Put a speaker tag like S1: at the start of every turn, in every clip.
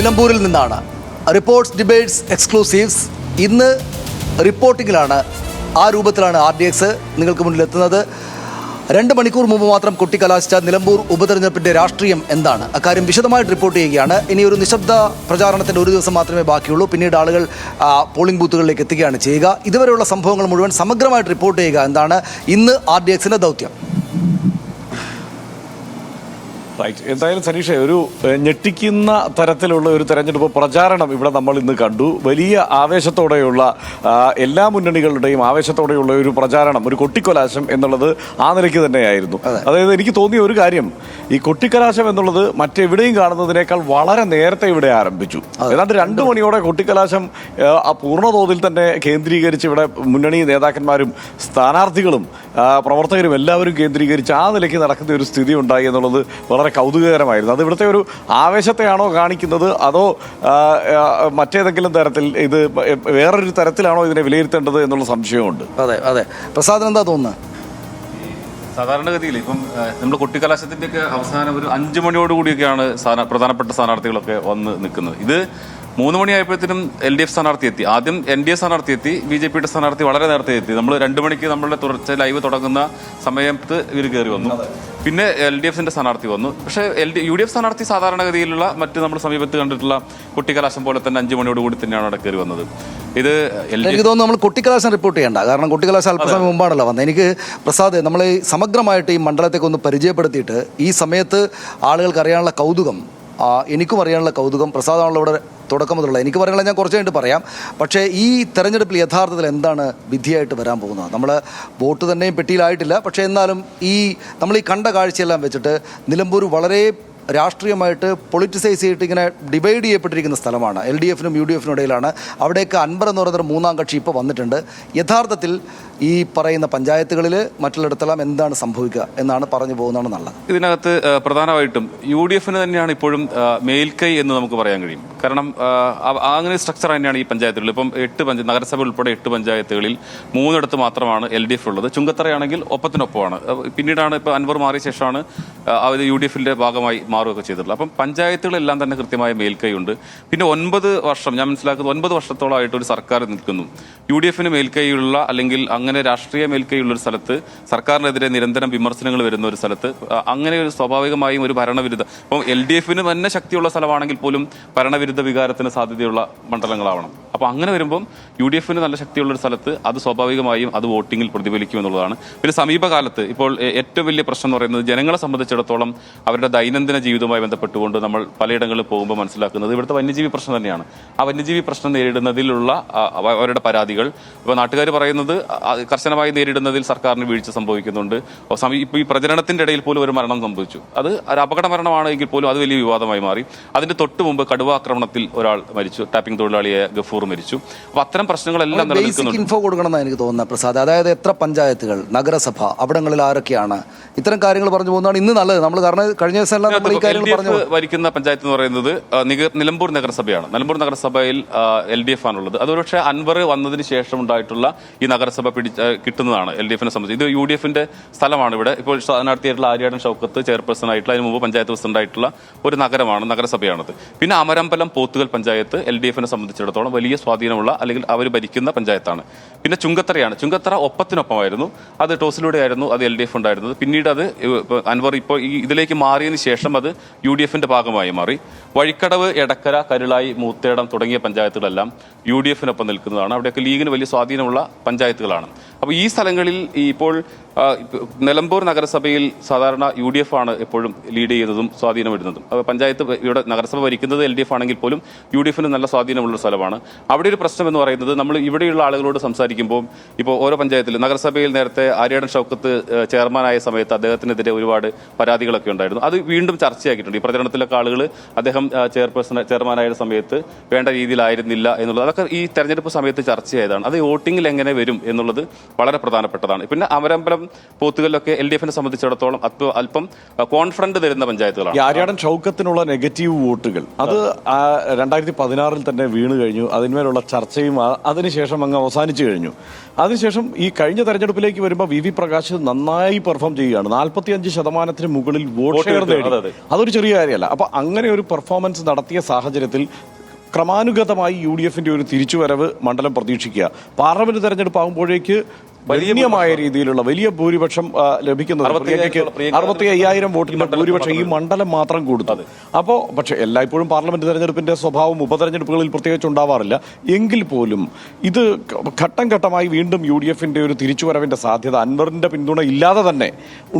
S1: നിലമ്പൂരിൽ നിന്നാണ്. Reports debates എക്സ്ക്ലൂസീവ്സ് ഇന്ന് റിപ്പോർട്ടിങ്ങിലാണ്. ആ രൂപത്തിലാണ് RDX നിങ്ങൾക്ക് മുന്നിൽ എത്തുന്നത്. 2 മണിക്കൂർ മുമ്പ് മാത്രം കൊട്ടിക്കലാശിച്ച നിലമ്പൂർ ഉപതെരഞ്ഞെടുപ്പിൻ്റെ രാഷ്ട്രീയം എന്താണ്? അക്കാര്യം വിശദമായിട്ട് റിപ്പോർട്ട് ചെയ്യുകയാണ്. ഇനി ഒരു നിശബ്ദ പ്രചാരണത്തിൻ്റെ ഒരു ദിവസം മാത്രമേ ബാക്കിയുള്ളൂ. പിന്നീട് ആളുകൾ പോളിംഗ് ബൂത്തുകളിലേക്ക് എത്തുകയാണ് ചെയ്യുക. ഇതുവരെയുള്ള സംഭവങ്ങൾ മുഴുവൻ സമഗ്രമായിട്ട് റിപ്പോർട്ട് ചെയ്യുക എന്താണ് ഇന്ന് RDXൻ്റെ ദൗത്യം.
S2: എന്തായാലും സനീഷേ, ഒരു ഞെട്ടിക്കുന്ന തരത്തിലുള്ള ഒരു തെരഞ്ഞെടുപ്പ് പ്രചാരണം ഇവിടെ നമ്മൾ ഇന്ന് കണ്ടു. വലിയ ആവേശത്തോടെയുള്ള എല്ലാ മുന്നണികളുടെയും ആവേശത്തോടെയുള്ള ഒരു പ്രചാരണം, ഒരു കൊട്ടിക്കലാശം എന്നുള്ളത് ആ നിലയ്ക്ക് തന്നെയായിരുന്നു. അതായത് എനിക്ക് തോന്നിയ ഒരു കാര്യം, ഈ കൊട്ടിക്കലാശം എന്നുള്ളത് മറ്റെവിടെയും കാണുന്നതിനേക്കാൾ വളരെ നേരത്തെ ഇവിടെ ആരംഭിച്ചു. ഏതാണ്ട് 2 മണിയോടെ കൊട്ടിക്കലാശം ആ പൂർണ്ണതോതിൽ തന്നെ കേന്ദ്രീകരിച്ച് ഇവിടെ മുന്നണി നേതാക്കന്മാരും സ്ഥാനാർത്ഥികളും പ്രവർത്തകരും എല്ലാവരും കേന്ദ്രീകരിച്ച് ആ നിലയ്ക്ക് നടക്കുന്ന ഒരു സ്ഥിതി ഉണ്ടായി എന്നുള്ളത് വളരെ കൗതുകകരമായിരുന്നു. അത് ഇവിടുത്തെ ഒരു ആവേശത്തെയാണോ കാണിക്കുന്നത്, അതോ മറ്റേതെങ്കിലും തരത്തിൽ ഇത് വേറൊരു തരത്തിലാണോ ഇതിനെ വിലയിരുത്തേണ്ടത് എന്നുള്ള സംശയമുണ്ട്.
S1: അതെ അതെ, പ്രസാദൻ എന്താ തോന്നുന്നത്?
S3: സാധാരണഗതിയിൽ ഇപ്പം നമ്മൾ കൊട്ടിക്കലാശത്തിൻ്റെയൊക്കെ അവസാനം ഒരു 5 മണിയോടുകൂടിയൊക്കെയാണ് പ്രധാനപ്പെട്ട സ്ഥാനാർത്ഥികളൊക്കെ വന്ന് നിൽക്കുന്നത്. ഇത് 3 മണിയായപ്പോഴത്തേനും LDF സ്ഥാനാർത്ഥി എത്തി. ആദ്യം NDA സ്ഥാനാർത്ഥി എത്തി. BJPയുടെ സ്ഥാനാർത്ഥി വളരെ നേരത്തെ എത്തി. നമ്മൾ 2 മണിക്ക് നമ്മളുടെ തുടർച്ച ലൈവ് തുടങ്ങുന്ന സമയത്ത് ഇവർ കയറി വന്നു. പിന്നെ LDFന്റെ സ്ഥാനാർത്ഥി വന്നു. പക്ഷേ UDF സ്ഥാനാർത്ഥി സാധാരണഗതിയിലുള്ള മറ്റ് നമ്മൾ സമീപത്ത് കണ്ടിട്ടുള്ള കൊട്ടിക്കലാശം പോലെ തന്നെ 5 മണിയോടുകൂടി തന്നെയാണ് അവിടെ കയറി വന്നത്. ഇത്
S1: എനിക്ക് തോന്നുന്നു നമ്മൾ കൊട്ടിക്കലാശം റിപ്പോർട്ട് ചെയ്യേണ്ട, കാരണം കൊട്ടിക്കലാശം അല്പസമയം മുമ്പാണല്ലോ വന്നത്. എനിക്ക് പ്രസാദ്, നമ്മൾ സമഗ്രമായിട്ട് ഈ മണ്ഡലത്തേക്ക് ഒന്ന് പരിചയപ്പെടുത്തിയിട്ട് ഈ സമയത്ത് ആളുകൾക്ക് അറിയാനുള്ള കൗതുകം, എനിക്കും അറിയാനുള്ള കൗതുകം, പ്രസാദാണല്ലോ ഇവിടെ തുടക്കം മുതലുള്ള. എനിക്ക് പറയാനുള്ള ഞാൻ കുറച്ച് കഴിഞ്ഞിട്ട് പറയാം. പക്ഷേ ഈ തെരഞ്ഞെടുപ്പിൽ യഥാർത്ഥത്തിൽ എന്താണ് വിധിയായിട്ട് വരാൻ പോകുന്നത്? നമ്മൾ വോട്ട് തന്നെയും പെട്ടിയിലായിട്ടില്ല. പക്ഷേ എന്നാലും നമ്മൾ ഈ കണ്ട കാഴ്ചയെല്ലാം വെച്ചിട്ട് നിലമ്പൂർ വളരെ രാഷ്ട്രീയമായിട്ട് പൊളിറ്റിസൈസ് ചെയ്തിട്ട് ഇങ്ങനെ ഡിവൈഡ് ചെയ്യപ്പെട്ടിരിക്കുന്ന സ്ഥലമാണ്. LDFനും UDFനും ഇടയിലാണ്. അവിടേക്ക് അൻവർ എന്ന് പറയുന്നൊരു 3-ാം കക്ഷി ഇപ്പോൾ വന്നിട്ടുണ്ട്. യഥാർത്ഥത്തിൽ ഈ പറയുന്ന പഞ്ചായത്തുകളിൽ മറ്റുള്ളിടത്തെല്ലാം എന്താണ് സംഭവിക്കുക എന്നാണ് പറഞ്ഞു പോകുന്നതാണ് നല്ലത്.
S3: ഇതിനകത്ത് പ്രധാനമായിട്ടും UDFന് തന്നെയാണ് ഇപ്പോഴും മേൽക്കൈ എന്ന് നമുക്ക് പറയാൻ കഴിയും. കാരണം അങ്ങനെ സ്ട്രക്ചർ തന്നെയാണ് ഈ പഞ്ചായത്തുകളിൽ. ഇപ്പം 8 നഗരസഭ ഉൾപ്പെടെ 8 പഞ്ചായത്തുകളിൽ 3 മാത്രമാണ് LDF ഉള്ളത്. ചുങ്കത്തറയാണെങ്കിൽ ഒപ്പത്തിനൊപ്പമാണ്. പിന്നീടാണ് ഇപ്പോൾ അൻവർ മാറിയ ശേഷമാണ് അവർ UDFന്റെ ഭാഗമായി മാറുകയൊക്കെ ചെയ്തിട്ടുള്ളത്. അപ്പം പഞ്ചായത്തുകളെല്ലാം തന്നെ കൃത്യമായ മേൽക്കൈ ഉണ്ട്. പിന്നെ 9 വർഷം, ഞാൻ മനസ്സിലാക്കുന്നത് 9 വർഷത്തോളമായിട്ട് ഒരു സർക്കാർ നിൽക്കുന്നു. UDFന് മേൽക്കൈയുള്ള അല്ലെങ്കിൽ അങ്ങനെ രാഷ്ട്രീയ മേൽക്കൈയുള്ള ഒരു സ്ഥലത്ത്, സർക്കാരിനെതിരെ നിരന്തരം വിമർശനങ്ങൾ വരുന്ന ഒരു സ്ഥലത്ത് അങ്ങനെ ഒരു സ്വാഭാവികമായും ഒരു ഭരണവിരുദ്ധ, ഇപ്പം LDFന് തന്നെ ശക്തിയുള്ള സ്ഥലമാണെങ്കിൽ പോലും ഭരണവിരുദ്ധ വികാരത്തിന് സാധ്യതയുള്ള മണ്ഡലങ്ങളാവണം. അപ്പോൾ അങ്ങനെ വരുമ്പം UDFന് നല്ല ശക്തിയുള്ള ഒരു സ്ഥലത്ത് അത് സ്വാഭാവികമായും അത് വോട്ടിങ്ങിൽ പ്രതിഫലിക്കും എന്നുള്ളതാണ്. പിന്നെ സമീപകാലത്ത് ഇപ്പോൾ ഏറ്റവും വലിയ പ്രശ്നം എന്ന് പറയുന്നത്, ജനങ്ങളെ സംബന്ധിച്ചിടത്തോളം അവരുടെ ദൈനംദിന ജീവിതവുമായി ബന്ധപ്പെട്ടുകൊണ്ട് നമ്മൾ പലയിടങ്ങളിൽ പോകുമ്പോൾ മനസ്സിലാക്കുന്നത് ഇവിടുത്തെ വന്യജീവി പ്രശ്നം തന്നെയാണ്. ആ വന്യജീവി പ്രശ്നം നേരിടുന്നതിലുള്ള അവരുടെ പരാതികൾ ഇപ്പോൾ നാട്ടുകാർ പറയുന്നത് കർശനമായി നേരിടുന്നതിൽ സർക്കാരിന് വീഴ്ച സംഭവിക്കുന്നുണ്ട്. ഇപ്പോൾ ഈ പ്രചരണത്തിന്റെ ഇടയിൽ പോലും ഒരു മരണം സംഭവിച്ചു. അത് ഒരു അപകട മരണമാണ് എങ്കിൽ പോലും അത് വലിയ വിവാദമായി മാറി. അതിന്റെ തൊട്ട് മുമ്പ് കടുവ ആക്രമണത്തിൽ ഒരാൾ മരിച്ചു, ടാപ്പിംഗ് തൊഴിലാളിയായ ഗഫൂർ മരിച്ചു. അപ്പോൾ അത്തരം പ്രശ്നങ്ങളെല്ലാം നിലനിൽക്കുന്നുണ്ട്.
S1: ഇൻഫോ കൊടുക്കണമെന്നാണ് എനിക്ക് തോന്നുന്നത് പ്രസാദ്. അതായത് എത്ര പഞ്ചായത്തുകൾ, നഗരസഭ, അവിടങ്ങളിൽ ആരൊക്കെയാണ്, ഇത്തരം കാര്യങ്ങൾ പറഞ്ഞു പോകുന്നതാണ് ഇന്ന് നല്ലത്. നമ്മൾ കാരണം കഴിഞ്ഞ ദിവസം
S3: ഭരിക്കുന്ന പഞ്ചായത്ത് എന്ന് പറയുന്നത് നിലമ്പൂർ നഗരസഭയാണ്. നിലമ്പൂർ നഗരസഭയിൽ LDF ആണുള്ളത്. അത് പക്ഷേ അൻവർ വന്നതിന് ശേഷം ഉണ്ടായിട്ടുള്ള ഈ നഗരസഭ കിട്ടുന്നതാണ് LDFനെ സംബന്ധിച്ച്. ഇത് UDFന്റെ സ്ഥലമാണ്. ഇവിടെ ഇപ്പോൾ സ്ഥാനാർത്ഥിയായിട്ടുള്ള ആര്യാടൻ ഷൗക്കത്ത് ചെയർപേഴ്സൺ ആയിട്ടുള്ള, അതിന് മുമ്പ് പഞ്ചായത്ത് പ്രസിഡന്റ് ആയിട്ടുള്ള ഒരു നഗരസഭയാണത്. പിന്നെ അമരമ്പലം പോത്തുകൽ പഞ്ചായത്ത് LDFനെ സംബന്ധിച്ചിടത്തോളം വലിയ സ്വാധീനമുള്ള അല്ലെങ്കിൽ അവർ ഭരിക്കുന്ന പഞ്ചായത്താണ്. പിന്നെ ചുങ്കത്തറയാണ്. ചുങ്കത്തറ ഒപ്പത്തിനൊപ്പമായിരുന്നു. അത് ടോസിലൂടെ ആയിരുന്നു അത് LDF ഉണ്ടായിരുന്നത്. പിന്നീട് അത് അൻവർ ഇപ്പോൾ ഇതിലേക്ക് മാറിയതിന് ശേഷം അത് UDFന്റെ ഭാഗമായി മാറി. വഴിക്കടവ്, എടക്കര, കരുളായി, മൂത്തേടം തുടങ്ങിയ പഞ്ചായത്തുകളെല്ലാം UDFനൊപ്പം നിൽക്കുന്നതാണ്. അവിടെയൊക്കെ ലീഗിന് വലിയ സ്വാധീനമുള്ള പഞ്ചായത്തുകളാണ്. അപ്പോൾ ഈ സ്ഥലങ്ങളിൽ ഇപ്പോൾ നിലമ്പൂർ നഗരസഭയിൽ സാധാരണ UDF ആണ് എപ്പോഴും ലീഡ് ചെയ്യുന്നതും സ്വാധീനം വരുന്നതും. പഞ്ചായത്ത് ഇവിടെ നഗരസഭ ഭരിക്കുന്നത് LDF ആണെങ്കിൽ പോലും UDFന് നല്ല സ്വാധീനമുള്ള സ്ഥലമാണ്. അവിടെ ഒരു പ്രശ്നം എന്ന് പറയുന്നത്, നമ്മൾ ഇവിടെയുള്ള ആളുകളോട് സംസാരിക്കുമ്പോൾ ഇപ്പോൾ ഓരോ പഞ്ചായത്തിൽ നഗരസഭയിൽ നേരത്തെ ആര്യാടൻ ഷൗക്കത്ത് ചെയർമാനായ സമയത്ത് അദ്ദേഹത്തിനെതിരെ ഒരുപാട് പരാതികളൊക്കെ ഉണ്ടായിരുന്നു. അത് വീണ്ടും ചർച്ചയാക്കിയിട്ടുണ്ട്. ഈ പ്രചരണത്തിലൊക്കെ ആളുകൾ അദ്ദേഹം ചെയർമാനായ സമയത്ത് വേണ്ട രീതിയിലായിരുന്നില്ല എന്നുള്ളത്, അതൊക്കെ ഈ തെരഞ്ഞെടുപ്പ് സമയത്ത് ചർച്ചയായതാണ്. അത് വോട്ടിങ്ങിൽ എങ്ങനെ വരും എന്നുള്ളത് വളരെ പ്രധാനപ്പെട്ടതാണ്. പിന്നെ അമരമ്പലം പോത്തുകലിലൊക്കെ LDF-നെ സംബന്ധിച്ചിടത്തോളം അല്പം കോൺഫിഡന്റ് തരുന്ന പഞ്ചായത്തുകളാണ്.
S2: ഈ ആര്യാടൻ ഷൗക്കത്തിനുള്ള നെഗറ്റീവ് വോട്ടുകൾ അത് 2016 തന്നെ വീണ് കഴിഞ്ഞു. അതിന്മേലുള്ള ചർച്ചയും അതിനുശേഷം അങ്ങ് അവസാനിച്ചു കഴിഞ്ഞു. അതിനുശേഷം ഈ കഴിഞ്ഞ തെരഞ്ഞെടുപ്പിലേക്ക് വരുമ്പോൾ VV പ്രകാശ് നന്നായി പെർഫോം ചെയ്യുകയാണ്. 45% മുകളിൽ വോട്ട് ഷെയർ നേടി. അതൊരു ചെറിയ കാര്യമല്ല. അപ്പൊ അങ്ങനെ ഒരു പെർഫോമൻസ് നടത്തിയ സാഹചര്യത്തിൽ ക്രമാനുഗതമായി UDF-ന്റെ ഒരു തിരിച്ചുവരവ് മണ്ഡലം പ്രതീക്ഷിക്കുക. പാർലമെന്റ് തെരഞ്ഞെടുപ്പ് ആകുമ്പോഴേക്ക് വലിയമായ രീതിയിലുള്ള വലിയ ഭൂരിപക്ഷം ലഭിക്കുന്നത് 65,000 വോട്ടിന്റെ ഭൂരിപക്ഷം ഈ മണ്ഡലം മാത്രം കൊടുത്തത്. അപ്പോൾ പക്ഷെ എല്ലായ്പ്പോഴും പാർലമെന്റ് തെരഞ്ഞെടുപ്പിന്റെ സ്വഭാവം ഉപതെരഞ്ഞെടുപ്പുകളിൽ പ്രത്യേകിച്ച് ഉണ്ടാവാറില്ല. എങ്കിൽ പോലും ഇത് ഘട്ടം ഘട്ടമായി വീണ്ടും UDF-ന്റെ ഒരു തിരിച്ചുവരവിന്റെ സാധ്യത അൻവറിന്റെ പിന്തുണ ഇല്ലാതെ തന്നെ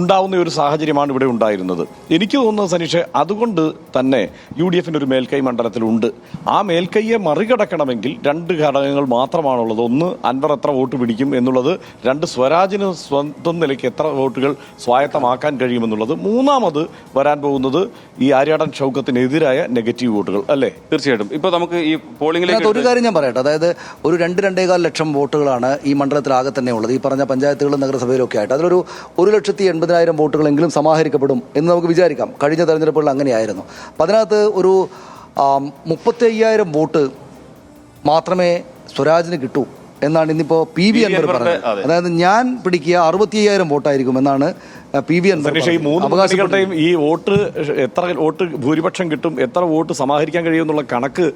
S2: ഉണ്ടാവുന്ന ഒരു സാഹചര്യമാണ് ഇവിടെ ഉണ്ടായിരുന്നത്. എനിക്ക് തോന്നുന്നത് സനീഷ്, അതുകൊണ്ട് തന്നെ UDF-ന്റെ ഒരു മേൽക്കൈ മണ്ഡലത്തിലുണ്ട്. ആ മേൽക്കൈയെ മറികടക്കണമെങ്കിൽ 2 ഘടകങ്ങൾ മാത്രമാണുള്ളത്. ഒന്ന്, അൻവർ എത്ര വോട്ട് പിടിക്കും എന്നുള്ളത്. 2, സ്വരാജിന് സ്വന്തം നിലയ്ക്ക് എത്ര വോട്ടുകൾ സ്വായത്തമാക്കാൻ കഴിയുമെന്നുള്ളത്. മൂന്നാമത് വരാൻ പോകുന്നത് ഈ ആര്യാടൻ ഷൗക്കത്തിനെതിരായ നെഗറ്റീവ് വോട്ടുകൾ അല്ലേ?
S3: തീർച്ചയായിട്ടും. ഇപ്പൊ നമുക്ക് ഈ പോളിംഗിലേക്ക്
S1: ഒരു കാര്യം ഞാൻ പറയട്ടെ. അതായത് ഒരു 2-2.25 ലക്ഷം വോട്ടുകളാണ് ഈ മണ്ഡലത്തിലാകെ തന്നെ ഉള്ളത്. ഈ പറഞ്ഞ പഞ്ചായത്തുകളും നഗരസഭയിലും ഒക്കെ ആയിട്ട് അതിലൊരു 1,80,000 വോട്ടുകളെങ്കിലും സമാഹരിക്കപ്പെടും എന്ന് നമുക്ക് വിചാരിക്കാം. കഴിഞ്ഞ തെരഞ്ഞെടുപ്പുകളിൽ അങ്ങനെയായിരുന്നു. അപ്പം അതിനകത്ത് ഒരു 35,000 വോട്ട് മാത്രമേ സ്വരാജിന് കിട്ടൂ എന്നാണ് ഇന്നിപ്പോൾ PV അൻവർ പറഞ്ഞത്. അതായത് ഞാൻ പിടിക്കുക 65,000 വോട്ടായിരിക്കും എന്നാണ് PV അൻവർ.
S2: ഈ 3 മുന്നണികളുടെയും ഈ വോട്ട് എത്ര വോട്ട് ഭൂരിപക്ഷം കിട്ടും, എത്ര വോട്ട് സമാഹരിക്കാൻ കഴിയും എന്നുള്ള കണക്ക്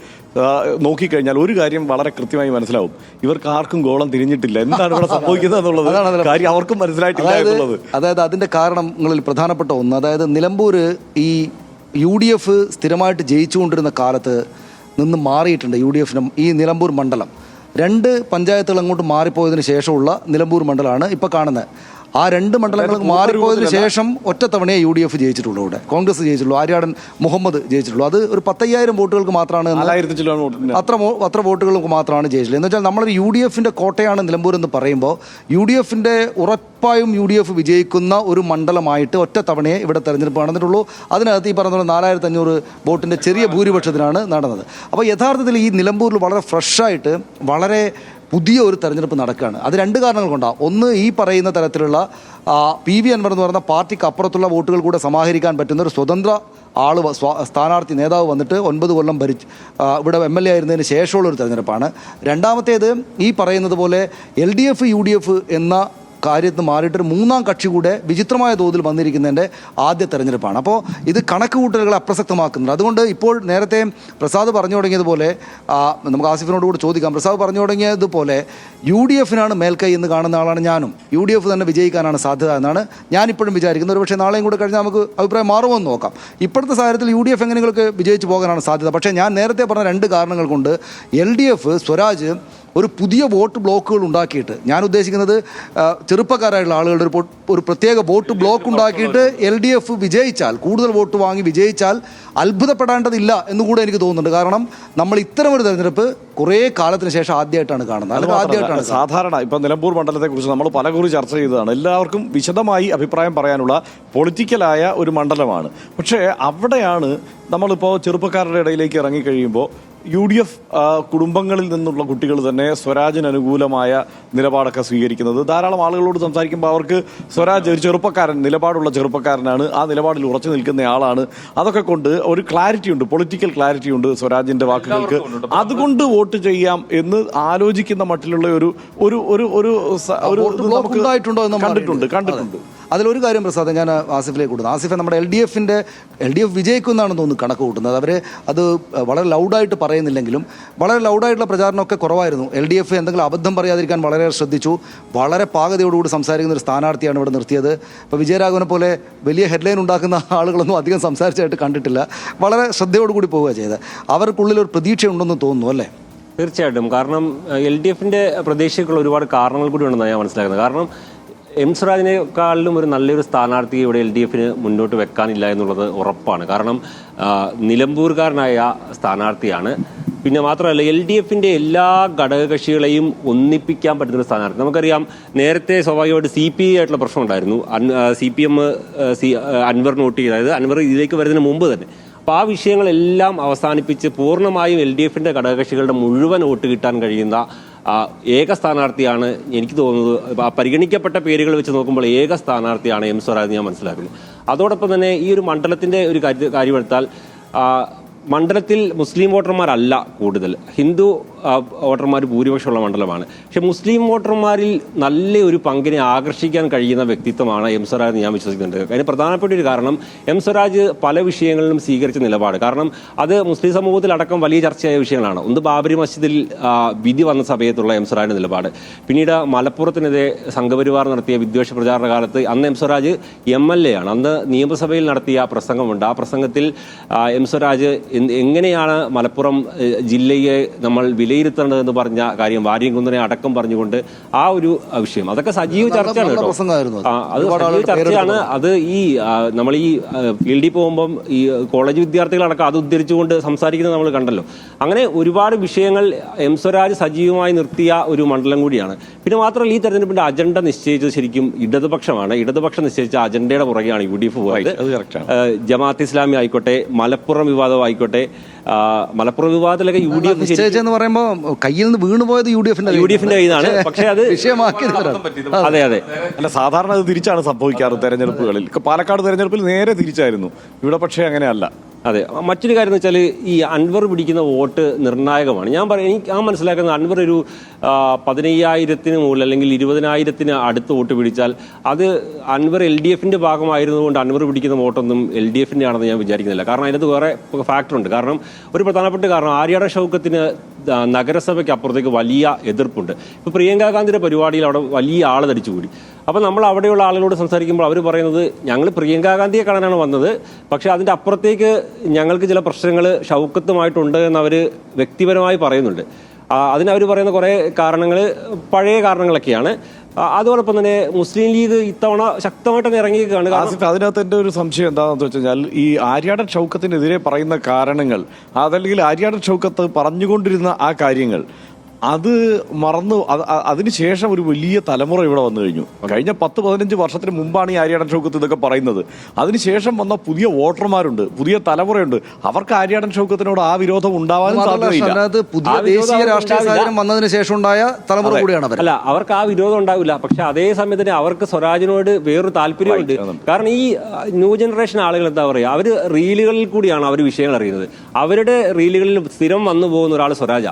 S2: നോക്കിക്കഴിഞ്ഞാൽ ഒരു കാര്യം വളരെ കൃത്യമായി മനസ്സിലാവും. ഇവർക്ക് ആർക്കും ഗോളം തിരിഞ്ഞിട്ടില്ല. എന്താണ് ഇവിടെ സംഭവിക്കുന്നത് എന്നുള്ളത് കാര്യം അവർക്കും മനസ്സിലായിട്ടില്ല എന്നുള്ളത്.
S1: അതായത് അതിന്റെ കാരണങ്ങളിൽ പ്രധാനപ്പെട്ട ഒന്ന്, അതായത് നിലമ്പൂർ ഈ UDF സ്ഥിരമായിട്ട് ജയിച്ചുകൊണ്ടിരുന്ന കാലത്ത് നിന്ന് മാറിയിട്ടുണ്ട്. UDF-നും ഈ നിലമ്പൂർ മണ്ഡലം 2 പഞ്ചായത്തുകൾ അങ്ങോട്ട് മാറിപ്പോയതിന് ശേഷമുള്ള നിലമ്പൂർ മണ്ഡലമാണ് ഇപ്പോൾ കാണുന്നത്. ആ 2 മണ്ഡലങ്ങൾക്ക് മാറിപ്പോയതിന് ശേഷം ഒറ്റത്തവണയെ UDF ജയിച്ചിട്ടുള്ളൂ. ഇവിടെ കോൺഗ്രസ് ജയിച്ചിട്ടുള്ളൂ. ആര്യാടൻ മുഹമ്മദ് ജയിച്ചിട്ടുള്ളൂ. അത് ഒരു 10,000 വോട്ടുകൾക്ക് മാത്രമാണ്. അത്ര വോട്ടുകൾക്ക് മാത്രമാണ് ജയിച്ചിട്ടുള്ളത്. എന്ന് വെച്ചാൽ നമ്മളൊരു UDF-ന്റെ കോട്ടയാണ് നിലമ്പൂർ എന്ന് പറയുമ്പോൾ UDF-ന്റെ ഉറപ്പായും UDF വിജയിക്കുന്ന ഒരു മണ്ഡലമായിട്ട് ഒറ്റത്തവണയെ ഇവിടെ തെരഞ്ഞെടുപ്പ് നടന്നിട്ടുള്ളൂ. അതിനകത്ത് ഈ പറഞ്ഞ 4,500 വോട്ടിൻ്റെ ചെറിയ ഭൂരിപക്ഷത്തിനാണ് നടന്നത്. അപ്പോൾ യഥാർത്ഥത്തിൽ ഈ നിലമ്പൂരിൽ വളരെ ഫ്രഷായിട്ട് വളരെ പുതിയ ഒരു തെരഞ്ഞെടുപ്പ് നടക്കുകയാണ്. അത് 2 കാരണങ്ങൾ കൊണ്ടാണ്. ഒന്ന്, ഈ പറയുന്ന തരത്തിലുള്ള PV അൻവർ എന്ന് പറയുന്ന പാർട്ടിക്ക് അപ്പുറത്തുള്ള വോട്ടുകൾ കൂടെ സമാഹരിക്കാൻ പറ്റുന്ന ഒരു സ്വതന്ത്ര സ്ഥാനാർത്ഥി നേതാവ് വന്നിട്ട് 9 കൊല്ലം ഇവിടെ MLA ആയിരുന്നതിന് ശേഷമുള്ള ഒരു തെരഞ്ഞെടുപ്പാണ്. രണ്ടാമത്തേത്, ഈ പറയുന്നത് പോലെ LDF UDF എന്ന കാര്യത്തിൽ മാറിയിട്ടൊരു 3-ാം കക്ഷി കൂടെ വിചിത്രമായ തോതിൽ വന്നിരിക്കുന്നതിൻ്റെ ആദ്യ തെരഞ്ഞെടുപ്പാണ്. അപ്പോൾ ഇത് കണക്ക് കൂട്ടലുകളെ അപ്രസക്തമാക്കുന്നുണ്ട്. അതുകൊണ്ട് ഇപ്പോൾ നേരത്തെ പ്രസാദ് പറഞ്ഞു തുടങ്ങിയതുപോലെ, നമുക്ക് ആസിഫിനോട് കൂടി ചോദിക്കാം, പ്രസാദ് പറഞ്ഞു തുടങ്ങിയതുപോലെ UDF-നാണ് മേൽക്കൈ എന്ന് കാണുന്ന ആളാണ് ഞാനും. UDF തന്നെ വിജയിക്കാനാണ് സാധ്യത എന്നാണ് ഞാനിപ്പോഴും വിചാരിക്കുന്നത്. ഒരു പക്ഷേ നാളെയും കൂടെ കഴിഞ്ഞാൽ നമുക്ക് അഭിപ്രായം മാറുമെന്ന് നോക്കാം. ഇപ്പോഴത്തെ സാഹചര്യത്തിൽ UDF എങ്ങനെയൊക്കെ വിജയിച്ച് പോകാനാണ് സാധ്യത. പക്ഷേ ഞാൻ നേരത്തെ പറഞ്ഞ 2 കാരണങ്ങൾ കൊണ്ട് LDF സ്വരാജ് ഒരു പുതിയ വോട്ട് ബ്ലോക്കുകൾ ഉണ്ടാക്കിയിട്ട്, ഞാൻ ഉദ്ദേശിക്കുന്നത് ചെറുപ്പക്കാരായിട്ടുള്ള ആളുകളുടെ ഒരു പ്രത്യേക വോട്ട് ബ്ലോക്ക് ഉണ്ടാക്കിയിട്ട് LDF വിജയിച്ചാൽ, കൂടുതൽ വോട്ട് വാങ്ങി വിജയിച്ചാൽ അത്ഭുതപ്പെടേണ്ടതില്ല എന്നുകൂടെ എനിക്ക് തോന്നുന്നുണ്ട്. കാരണം നമ്മൾ ഇത്തരമൊരു തെരഞ്ഞെടുപ്പ് കുറേ കാലത്തിന് ശേഷം ആദ്യമായിട്ടാണ് കാണുന്നത്. അല്ലെങ്കിൽ ആദ്യമായിട്ടാണ്
S2: സാധാരണ ഇപ്പം നിലമ്പൂർ മണ്ഡലത്തെക്കുറിച്ച് നമ്മൾ പലകുറി ചർച്ച ചെയ്തതാണ്. എല്ലാവർക്കും വിശദമായി അഭിപ്രായം പറയാനുള്ള പൊളിറ്റിക്കലായ ഒരു മണ്ഡലമാണ്. പക്ഷേ അവിടെയാണ് നമ്മളിപ്പോൾ ചെറുപ്പക്കാരുടെ ഇടയിലേക്ക് ഇറങ്ങിക്കഴിയുമ്പോൾ UDF കുടുംബങ്ങളിൽ നിന്നുള്ള കുട്ടികൾ തന്നെ സ്വരാജിന് അനുകൂലമായ നിലപാടൊക്കെ സ്വീകരിക്കുന്നത്. ധാരാളം ആളുകളോട് സംസാരിക്കുമ്പോൾ അവർക്ക് സ്വരാജ് ഒരു ചെറുപ്പക്കാരൻ, നിലപാടുള്ള ചെറുപ്പക്കാരനാണ്, ആ നിലപാടിൽ ഉറച്ചു നിൽക്കുന്ന ആളാണ്. അതൊക്കെ കൊണ്ട് ഒരു ക്ലാരിറ്റി ഉണ്ട്, പൊളിറ്റിക്കൽ ക്ലാരിറ്റി ഉണ്ട് സ്വരാജിന്റെ വാക്കുകൾക്ക്. അതുകൊണ്ട് വോട്ട് ചെയ്യാം എന്ന് ആലോചിക്കുന്ന മട്ടിലുള്ള കണ്ടിട്ടുണ്ട്.
S1: അതിലൊരു കാര്യം പ്രസാദ്, ഞാൻ ആസിഫിലേക്ക് കൂടുന്നു. ആസിഫെ, നമ്മുടെ LDF വിജയിക്കുമെന്നാണ് തോന്നുന്നു കണക്ക് കൂട്ടുന്നത്. അവർ അത് വളരെ ലൗഡായിട്ട് പറയുന്നില്ലെങ്കിലും വളരെ ലൗഡായിട്ടുള്ള പ്രചാരണമൊക്കെ കുറവായിരുന്നു. LDF എന്തെങ്കിലും അബദ്ധം പറയാതിരിക്കാൻ വളരെ ശ്രദ്ധിച്ചു. വളരെ പാകതയോടുകൂടി സംസാരിക്കുന്ന ഒരു സ്ഥാനാർത്ഥിയാണ് ഇവിടെ നിർത്തിയത്. ഇപ്പോൾ വിജയരാഘവനെ പോലെ വലിയ ഹെഡ്ലൈൻ ഉണ്ടാക്കുന്ന ആളുകളൊന്നും അധികം സംസാരിച്ചായിട്ട് കണ്ടിട്ടില്ല. വളരെ ശ്രദ്ധയോടുകൂടി പോവുക ചെയ്ത്. അവർക്കുള്ളിലൊരു പ്രതീക്ഷയുണ്ടെന്ന് തോന്നുന്നു അല്ലേ?
S4: തീർച്ചയായിട്ടും. കാരണം LDF-ന്റെ പ്രതീക്ഷയ്ക്കുള്ള ഒരുപാട് കാരണങ്ങൾ കൂടി ഉണ്ടെന്നാണ് ഞാൻ മനസ്സിലാക്കുന്നത്. കാരണം M സ്വരാജിനേക്കാളിലും ഒരു നല്ലൊരു സ്ഥാനാർത്ഥിയെ ഇവിടെ LDF-ന് മുന്നോട്ട് വെക്കാനില്ല എന്നുള്ളത് ഉറപ്പാണ്. കാരണം നിലമ്പൂർകാരനായ സ്ഥാനാർത്ഥിയാണ്. പിന്നെ മാത്രമല്ല LDF-ന്റെ എല്ലാ ഘടകകക്ഷികളെയും ഒന്നിപ്പിക്കാൻ പറ്റുന്നൊരു സ്ഥാനാർത്ഥി. നമുക്കറിയാം, നേരത്തെ സ്വാഭാവികമായിട്ട് CPI ആയിട്ടുള്ള പ്രശ്നം ഉണ്ടായിരുന്നു. CPM അൻവറിന് വോട്ട് ചെയ്ത്, അതായത് അൻവർ ഇതിലേക്ക് വരുന്നതിന് മുമ്പ് തന്നെ. അപ്പോൾ ആ വിഷയങ്ങളെല്ലാം അവസാനിപ്പിച്ച് പൂർണ്ണമായും LDF-ന്റെ ഘടകകക്ഷികളുടെ മുഴുവൻ വോട്ട് കിട്ടാൻ കഴിയുന്ന ഏക സ്ഥാനാർത്ഥിയാണ് എനിക്ക് തോന്നുന്നത്. പരിഗണിക്കപ്പെട്ട പേരുകൾ വെച്ച് നോക്കുമ്പോൾ ഏക സ്ഥാനാർത്ഥിയാണ് എം സ്വരാജ് ഞാൻ മനസ്സിലാക്കുന്നത്. അതോടൊപ്പം തന്നെ ഈ ഒരു മണ്ഡലത്തിൻ്റെ ഒരു കാര്യമെടുത്താൽ മണ്ഡലത്തിൽ മുസ്ലിം വോട്ടർമാരല്ല കൂടുതൽ, ഹിന്ദു വോട്ടർമാർ ഭൂരിപക്ഷമുള്ള മണ്ഡലമാണ്. പക്ഷെ മുസ്ലിം വോട്ടർമാരിൽ നല്ല ഒരു പങ്കിനെ ആകർഷിക്കാൻ കഴിയുന്ന വ്യക്തിത്വമാണ് എം സ്വരാജ് ഞാൻ വിശ്വസിക്കുന്നുണ്ട്. അതിന് പ്രധാനപ്പെട്ട ഒരു കാരണം എം സ്വരാജ് പല വിഷയങ്ങളിലും സ്വീകരിച്ച നിലപാട്, കാരണം അത് മുസ്ലിം സമൂഹത്തിലടക്കം വലിയ ചർച്ചയായ വിഷയങ്ങളാണ്. ഒന്ന് ബാബരി മസ്ജിദിൽ വിധി വന്ന സമയത്തുള്ള എം സ്വരാജിന്റെ നിലപാട്, പിന്നീട് മലപ്പുറത്തിനെതിരെ സംഘപരിവാർ നടത്തിയ വിദ്വേഷ പ്രചാരണ കാലത്ത് അന്ന് എം സ്വരാജ് MLA ആണ്, അന്ന് നിയമസഭയിൽ നടത്തിയ പ്രസംഗമുണ്ട്. ആ പ്രസംഗത്തിൽ എം സ്വരാജ് എങ്ങനെയാണ് മലപ്പുറം ജില്ലയെ നമ്മൾ വിലയിരുത്തേണ്ടതെന്ന് പറഞ്ഞ കാര്യം, വാര്യംകുന്നനെ അടക്കം പറഞ്ഞുകൊണ്ട് ആ ഒരു വിഷയം, അതൊക്കെ സജീവ ചർച്ചയാണ് കേട്ടോ. അത് സജീവ ചർച്ചയാണ്. അത് ഈ നമ്മൾ ഈ ഫീൽഡിൽ പോകുമ്പം ഈ കോളേജ് വിദ്യാർത്ഥികളടക്കം അത് ഉദ്ധരിച്ചുകൊണ്ട് സംസാരിക്കുന്നത് നമ്മൾ കണ്ടല്ലോ. അങ്ങനെ ഒരുപാട് വിഷയങ്ങൾ എം സ്വരാജ് സജീവമായി നിർത്തിയ ഒരു മണ്ഡലം കൂടിയാണ്. പിന്നെ മാത്രമല്ല, ഈ തെരഞ്ഞെടുപ്പിന്റെ അജണ്ട നിശ്ചയിച്ചത് ശരിക്കും ഇടതുപക്ഷമാണ്. ഇടതുപക്ഷം നിശ്ചയിച്ച അജണ്ടയുടെ പുറകെയാണ് UDF പോയത്. ജമാഅത്ത് ഇസ്ലാമി ആയിക്കോട്ടെ, മലപ്പുറം വിവാദം ആയിക്കോട്ടെ, മലപ്പുറം വിവാദത്തിലൊക്കെ UDF
S1: എന്ന് പറയുമ്പോൾ കയ്യിൽ നിന്ന് വീണുപോയത് UDFന്റെ
S4: കയ്യിലാണ്. പക്ഷേ അത്
S1: വിഷയമാക്കി.
S4: അതെ അതെ
S2: അല്ല, സാധാരണ അത് തിരിച്ചാണ് സംഭവിക്കാറ് തെരഞ്ഞെടുപ്പുകളിൽ. പാലക്കാട് തെരഞ്ഞെടുപ്പിൽ നേരെ തിരിച്ചായിരുന്നു, ഇവിടെ പക്ഷേ അങ്ങനെയല്ല.
S4: അതെ, മറ്റൊരു കാര്യം എന്ന് വെച്ചാൽ ഈ അൻവർ പിടിക്കുന്ന വോട്ട് നിർണായകമാണ്. ഞാൻ മനസ്സിലാക്കുന്ന അൻവർ ഒരു 15,000 മുകളിൽ അല്ലെങ്കിൽ 20,000 അടുത്ത് വോട്ട് പിടിച്ചാൽ അത് അൻവർ LDFന്റെ ഭാഗമായിരുന്നുകൊണ്ട് അൻവർ പിടിക്കുന്ന വോട്ടൊന്നും LDFന്റെ ആണെന്ന് ഞാൻ വിചാരിക്കുന്നില്ല. കാരണം അതിനകത്ത് വേറെ ഫാക്ടറുണ്ട്. കാരണം ഒരു പ്രധാനപ്പെട്ട കാരണം ആര്യാടൻ ഷൗക്കത്തിന് നഗരസഭയ്ക്ക് അപ്പുറത്തേക്ക് വലിയ എതിർപ്പുണ്ട്. ഇപ്പോൾ പ്രിയങ്കാ ഗാന്ധിയുടെ പരിപാടിയിൽ അവിടെ വലിയ ആൾ തടിച്ചുകൂടി. അപ്പോൾ നമ്മൾ അവിടെയുള്ള ആളുകളോട് സംസാരിക്കുമ്പോൾ അവർ പറയുന്നത് ഞങ്ങൾ പ്രിയങ്കാ ഗാന്ധിയെ കാണാനാണ് വന്നത്, പക്ഷേ അതിൻ്റെ അപ്പുറത്തേക്ക് ഞങ്ങൾക്ക് ചില പ്രശ്നങ്ങൾ ഷൗക്കത്തുമായിട്ടുണ്ട് എന്ന് അവർ വ്യക്തിപരമായി പറയുന്നുണ്ട്. അതിനവർ പറയുന്ന കുറേ കാരണങ്ങൾ പഴയ കാരണങ്ങളൊക്കെയാണ്. അതോടൊപ്പം തന്നെ മുസ്ലിം ലീഗ് ഇത്തവണ ശക്തമായിട്ട് ഇറങ്ങിയിരിക്കുകയാണ്.
S2: അതിനകത്ത് എൻ്റെ ഒരു സംശയം എന്താണെന്ന് വെച്ച് കഴിഞ്ഞാൽ, ഈ ആര്യാടൻ ഷൗക്കത്തിനെതിരെ പറയുന്ന കാരണങ്ങൾ, അതല്ലെങ്കിൽ ആര്യാടൻ ഷൗക്കത്ത് പറഞ്ഞുകൊണ്ടിരുന്ന ആ കാര്യങ്ങൾ, അത് മറന്നു. അതിനുശേഷം ഒരു വലിയ തലമുറ ഇവിടെ വന്നു കഴിഞ്ഞു. കഴിഞ്ഞ 10-15 വർഷത്തിന് മുമ്പാണ് ഈ ആര്യാടൻ ഷൗക്കത്ത് ഇതൊക്കെ പറയുന്നത്. അതിനുശേഷം വന്ന പുതിയ വോട്ടർമാരുണ്ട്, പുതിയ തലമുറയുണ്ട്. അവർക്ക് ആര്യാടൻ ഷൗക്കത്തിനോട് ആ വിരോധം ഉണ്ടാവാനും സാധ്യതയില്ല.
S1: പുതിയ ദേശീയ രാഷ്ട്രീയ സാഹചര്യം വന്നതിന് ശേഷം ഉണ്ടായ തലമുറ കൂടിയാണ് അവർ.
S4: അല്ല, അവർക്ക് ആ വിരോധം ഉണ്ടാവില്ല. പക്ഷെ അതേ സമയത്തിന് അവർക്ക് സ്വരാജിനോട് വേറൊരു താല്പര്യമുണ്ട്. കാരണം ഈ ന്യൂ ജനറേഷൻ ആളുകൾ എന്താ പറയുക, അവർ റീലുകളിൽ കൂടിയാണ് അവർ വിഷയങ്ങൾ അറിയുന്നത്. അവരുടെ റീലുകളിൽ സ്ഥിരം വന്നു പോകുന്ന ഒരാൾ സ്വരാജ.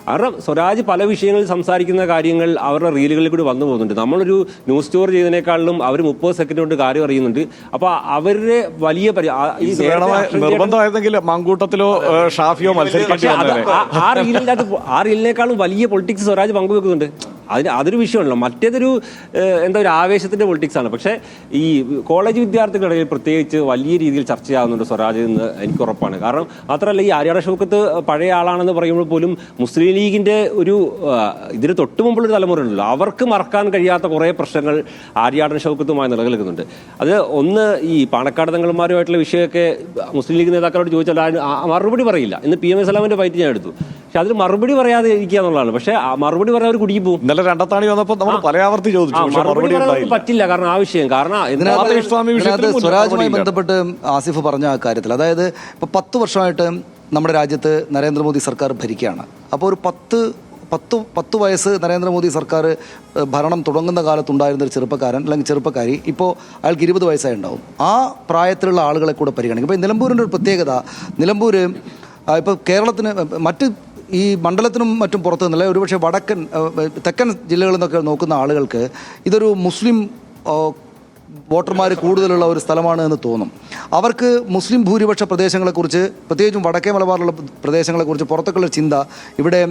S4: കാരണം സ്വരാജ് പല വിഷയങ്ങളിൽ സംസാരിക്കുന്ന കാര്യങ്ങൾ അവരുടെ റീലുകളിൽ കൂടി വന്നു പോകുന്നുണ്ട്. നമ്മളൊരു ന്യൂസ് സ്റ്റോർ ചെയ്തതിനേക്കാളും അവർ 30 സെക്കൻഡ് കൊണ്ട് കാര്യം അറിയുന്നുണ്ട്. അപ്പോൾ അവരുടെ വലിയ
S2: നിർബന്ധമായിരുന്നെങ്കിൽ മാങ്കൂട്ടത്തിലോ ഷാഫിയോ
S4: ആ റീലിനേക്കാളും വലിയ പൊളിറ്റിക്സ് സ്വരാജ് പങ്കുവെക്കുന്നുണ്ട്. അതൊരു വിഷയമാണല്ലോ. മറ്റേതൊരു ഒരു ആവേശത്തിന്റെ പൊളിറ്റിക്സ് ആണ്. പക്ഷേ ഈ കോളേജ് വിദ്യാർത്ഥികളുടെ പ്രത്യേകിച്ച് വലിയ രീതിയിൽ ചർച്ചയാകുന്നുണ്ട് സ്വരാജ് എന്ന് എനിക്ക് ഉറപ്പാണ്. കാരണം മാത്രമല്ല, ഈ ആര്യാടൻ ഷൗക്കത്ത് പഴയ ആളാണെന്ന് പറയുമ്പോൾ പോലും മുസ്ലിം ലീഗിന്റെ ഒരു ഇതിന് തൊട്ട് മുമ്പുള്ളൊരു തലമുറ ഉണ്ടല്ലോ, അവർക്ക് മറക്കാൻ കഴിയാത്ത കുറേ പ്രശ്നങ്ങൾ ആര്യാടൻ ഷൗക്കത്തുമായി നിലനിൽക്കുന്നുണ്ട്. അത് ഒന്ന്, ഈ പാണക്കാട് തങ്ങൾമാരുമായിട്ടുള്ള വിഷയമൊക്കെ മുസ്ലിം ലീഗ് നേതാക്കളോട് ചോദിച്ചാൽ മറുപടി പറയില്ല. ഇന്ന് PM സലാമിന്റെ ഫൈറ്റ് ഞാൻ എടുത്തു, പക്ഷെ അതിന് മറുപടി പറയാതെ ഇരിക്കുക എന്നുള്ളതാണ്. പക്ഷെ ആ മറുപടി പറയാൻ അവർ കുടുങ്ങി പോകും.
S2: രണ്ടത്താണി വന്നപ്പോൾ നമ്മൾ പലയാവർത്തി ചോദിച്ചു,
S4: മറുപടി പറയാൻ പറ്റില്ല. കാരണം ആ വിഷയം, കാരണം
S1: സ്വരാജുമായി ബന്ധപ്പെട്ട് ആസിഫ് പറഞ്ഞ ആ കാര്യത്തിൽ, അതായത് ഇപ്പൊ 10 വർഷമായിട്ട് നമ്മുടെ രാജ്യത്ത് നരേന്ദ്രമോദി സർക്കാർ ഭരിക്കുകയാണ്. അപ്പോൾ ഒരു 10 വയസ്സ് നരേന്ദ്രമോദി സർക്കാർ ഭരണം തുടങ്ങുന്ന കാലത്തുണ്ടായിരുന്ന ഒരു ചെറുപ്പക്കാരൻ അല്ലെങ്കിൽ ചെറുപ്പക്കാരി ഇപ്പോൾ അയാൾക്ക് 20 വയസ്സായി ഉണ്ടാവും. ആ പ്രായത്തിലുള്ള ആളുകളെ കൂടെ പരിഗണിക്കും. ഇപ്പോൾ നിലമ്പൂരിൻ്റെ ഒരു പ്രത്യേകത, നിലമ്പൂർ ഇപ്പോൾ കേരളത്തിന് മറ്റ് ഈ മണ്ഡലത്തിനും മറ്റും പുറത്തു നിന്നല്ല, ഒരുപക്ഷെ തെക്കൻ ജില്ലകളിൽ നിന്നൊക്കെ നോക്കുന്ന ആളുകൾക്ക് ഇതൊരു മുസ്ലിം വോട്ടർമാർ കൂടുതലുള്ള ഒരു സ്ഥലമാണ് എന്ന് തോന്നും. അവർക്ക് മുസ്ലിം ഭൂരിപക്ഷ പ്രദേശങ്ങളെക്കുറിച്ച്, പ്രത്യേകിച്ചും വടക്കേ മലബാറിലുള്ള പ്രദേശങ്ങളെക്കുറിച്ച് പുറത്തേക്കുള്ള ചിന്ത ഇവിടെ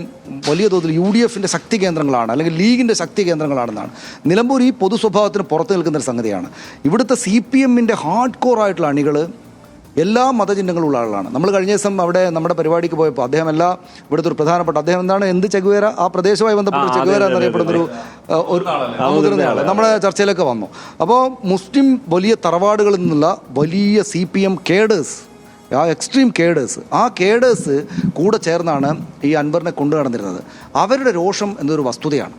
S1: വലിയ തോതിൽ UDFന്റെ ശക്തി കേന്ദ്രങ്ങളാണ് അല്ലെങ്കിൽ ലീഗിൻ്റെ ശക്തി കേന്ദ്രങ്ങളാണെന്നാണ്. നിലമ്പൂർ ഈ പൊതു സ്വഭാവത്തിന് പുറത്ത് നിൽക്കുന്നൊരു സംഗതിയാണ്. ഇവിടുത്തെ CPMന്റെ ഹാർഡ് കോർ ആയിട്ടുള്ള അണികൾ എല്ലാ മതചിഹ്നങ്ങളുള്ള ആളാണ്. നമ്മൾ കഴിഞ്ഞ ദിവസം അവിടെ നമ്മുടെ പരിപാടിക്ക് പോയപ്പോൾ അദ്ദേഹം ഇവിടുത്തെ ഒരു പ്രധാനപ്പെട്ട എന്ത് ചെഗുവേര, ആ പ്രദേശവുമായി ബന്ധപ്പെട്ട ചെഗുവേര എന്നറിയപ്പെടുന്നൊരു മുതിർന്നയാൾ നമ്മുടെ ചർച്ചയിലൊക്കെ വന്നു. അപ്പോൾ മുസ്ലിം വലിയ തറവാടുകളിൽ നിന്നുള്ള വലിയ CPM കേഡേഴ്സ്, ആ എക്സ്ട്രീം കേഡേഴ്സ്, ആ കേഡേഴ്സ് കൂടെ ചേർന്നാണ് ഈ അൻവറിനെ കൊണ്ടു നടന്നിരുന്നത്. അവരുടെ രോഷം എന്നൊരു വസ്തുതയാണ്.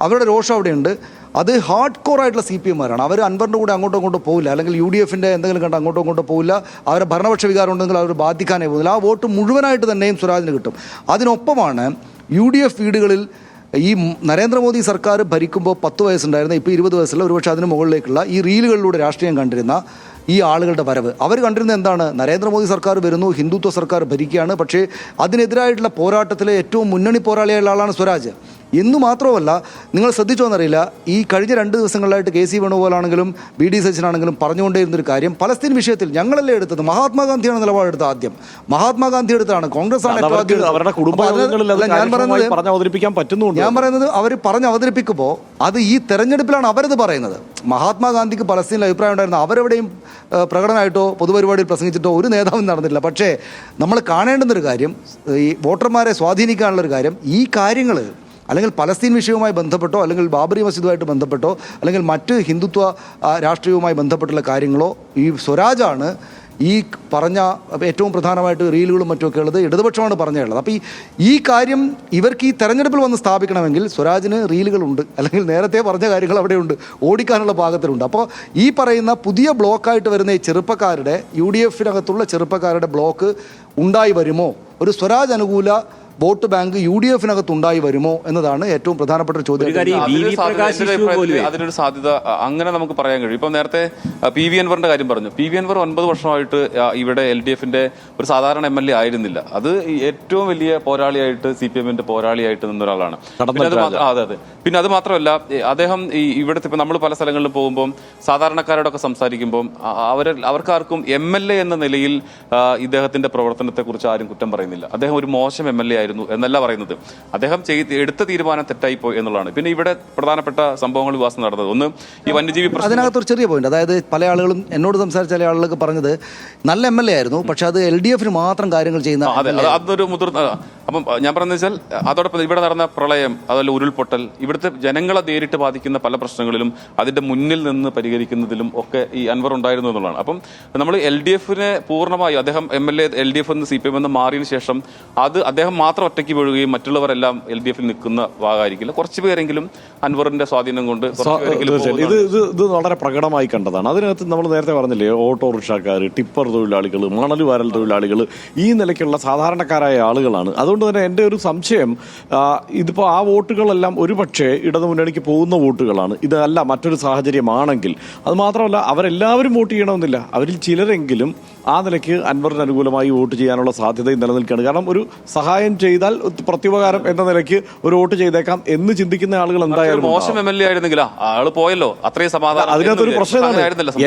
S1: അവരുടെ രോഷം അവിടെയുണ്ട്. അത് ഹാർഡ് കോർ ആയിട്ടുള്ള CPMമാരാണ്. അവർ അൻവറിൻ്റെ കൂടെ അങ്ങോട്ടും ഇങ്ങോട്ടും പോവില്ല, അല്ലെങ്കിൽ UDFന്റെ എന്തെങ്കിലും കണ്ട് അങ്ങോട്ടും ഇങ്ങോട്ടും പോവില്ല. അവരെ ഭരണപക്ഷ വികാരം ഉണ്ടെങ്കിൽ അവർ ബാധിക്കാനേ പോകുന്നില്ല. ആ വോട്ട് മുഴുവനായിട്ട് തന്നെയും സ്വരാജിന് കിട്ടും. അതിനൊപ്പമാണ് UDF വീടുകളിൽ ഈ നരേന്ദ്രമോദി സർക്കാർ ഭരിക്കുമ്പോൾ 10 വയസ്സുണ്ടായിരുന്ന ഇപ്പോൾ 20 വയസ്സുള്ള ഒരുപക്ഷെ അതിന് മുകളിലേക്കുള്ള ഈ റീലുകളിലൂടെ രാഷ്ട്രീയം കണ്ടിരുന്ന ഈ ആളുകളുടെ വരവ് അവർ കണ്ടിരുന്നത് എന്താണ്? നരേന്ദ്രമോദി സർക്കാർ വരുന്നു, ഹിന്ദുത്വ സർക്കാർ ഭരിക്കുകയാണ്, പക്ഷേ അതിനെതിരായിട്ടുള്ള പോരാട്ടത്തിലെ ഏറ്റവും മുന്നണി പോരാളിയായുള്ള ആളാണ് സ്വരാജ്. എന്നു മാത്രമല്ല, നിങ്ങൾ ശ്രദ്ധിച്ചോന്നറിയില്ല, ഈ കഴിഞ്ഞ 2 ദിവസങ്ങളിലായിട്ട് കെ സി വേണുഗോപാലാണെങ്കിലും ബി ഡി സച്ചിനാണെങ്കിലും പറഞ്ഞുകൊണ്ടേയിരുന്നൊരു കാര്യം, പലസ്തീൻ വിഷയത്തിൽ ഞങ്ങളല്ലേ എടുത്തത്, മഹാത്മാഗാന്ധിയാണ് നിലപാടെടുത്തത്. ആദ്യം മഹാത്മാഗാന്ധി എടുത്താണ്, കോൺഗ്രസ് ആണ് ഏറ്റവും ആദ്യം എടുത്തത്. ഞാൻ പറയുന്നത് അവർ പറഞ്ഞ് അവതരിപ്പിക്കുമ്പോൾ അത് ഈ തെരഞ്ഞെടുപ്പിലാണ് അവരത് പറയുന്നത്. മഹാത്മാഗാന്ധിക്ക് പലസ്തീനിൽ അഭിപ്രായം ഉണ്ടായിരുന്നു, അവരെവിടെയും പ്രകടനമായിട്ടോ പൊതുപരിപാടിയിൽ പ്രസംഗിച്ചിട്ടോ ഒരു നേതാവും നടന്നില്ല. പക്ഷേ നമ്മൾ കാണേണ്ടുന്നൊരു കാര്യം, ഈ വോട്ടർമാരെ സ്വാധീനിക്കാനുള്ളൊരു കാര്യം, ഈ കാര്യങ്ങൾ അല്ലെങ്കിൽ പലസ്തീൻ വിഷയവുമായി ബന്ധപ്പെട്ടോ അല്ലെങ്കിൽ ബാബറി മസ്ജിദുമായിട്ട് ബന്ധപ്പെട്ടോ അല്ലെങ്കിൽ മറ്റ് ഹിന്ദുത്വ രാഷ്ട്രീയവുമായി ബന്ധപ്പെട്ടുള്ള കാര്യങ്ങളോ ഈ സ്വരാജാണ് ഈ പറഞ്ഞ ഏറ്റവും പ്രധാനമായിട്ട് റീലുകളും മറ്റുമൊക്കെ ഉള്ളത് ഇടതുപക്ഷമാണ് പറഞ്ഞുള്ളത്. അപ്പോൾ ഈ കാര്യം ഇവർക്ക് ഈ തെരഞ്ഞെടുപ്പിൽ വന്ന് സ്ഥാപിക്കണമെങ്കിൽ സ്വരാജിന് റീലുകളുണ്ട്, അല്ലെങ്കിൽ നേരത്തെ പറഞ്ഞ കാര്യങ്ങൾ അവിടെയുണ്ട്, ഓടിക്കാനുള്ള പാകത്തിലുണ്ട്. അപ്പോൾ ഈ പറയുന്ന പുതിയ ബ്ലോക്കായിട്ട് വരുന്ന ഈ ചെറുപ്പക്കാരുടെ UDF-നകത്തുള്ള ചെറുപ്പക്കാരുടെ ബ്ലോക്ക് ഉണ്ടായി വരുമോ, ഒരു സ്വരാജ് അനുകൂല വോട്ട് ബാങ്ക് UDF-നകത്ത് ഉണ്ടായി വരുമോ എന്നതാണ് ഏറ്റവും പ്രധാനപ്പെട്ട ഒരു ചോദ്യം.
S3: അതിനൊരു സാധ്യത അങ്ങനെ നമുക്ക് പറയാൻ കഴിയും. ഇപ്പം നേരത്തെ PV അൻവറിന്റെ കാര്യം പറഞ്ഞു. PV അൻവർ 9 വർഷമായിട്ട് ഇവിടെ LDF-ന്റെ ഒരു സാധാരണ MLA ആയിരുന്നില്ല. അത് ഏറ്റവും വലിയ പോരാളിയായിട്ട് CPM-ന്റെ പോരാളിയായിട്ട് നിന്നൊരാളാണ്. അതെ. പിന്നെ അത് മാത്രമല്ല, അദ്ദേഹം ഇവിടുത്തെ ഇപ്പം നമ്മൾ പല സ്ഥലങ്ങളിലും പോകുമ്പോൾ സാധാരണക്കാരോടൊക്കെ സംസാരിക്കുമ്പോൾ അവർക്കാർക്കും MLA എന്ന നിലയിൽ ഇദ്ദേഹത്തിന്റെ പ്രവർത്തനത്തെ കുറിച്ച് ആരും കുറ്റം പറയുന്നില്ല. അദ്ദേഹം ഒരു മോശം MLA ആയിരുന്നു എന്നല്ല പറയുന്നത്. അദ്ദേഹം എടുത്ത തീരുമാനം തെറ്റായിപ്പോയി എന്നുള്ളതാണ്. പിന്നെ ഇവിടെ പ്രധാനപ്പെട്ട സംഭവങ്ങൾ വിവാസം നടന്നത് ഒന്ന് ഈ വന്യജീവി പ്രശ്നം.
S1: അതിനകത്തൊരു ചെറിയ പോയിന്റ്, അതായത് പല ആളുകളും എന്നോട് സംസാരിച്ച ചില ആളുകൾക്ക് പറഞ്ഞത് നല്ല MLA ആയിരുന്നു, പക്ഷെ അത് LDF-ന് മാത്രം കാര്യങ്ങൾ ചെയ്യുന്ന.
S3: അതൊരു മുതിർന്ന. അപ്പം ഞാൻ പറയുന്നത് വെച്ചാൽ അതോടൊപ്പം ഇവിടെ നടന്ന പ്രളയം, അതുപോലെ ഉരുൾപൊട്ടൽ, ഇവിടുത്തെ ജനങ്ങളെ നേരിട്ട് ബാധിക്കുന്ന പല പ്രശ്നങ്ങളിലും അതിന്റെ മുന്നിൽ നിന്ന് പരിഹരിക്കുന്നതിലും ഒക്കെ ഈ അൻവർ ഉണ്ടായിരുന്നു എന്നുള്ളതാണ്. അപ്പം നമ്മൾ LDF-നെ പൂർണ്ണമായി അദ്ദേഹം MLA LDF എന്ന് CPM എന്ന് മാറിയതിനു ശേഷം അദ്ദേഹം മാത്രം ഒറ്റയ്ക്ക് വീഴുകയും മറ്റുള്ളവരെല്ലാം LDF-ൽ നിൽക്കുന്ന ഭാഗമായിരിക്കില്ല. കുറച്ച് പേരെങ്കിലും അൻവറിന്റെ സ്വാധീനം കൊണ്ട്
S2: ഇത് വളരെ പ്രകടമായി കണ്ടതാണ്. അതിനകത്ത് നമ്മൾ നേരത്തെ പറഞ്ഞില്ലേ, ഓട്ടോറിക്ഷക്കാർ, ടിപ്പർ തൊഴിലാളികൾ, മണൽ വാരൽ തൊഴിലാളികൾ, ഈ നിലയ്ക്കുള്ള സാധാരണക്കാരായ ആളുകളാണ്. അതുകൊണ്ട് തന്നെ എൻ്റെ ഒരു സംശയം, ഇതിപ്പോൾ ആ വോട്ടുകളെല്ലാം ഒരുപക്ഷെ ഇടതുമുന്നണിക്ക് പോകുന്ന വോട്ടുകളാണ്. ഇതല്ല മറ്റൊരു സാഹചര്യമാണെങ്കിൽ, അത് മാത്രമല്ല അവരെല്ലാവരും വോട്ട് ചെയ്യണമെന്നില്ല, അവരിൽ ചിലരെങ്കിലും ആ നിലയ്ക്ക് അൻവറിന് അനുകൂലമായി വോട്ട് ചെയ്യാനുള്ള സാധ്യതയും നിലനിൽക്കുകയാണ്. കാരണം ഒരു സഹായം ചെയ്താൽ പ്രത്യുപകാരം എന്ന നിലയ്ക്ക് ഒരു വോട്ട് ചെയ്തേക്കാം എന്ന് ചിന്തിക്കുന്ന ആളുകൾ എന്തായാലും
S3: മോശം MLA ആയിരുന്നെങ്കിൽ ആള് പോയല്ലോ, അത്രയും സമാധാനം.
S2: അതിനകത്തൊരു പ്രശ്നം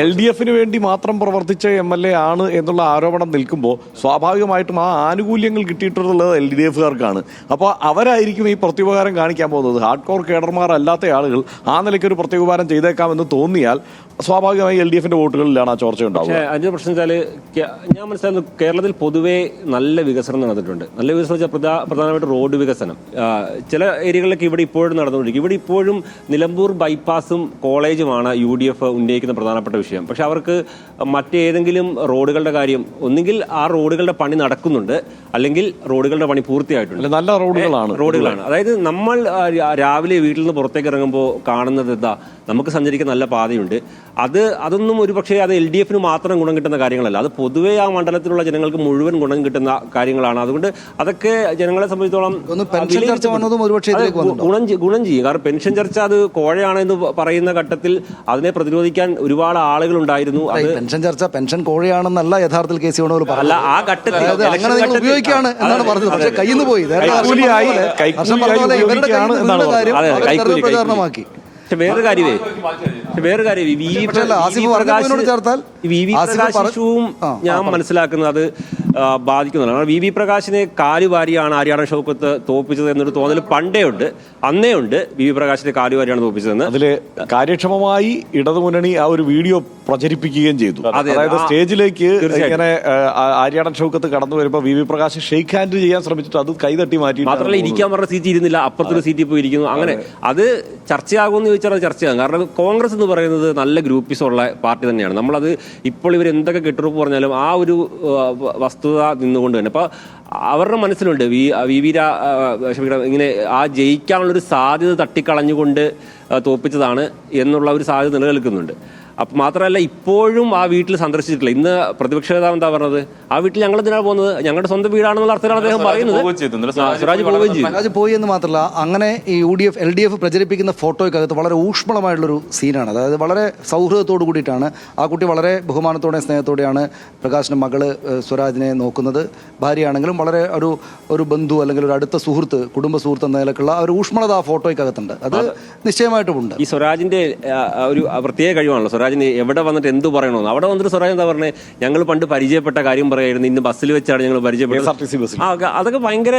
S2: LDF-ന് വേണ്ടി മാത്രം പ്രവർത്തിച്ച MLA ആണ് എന്നുള്ള ആരോപണം നിൽക്കുമ്പോൾ സ്വാഭാവികമായിട്ടും ആ ആനുകൂല്യങ്ങൾ കിട്ടിയിട്ടുള്ളത് LDF-കാർക്കാണ്. അപ്പോൾ അവരായിരിക്കും ഈ പ്രത്യുപകാരം കാണിക്കാൻ പോകുന്നത്. ഹാർഡ് കോർ കേഡർമാർ അല്ലാത്ത ആളുകൾ ആ നിലയ്ക്ക് ഒരു പ്രത്യുപകാരം ചെയ്തേക്കാമെന്ന് തോന്നിയാൽ സ്വാഭാവികമായി LDF-ന്റെ വോട്ടുകളിലാണ് ആ ചോർച്ച ഉണ്ടാവുക.
S4: അതിന്റെ പ്രശ്നം വെച്ചാൽ ഞാൻ മനസ്സിലാക്കുന്നത് കേരളത്തിൽ പൊതുവേ നല്ല വികസനം നടന്നിട്ടുണ്ട്. നല്ല വികസനം വെച്ചാൽ പ്രധാനമായിട്ട് റോഡ് വികസനം ചില ഏരിയകളിലൊക്കെ ഇവിടെ ഇപ്പോഴും നടന്നുകൊണ്ടിരിക്കും. ഇവിടെ ഇപ്പോഴും നിലമ്പൂർ ബൈപ്പാസും കോളേജുമാണ് UDF ഉന്നയിക്കുന്ന പ്രധാനപ്പെട്ട വിഷയം. പക്ഷെ അവർക്ക് മറ്റേതെങ്കിലും റോഡുകളുടെ കാര്യം, ഒന്നുകിൽ ആ റോഡുകളുടെ പണി നടക്കുന്നുണ്ട്, അല്ലെങ്കിൽ റോഡുകളുടെ പണി പൂർത്തിയായിട്ടുണ്ട്.
S2: നല്ല റോഡുകളാണ്.
S4: അതായത് നമ്മൾ രാവിലെ വീട്ടിൽ നിന്ന് പുറത്തേക്ക് ഇറങ്ങുമ്പോൾ കാണുന്നത് എന്താ, നമുക്ക് സഞ്ചരിക്കാൻ നല്ല പാതയുണ്ട്. അതൊന്നും ഒരു പക്ഷേ അത് LDF-ന് മാത്രം ഗുണം കിട്ടുന്ന കാര്യങ്ങളല്ല, അത് പൊതുവെ ആ മണ്ഡലത്തിലുള്ള ജനങ്ങൾക്ക് മുഴുവൻ ഗുണം കിട്ടുന്ന കാര്യങ്ങളാണ്. അതുകൊണ്ട് അതൊക്കെ ജനങ്ങളെ സംബന്ധിച്ചോളം ഗുണം ചെയ്യും. കാരണം പെൻഷൻ ചർച്ച അത് കോഴയാണെന്ന് പറയുന്ന ഘട്ടത്തിൽ അതിനെ പ്രതിരോധിക്കാൻ ഒരുപാട് ആളുകൾ ഉണ്ടായിരുന്നു. അത്
S1: പെൻഷൻ ചർച്ച പെൻഷൻ കോഴയാണെന്നല്ല യഥാർത്ഥത്തിൽ കേസ്
S4: അല്ല, ആ ഘട്ടത്തിൽ
S1: ഉപയോഗിക്കുകയാണ് എന്നാണ് പറഞ്ഞത്. പക്ഷേ കയ്യിൽ നിന്ന് പോയി പ്രചാരണമാക്കി.
S4: പക്ഷെ വേറൊരു കാര്യമേ പ്രകാശിഷുവും ഞാൻ മനസ്സിലാക്കുന്നത് അത് ബാധിക്കുന്നതാണ്. VV പ്രകാശിനെ കാലുവാരിയാണ് ആര്യാടൻ ഷൗക്കത്ത് തോൽപ്പിച്ചത് എന്നൊരു തോന്നൽ പണ്ടേ ഉണ്ട്, അന്നേ ഉണ്ട്. VV പ്രകാശിനെ കാലുവാരിയാണ് തോൽപ്പിച്ചതെന്ന്
S2: അതില് കാര്യക്ഷമമായി ഇടതുമുന്നണി ആ ഒരു വീഡിയോ പ്രചരിപ്പിക്കുകയും ചെയ്തു. അതായത് സ്റ്റേജിലേക്ക് ഇങ്ങനെ ആര്യാടൻ ഷൗക്കത്ത് കടന്നു വരുമ്പോൾ VV പ്രകാശ് ഷെയ്ക്ക് ഹാൻഡ് ചെയ്യാൻ ശ്രമിച്ചിട്ട് അത് കൈതട്ടി മാറ്റി.
S4: മാത്രമല്ല ഇരിക്കാൻ പറഞ്ഞ സീറ്റ് ഇരുന്നില്ല, അപ്പുറത്തൊരു സീറ്റിൽ പോയി ഇരിക്കുന്നു. അങ്ങനെ അത് ചർച്ചയാകുമെന്ന് ചോദിച്ചാൽ അത് ചർച്ചയാകും. കാരണം കോൺഗ്രസ് എന്ന് പറയുന്നത് നല്ല ഗ്രൂപ്പിസം ഉള്ള പാർട്ടി തന്നെയാണ്. നമ്മളത് ഇപ്പോൾ ഇവർ എന്തൊക്കെ കെട്ടുറപ്പ് പറഞ്ഞാലും ആ ഒരു വസ്തുത നിന്നുകൊണ്ട് തന്നെ അപ്പോൾ അവരുടെ മനസ്സിലുണ്ട് ഇങ്ങനെ ആ ജയിക്കാനുള്ളൊരു സാധ്യത തട്ടിക്കളഞ്ഞുകൊണ്ട് തോൽപ്പിച്ചതാണ് എന്നുള്ള ഒരു സാധ്യത നിലനിൽക്കുന്നുണ്ട്. അപ്പം മാത്രമല്ല ഇപ്പോഴും ആ വീട്ടിൽ സന്ദർശിച്ചിട്ടില്ല. ഇന്ന് പ്രതിപക്ഷ നേതാവ് എന്താ പറഞ്ഞത്, ആ വീട്ടിൽ ഞങ്ങൾ എന്തിനാണ് പോകുന്നത്, ഞങ്ങളുടെ സ്വന്തം വീടാണെന്നുള്ള അർത്ഥത്തിലാണ് അദ്ദേഹം പറയുന്നത്. സ്വരാജ് പോവുകയും ചെയ്തു.
S1: സ്വരാജ് പോയി എന്ന് മാത്രമല്ല, അങ്ങനെ ഈ UDF LDF പ്രചരിപ്പിക്കുന്ന ഫോട്ടോയ്ക്കകത്ത് വളരെ ഊഷ്മളമായിട്ടുള്ളൊരു സീനാണ്. അതായത് വളരെ സൗഹൃദത്തോടു കൂടിയിട്ടാണ് ആ കുട്ടി, വളരെ ബഹുമാനത്തോടെയും സ്നേഹത്തോടെയാണ് പ്രകാശിൻ്റെ മകള് സ്വരാജിനെ നോക്കുന്നത്. ഭാര്യയാണെങ്കിലും വളരെ ഒരു ബന്ധു അല്ലെങ്കിൽ ഒരു അടുത്ത സുഹൃത്ത്, കുടുംബ സുഹൃത്ത് എന്ന നിലക്കുള്ള ഒരു ഊഷ്മളത ആ ഫോട്ടോയ്ക്കകത്തുണ്ട്. അത് നിശ്ചയമായിട്ടുമുണ്ട്.
S4: ഈ സ്വരാജിന്റെ ഒരു പ്രത്യേക കഴിവാണല്ലോ. സ്വരാജിന് എവിടെ വന്നിട്ട് എന്ത് പറയണമെന്ന്, അവിടെ വന്നിട്ട് സ്വരാജ് എന്താ പറഞ്ഞത്, ഞങ്ങൾ പണ്ട് പരിചയപ്പെട്ട കാര്യം പറയായിരുന്നു, ഇന്ന് ബസ്സിൽ വെച്ചാണ് ഞങ്ങൾ പരിചയപ്പെട്ടത്. അതൊക്കെ ഭയങ്കര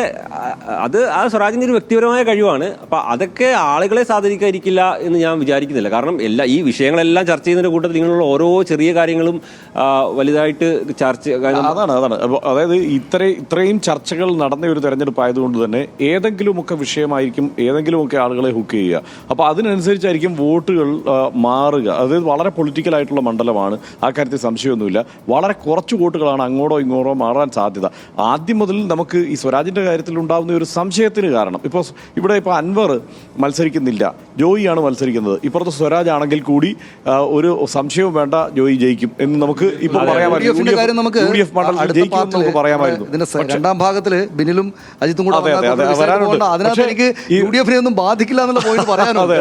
S4: ആ സ്വരാജിന്റെ ഒരു വ്യക്തിപരമായ കഴിവാണ്. അപ്പൊ അതൊക്കെ ആളുകളെ സ്വാധീനിക്കാതിരിക്കില്ല എന്ന് ഞാൻ വിചാരിക്കുന്നില്ല. കാരണം ഈ വിഷയങ്ങളെല്ലാം ചർച്ച ചെയ്യുന്നതിന്റെ കൂട്ടത്തിൽ ഇങ്ങനെയുള്ള ഓരോ ചെറിയ കാര്യങ്ങളും വലുതായിട്ട് ചർച്ച.
S2: അതാണ് അതായത് ഇത്രയും ചർച്ചകൾ നടന്ന ഒരു തെരഞ്ഞെടുപ്പ് ആയതുകൊണ്ട് തന്നെ ഏതെങ്കിലുമൊക്കെ വിഷയമായിരിക്കും ഏതെങ്കിലുമൊക്കെ ആളുകളെ ഹുക്ക് ചെയ്യുക. അപ്പോൾ അതിനനുസരിച്ചായിരിക്കും വോട്ടുകൾ മാറുക. അതായത് വളരെ പൊളിറ്റിക്കൽ ആയിട്ടുള്ള മണ്ഡലമാണ്, ആ കാര്യത്തിൽ സംശയമൊന്നുമില്ല. വളരെ കുറച്ച് വോട്ടുകളാണ് അങ്ങോട്ടോ ഇങ്ങോട്ടോ മാറാൻ സാധ്യത. ആദ്യം മുതൽ നമുക്ക് ഈ സ്വരാജിന്റെ കാര്യത്തിൽ ഉണ്ടാകുന്ന ഒരു സംശയത്തിന് കാരണം, ഇവിടെ അൻവർ മത്സരിക്കുന്നില്ല, ജോയിയാണ് മത്സരിക്കുന്നത്. ഇപ്പുറത്ത് സ്വരാജ് ആണെങ്കിൽ കൂടി ഒരു സംശയവും വേണ്ട, ജോയി ജയിക്കും എന്ന് നമുക്ക് ഇപ്പോൾ പറയാമായിരുന്നു.
S1: രണ്ടാം ഭാഗത്തില് ബിനിലും അജിത്തും കൂടെ അതിനകത്ത് എനിക്ക് UDF-നെ ഒന്നും ബാധിക്കില്ല എന്നുള്ള പോയിന്റ് പറയാനുണ്ട്.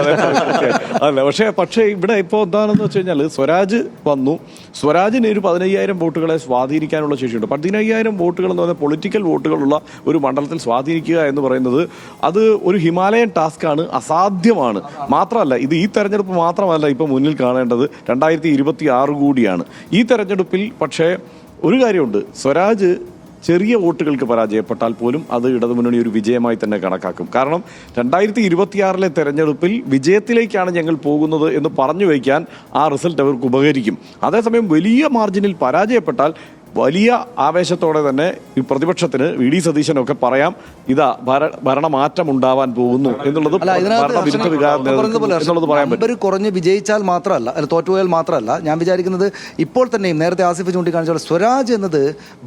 S2: അല്ല, പക്ഷേ ഇവിടെ ഇപ്പോൾ എന്താണെന്ന് വെച്ച് കഴിഞ്ഞാൽ സ്വരാജ് വന്നു, സ്വരാജിന് ഒരു 15,000 വോട്ടുകളെ സ്വാധീനിക്കാനുള്ള ശേഷിയുണ്ട്. 15,000 വോട്ടുകൾ എന്ന് പറഞ്ഞാൽ പൊളിറ്റിക്കൽ വോട്ടുകളുള്ള ഒരു മണ്ഡലത്തിൽ സ്വാധീനിക്കുക എന്ന് പറയുന്നത് അത് ഒരു ഹിമാലയൻ ടാസ്ക്കാണ്, അസാധ്യമാണ്. മാത്രമല്ല, ഇത് ഈ തെരഞ്ഞെടുപ്പ് മാത്രമല്ല ഇപ്പോൾ മുന്നിൽ കാണേണ്ടത്, 2026 കൂടിയാണ്. ഈ തെരഞ്ഞെടുപ്പിൽ പക്ഷേ ഒരു കാര്യമുണ്ട്, സ്വരാജ് ചെറിയ വോട്ടുകൾക്ക് പരാജയപ്പെട്ടാൽ പോലും അത് ഇടതുമുന്നണി ഒരു വിജയമായി തന്നെ കണക്കാക്കും. കാരണം 2026 തെരഞ്ഞെടുപ്പിൽ വിജയത്തിലേക്കാണ് ഞങ്ങൾ പോകുന്നത് എന്ന് പറഞ്ഞു വയ്ക്കാൻ ആ റിസൾട്ട് അവർക്ക് ഉപകരിക്കും. അതേസമയം വലിയ മാർജിനിൽ പരാജയപ്പെട്ടാൽ വലിയ ആവേശത്തോടെ തന്നെ ഈ പ്രതിപക്ഷത്തിന് VD സതീശനൊക്കെ പറയാം, ഇതാ ഭരണമാറ്റം ഉണ്ടാവാൻ പോകുന്നു എന്നുള്ളത് പറയാൻ പറ്റും.
S1: കുറഞ്ഞ് വിജയിച്ചാൽ മാത്രമല്ല, തോറ്റുപോയാൽ മാത്രമല്ല, ഞാൻ വിചാരിക്കുന്നത് ഇപ്പോൾ തന്നെയും നേരത്തെ ആസിഫ് ചൂണ്ടിക്കാണിച്ച സ്വരാജ് എന്നത്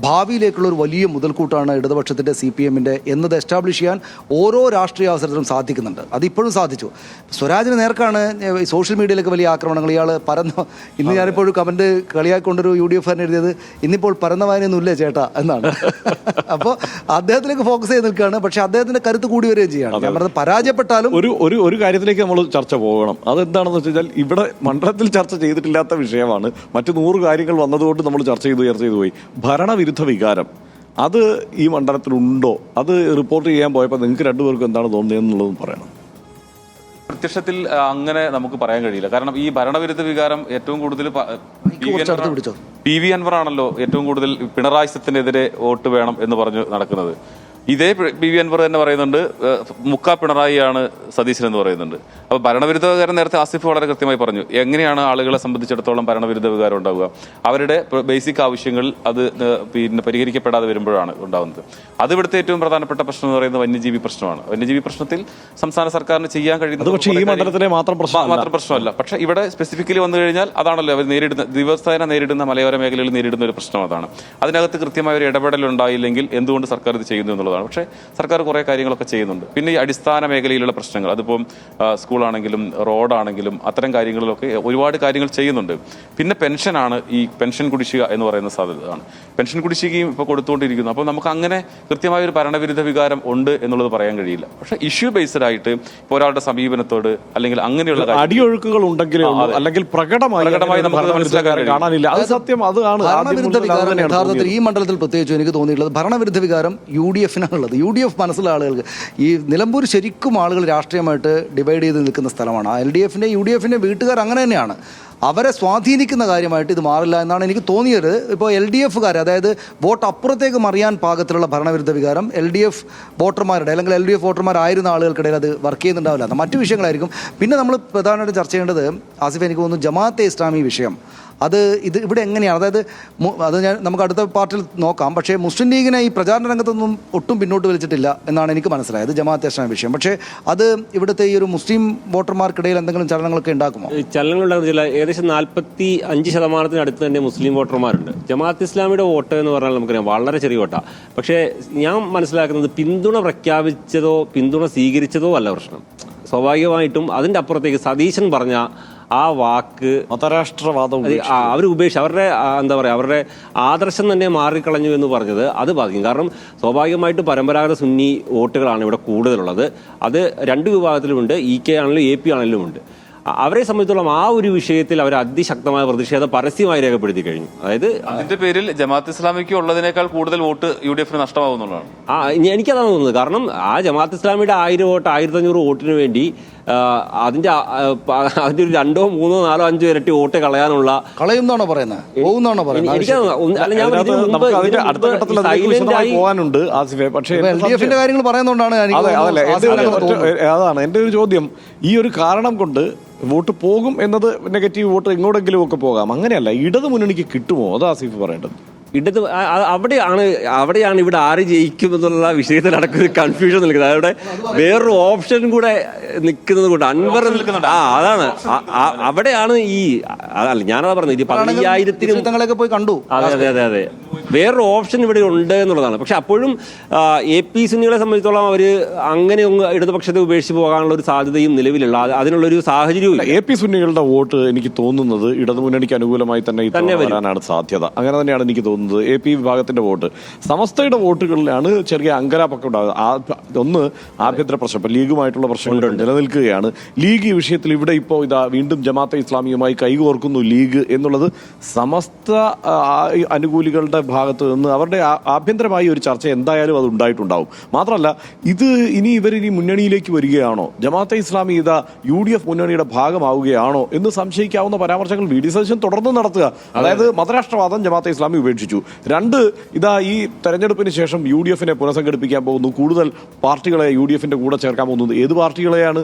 S1: ഭാവിയിലേക്കുള്ള ഒരു വലിയ മുതൽക്കൂട്ടാണ് ഇടതുപക്ഷത്തിന്റെ CPM-ന്റെ എന്നത് എസ്റ്റാബ്ലിഷ് ചെയ്യാൻ ഓരോ രാഷ്ട്രീയ അവസരത്തിലും സാധിക്കുന്നുണ്ട്. അതിപ്പോഴും സാധിച്ചു. സ്വരാജിന് നേർക്കാണ് സോഷ്യൽ മീഡിയയിലൊക്കെ വലിയ ആക്രമണങ്ങൾ. ഇയാൾ ഇന്ന് ഞാനിപ്പോൾ ഒരു കമന്റ് കളിയാക്കൊണ്ടൊരു UDF-കാരൻ എഴുതിയത്, ഇന്നിപ്പോൾ പരന്ന വായനയൊന്നും ഇല്ലേ ചേട്ടാ എന്നാണ്. അപ്പോൾ അദ്ദേഹത്തിലേക്ക് ഫോക്കസ് ചെയ്ത് നിൽക്കുകയാണ്. പക്ഷെ അദ്ദേഹത്തിന്റെ കരുത്ത് കൂടി വരികയും ചെയ്യാണ്. ഞാൻ പറഞ്ഞത് പരാജയപ്പെട്ടാലും
S2: ഒരു കാര്യത്തിലേക്ക് നമ്മൾ ചർച്ച പോകണം. അതെന്താണെന്ന് വെച്ച് കഴിഞ്ഞാൽ ഇവിടെ മണ്ഡലത്തിൽ ചർച്ച ചെയ്തിട്ടില്ലാത്ത വിഷയമാണ്. മറ്റു 100 കാര്യങ്ങൾ വന്നതുകൊണ്ട് നമ്മൾ ചർച്ച ചെയ്തു പോയി. ഭരണവിരുദ്ധ വികാരം അത് ഈ മണ്ഡലത്തിലുണ്ടോ? അത് റിപ്പോർട്ട് ചെയ്യാൻ പോയപ്പോൾ നിങ്ങൾക്ക് രണ്ടുപേർക്കും എന്താണ് തോന്നുന്നതെന്നുള്ളതും പറയണം.
S3: പ്രത്യക്ഷത്തിൽ അങ്ങനെ നമുക്ക് പറയാൻ കഴിയില്ല. കാരണം ഈ ഭരണവിരുദ്ധ വികാരം ഏറ്റവും കൂടുതൽ PV അൻവർ ആണല്ലോ ഏറ്റവും കൂടുതൽ പിണറായി സത്തിനെതിരെ വോട്ട് വേണം എന്ന് പറഞ്ഞു നടക്കുന്നത്. ഇതേ PV അൻവർ തന്നെ പറയുന്നുണ്ട്, മുക്കാ പിണറായിയാണ് സതീശൻ എന്ന് പറയുന്നുണ്ട്. അപ്പോൾ ഭരണവിരുദ്ധ വികാരം നേരത്തെ ആസിഫ് വളരെ കൃത്യമായി പറഞ്ഞു. എങ്ങനെയാണ് ആളുകളെ സംബന്ധിച്ചിടത്തോളം ഭരണവിരുദ്ധ വികാരം ഉണ്ടാവുക? അവരുടെ ബേസിക് ആവശ്യങ്ങൾ അത് പരിഹരിക്കപ്പെടാതെ വരുമ്പോഴാണ് ഉണ്ടാകുന്നത്. അത് ഇവിടുത്തെ ഏറ്റവും പ്രധാനപ്പെട്ട പ്രശ്നം എന്ന് പറയുന്നത് വന്യജീവി പ്രശ്നമാണ്. വന്യജീവി പ്രശ്നത്തിൽ സംസ്ഥാന സർക്കാരിന് ചെയ്യാൻ കഴിയുന്നത് മാത്രം പ്രശ്നമല്ല. പക്ഷേ ഇവിടെ സ്പെസിഫിക്കലി വന്നു കഴിഞ്ഞാൽ അതാണല്ലോ അവർ ദിവസേന നേരിടുന്ന മലയോര മേഖലയിൽ നേരിടുന്ന ഒരു പ്രശ്നം അതാണ്. അതിനകത്ത് കൃത്യമായ ഒരു ഇടപെടൽ ഉണ്ടായില്ലെങ്കിൽ എന്തുകൊണ്ട് സർക്കാർ ഇത് ചെയ്യുന്നു എന്നുള്ളതാണ്. പക്ഷേ സർക്കാർ കുറേ കാര്യങ്ങളൊക്കെ ചെയ്യുന്നുണ്ട്. പിന്നെ ഈ അടിസ്ഥാന മേഖലയിലുള്ള പ്രശ്നങ്ങൾ, അതിപ്പം സ്കൂളാണെങ്കിലും റോഡാണെങ്കിലും അത്തരം കാര്യങ്ങളിലൊക്കെ ഒരുപാട് കാര്യങ്ങൾ ചെയ്യുന്നുണ്ട്. പിന്നെ പെൻഷനാണ്, ഈ പെൻഷൻ കുടിശ്ശിക എന്ന് പറയുന്ന സാധ്യതയാണ്. പെൻഷൻ കുടിശ്ശികയും ഇപ്പോൾ കൊടുത്തുകൊണ്ടിരിക്കുന്നു. അപ്പോൾ നമുക്ക് അങ്ങനെ കൃത്യമായ ഒരു ഭരണവിരുദ്ധ വികാരം ഉണ്ട് എന്നുള്ളത് പറയാൻ കഴിയില്ല. പക്ഷേ ഇഷ്യൂ ബേസ്ഡ് ആയിട്ട് ഇപ്പോൾ ഒരാളുടെ സമീപനത്തോട് അല്ലെങ്കിൽ അങ്ങനെയുള്ള
S2: അടിയൊഴുക്കുകൾ ഉണ്ടെങ്കിലും അല്ലെങ്കിൽ പ്രകടമായി നമുക്ക് മനസ്സിലാക്കാൻ കാണാനില്ല. അത് സത്യം. അതാണ്
S1: ഭരണവിരുദ്ധ വികാരം യഥാർത്ഥത്തിൽ ഈ മണ്ഡലത്തിൽ പ്രത്യേകിച്ച് എനിക്ക് തോന്നിയിട്ടുള്ളത്. ഭരണവിരുദ്ധ വികാരം UDF-നുള്ളത്. UDF മനസ്സിലുള്ള ആളുകൾക്ക് ഈ നിലമ്പൂർ ശരിക്കും ആളുകൾ രാഷ്ട്രീയമായിട്ട് ഡിവൈഡ് ചെയ്ത് നിൽക്കുന്ന സ്ഥലമാണ്. LDF-ന്റെ UDF-ന്റെ വീട്ടുകാർ അങ്ങനെ തന്നെയാണ്. അവരെ സ്വാധീനിക്കുന്ന കാര്യമായിട്ട് ഇത് മാറില്ല എന്നാണ് എനിക്ക് തോന്നിയത്. ഇപ്പോൾ LDF-കാർ, അതായത് വോട്ട് അപ്പുറത്തേക്ക് മറിയാൻ പാകത്തിലുള്ള ഭരണവിരുദ്ധ വികാരം LDF വോട്ടർമാരുടെ അല്ലെങ്കിൽ LDF വോട്ടർമാരായിരുന്ന ആളുകൾക്കിടയിൽ അത് വർക്ക് ചെയ്യുന്നുണ്ടാവില്ല. മറ്റു വിഷയങ്ങളായിരിക്കും. പിന്നെ നമ്മൾ പ്രധാനമായിട്ട് ചർച്ച ചെയ്യേണ്ടത് ആസിഫ്, എനിക്ക് തോന്നുന്നു ജമാഅത്തെ ഇസ്ലാമി വിഷയം. ഇവിടെ എങ്ങനെയാണ്, അതായത് നമുക്ക് അടുത്ത പാർട്ടിൽ നോക്കാം. പക്ഷേ മുസ്ലിം ലീഗിനെ ഈ പ്രചാരണ രംഗത്തൊന്നും ഒട്ടും പിന്നോട്ട് വലിച്ചിട്ടില്ല എന്നാണ് എനിക്ക് മനസ്സിലായത്, ജമാഅത്തെ ഇസ്ലാമി വിഷയം. പക്ഷേ അത് ഇവിടുത്തെ ഈ ഒരു മുസ്ലിം വോട്ടർമാർക്കിടയിൽ എന്തെങ്കിലും ചലനങ്ങളൊക്കെ ഉണ്ടാക്കുമോ?
S4: ചലനങ്ങൾ ഉണ്ടാകുന്നില്ല. ഏകദേശം 45% അടുത്ത് തന്നെ മുസ്ലിം വോട്ടർമാരുണ്ട്. ജമാഅത്ത് ഇസ്ലാമിയുടെ വോട്ട് എന്ന് പറഞ്ഞാൽ നമുക്കറിയാം വളരെ ചെറിയ വോട്ടാണ്. പക്ഷേ ഞാൻ മനസ്സിലാക്കുന്നത് പിന്തുണ പ്രഖ്യാപിച്ചതോ പിന്തുണ സ്വീകരിച്ചതോ അല്ല പ്രശ്നം. സ്വാഭാവികമായിട്ടും അതിൻ്റെ അപ്പുറത്തേക്ക് സതീശൻ പറഞ്ഞ ആ വാക്ക്
S2: മതരാഷ്ട്രവാദം
S4: അവർ ഉപേക്ഷിച്ച് അവരുടെ എന്താ പറയുക അവരുടെ ആദർശം തന്നെ മാറിക്കളഞ്ഞു എന്ന് പറഞ്ഞത് അത് ബാധിക്കും. കാരണം സ്വാഭാവികമായിട്ട് പരമ്പരാഗത സുന്നി വോട്ടുകളാണ് ഇവിടെ കൂടുതലുള്ളത്. അത് രണ്ട് വിഭാഗത്തിലുമുണ്ട്, EK ആണെങ്കിലും AP ആണെങ്കിലും ഉണ്ട്. അവരെ സംബന്ധിച്ചോളം ആ ഒരു വിഷയത്തിൽ അവർ അതിശക്തമായ പ്രതിഷേധം പരസ്യമായി രേഖപ്പെടുത്തി കഴിഞ്ഞു. അതായത്
S3: അതിന്റെ പേരിൽ ജമാഅത്ത് ഇസ്ലാമിക്ക് ഉള്ളതിനേക്കാൾ കൂടുതൽ വോട്ട് UDF നഷ്ടമാകുന്നുള്ളതാണ്.
S4: എനിക്കതാണ് തോന്നുന്നത്. കാരണം ആ ജമാഅത്ത് ഇസ്ലാമിയുടെ 1000 വോട്ട് 1500 വോട്ടിന് വേണ്ടി അതിന്റെ ഒരു 2, 3, 4, 5 ഇരട്ടി വോട്ട്
S1: കളയുന്നാണോ പറയുന്നത്?
S2: പോകാനുണ്ട് ആസിഫെ. പക്ഷേ
S1: LDFന്റെ കാര്യങ്ങൾ പറയുന്നതുകൊണ്ടാണ്
S2: അതാണ് എന്റെ ഒരു ചോദ്യം. ഈ ഒരു കാരണം കൊണ്ട് വോട്ട് പോകും എന്നത് നെഗറ്റീവ് വോട്ട് എങ്ങോട്ടെങ്കിലും ഒക്കെ പോകാം, അങ്ങനെയല്ല ഇടത് മുന്നണിക്ക് കിട്ടുമോ? അത് ആസിഫ് പറയേണ്ടത്.
S4: ഇടത് അവിടെയാണ് ഇവിടെ ആര് ജയിക്കും എന്നുള്ള വിഷയത്തിൽ നടക്കുന്ന കൺഫ്യൂഷൻ നിൽക്കുന്നത്. അവിടെ വേറൊരു ഓപ്ഷൻ കൂടെ നിൽക്കുന്നത് കൊണ്ട് അൻവർ അതാണ് അവിടെയാണ് ഈ അതല്ല ഞാനതാ പറഞ്ഞത് 15,000
S1: പോയി കണ്ടു.
S4: അതെ വേറൊരു ഓപ്ഷൻ ഇവിടെ ഉണ്ട് എന്നുള്ളതാണ്. പക്ഷെ അപ്പോഴും AP സുന്നികളെ സംബന്ധിച്ചോളം അവർ അങ്ങനെ ഇടതുപക്ഷത്തെ ഉപേക്ഷിച്ച് പോകാനുള്ള ഒരു സാധ്യതയും നിലവിലുള്ള അതിനുള്ളൊരു സാഹചര്യവും
S2: AP സുന്നികളുടെ വോട്ട് എനിക്ക് തോന്നുന്നത് ഇടതുമുന്നണിക്ക് അനുകൂലമായി തന്നെ വരാനാണ് സാധ്യത. അങ്ങനെ തന്നെയാണ് എനിക്ക് തോന്നുന്നത്. AP വിഭാഗത്തിന്റെ വോട്ട് സമസ്തയുടെ വോട്ടുകളിലാണ് ചെറിയ അങ്കലാപ്പൊക്കെ ഉണ്ടാകുന്നത്. ഒന്ന് ആഭ്യന്തര പ്രശ്നം, ഇപ്പം ലീഗുമായിട്ടുള്ള പ്രശ്നങ്ങൾ നിലനിൽക്കുകയാണ്. ലീഗ് ഈ വിഷയത്തിൽ ഇവിടെ ഇപ്പോൾ വീണ്ടും ജമാഅത്തെ ഇസ്ലാമിയുമായി കൈകോർക്കുന്നു ലീഗ് എന്നുള്ളത് സമസ്ത അനുകൂലികളുടെ ഭാഗത്ത് നിന്ന് അവരുടെ ആഭ്യന്തരമായി ഒരു ചർച്ച എന്തായാലും അത് ഉണ്ടായിട്ടുണ്ടാവും. മാത്രമല്ല ഇനി മുന്നണിയിലേക്ക് വരികയാണോ, ജമാഅത്തെ ഇസ്ലാമി UDF മുന്നണിയുടെ ഭാഗമാവുകയാണോ എന്ന് സംശയിക്കാവുന്ന പരാമർശങ്ങൾ VD സതീശൻ തുടർന്ന് നടത്തുക. അതായത് മതരാഷ്ട്രവാദം ജമാഅത്തെ ഇസ്ലാമി ഉപേക്ഷിച്ചു. 2 ഈ തെരഞ്ഞെടുപ്പിന് ശേഷം UDFനെ പുനഃസംഘടിപ്പിക്കാൻ പോകുന്നു, കൂടുതൽ പാർട്ടികളെ UDFന്റെ കൂടെ ചേർക്കാൻ പോകുന്നത്. ഏത്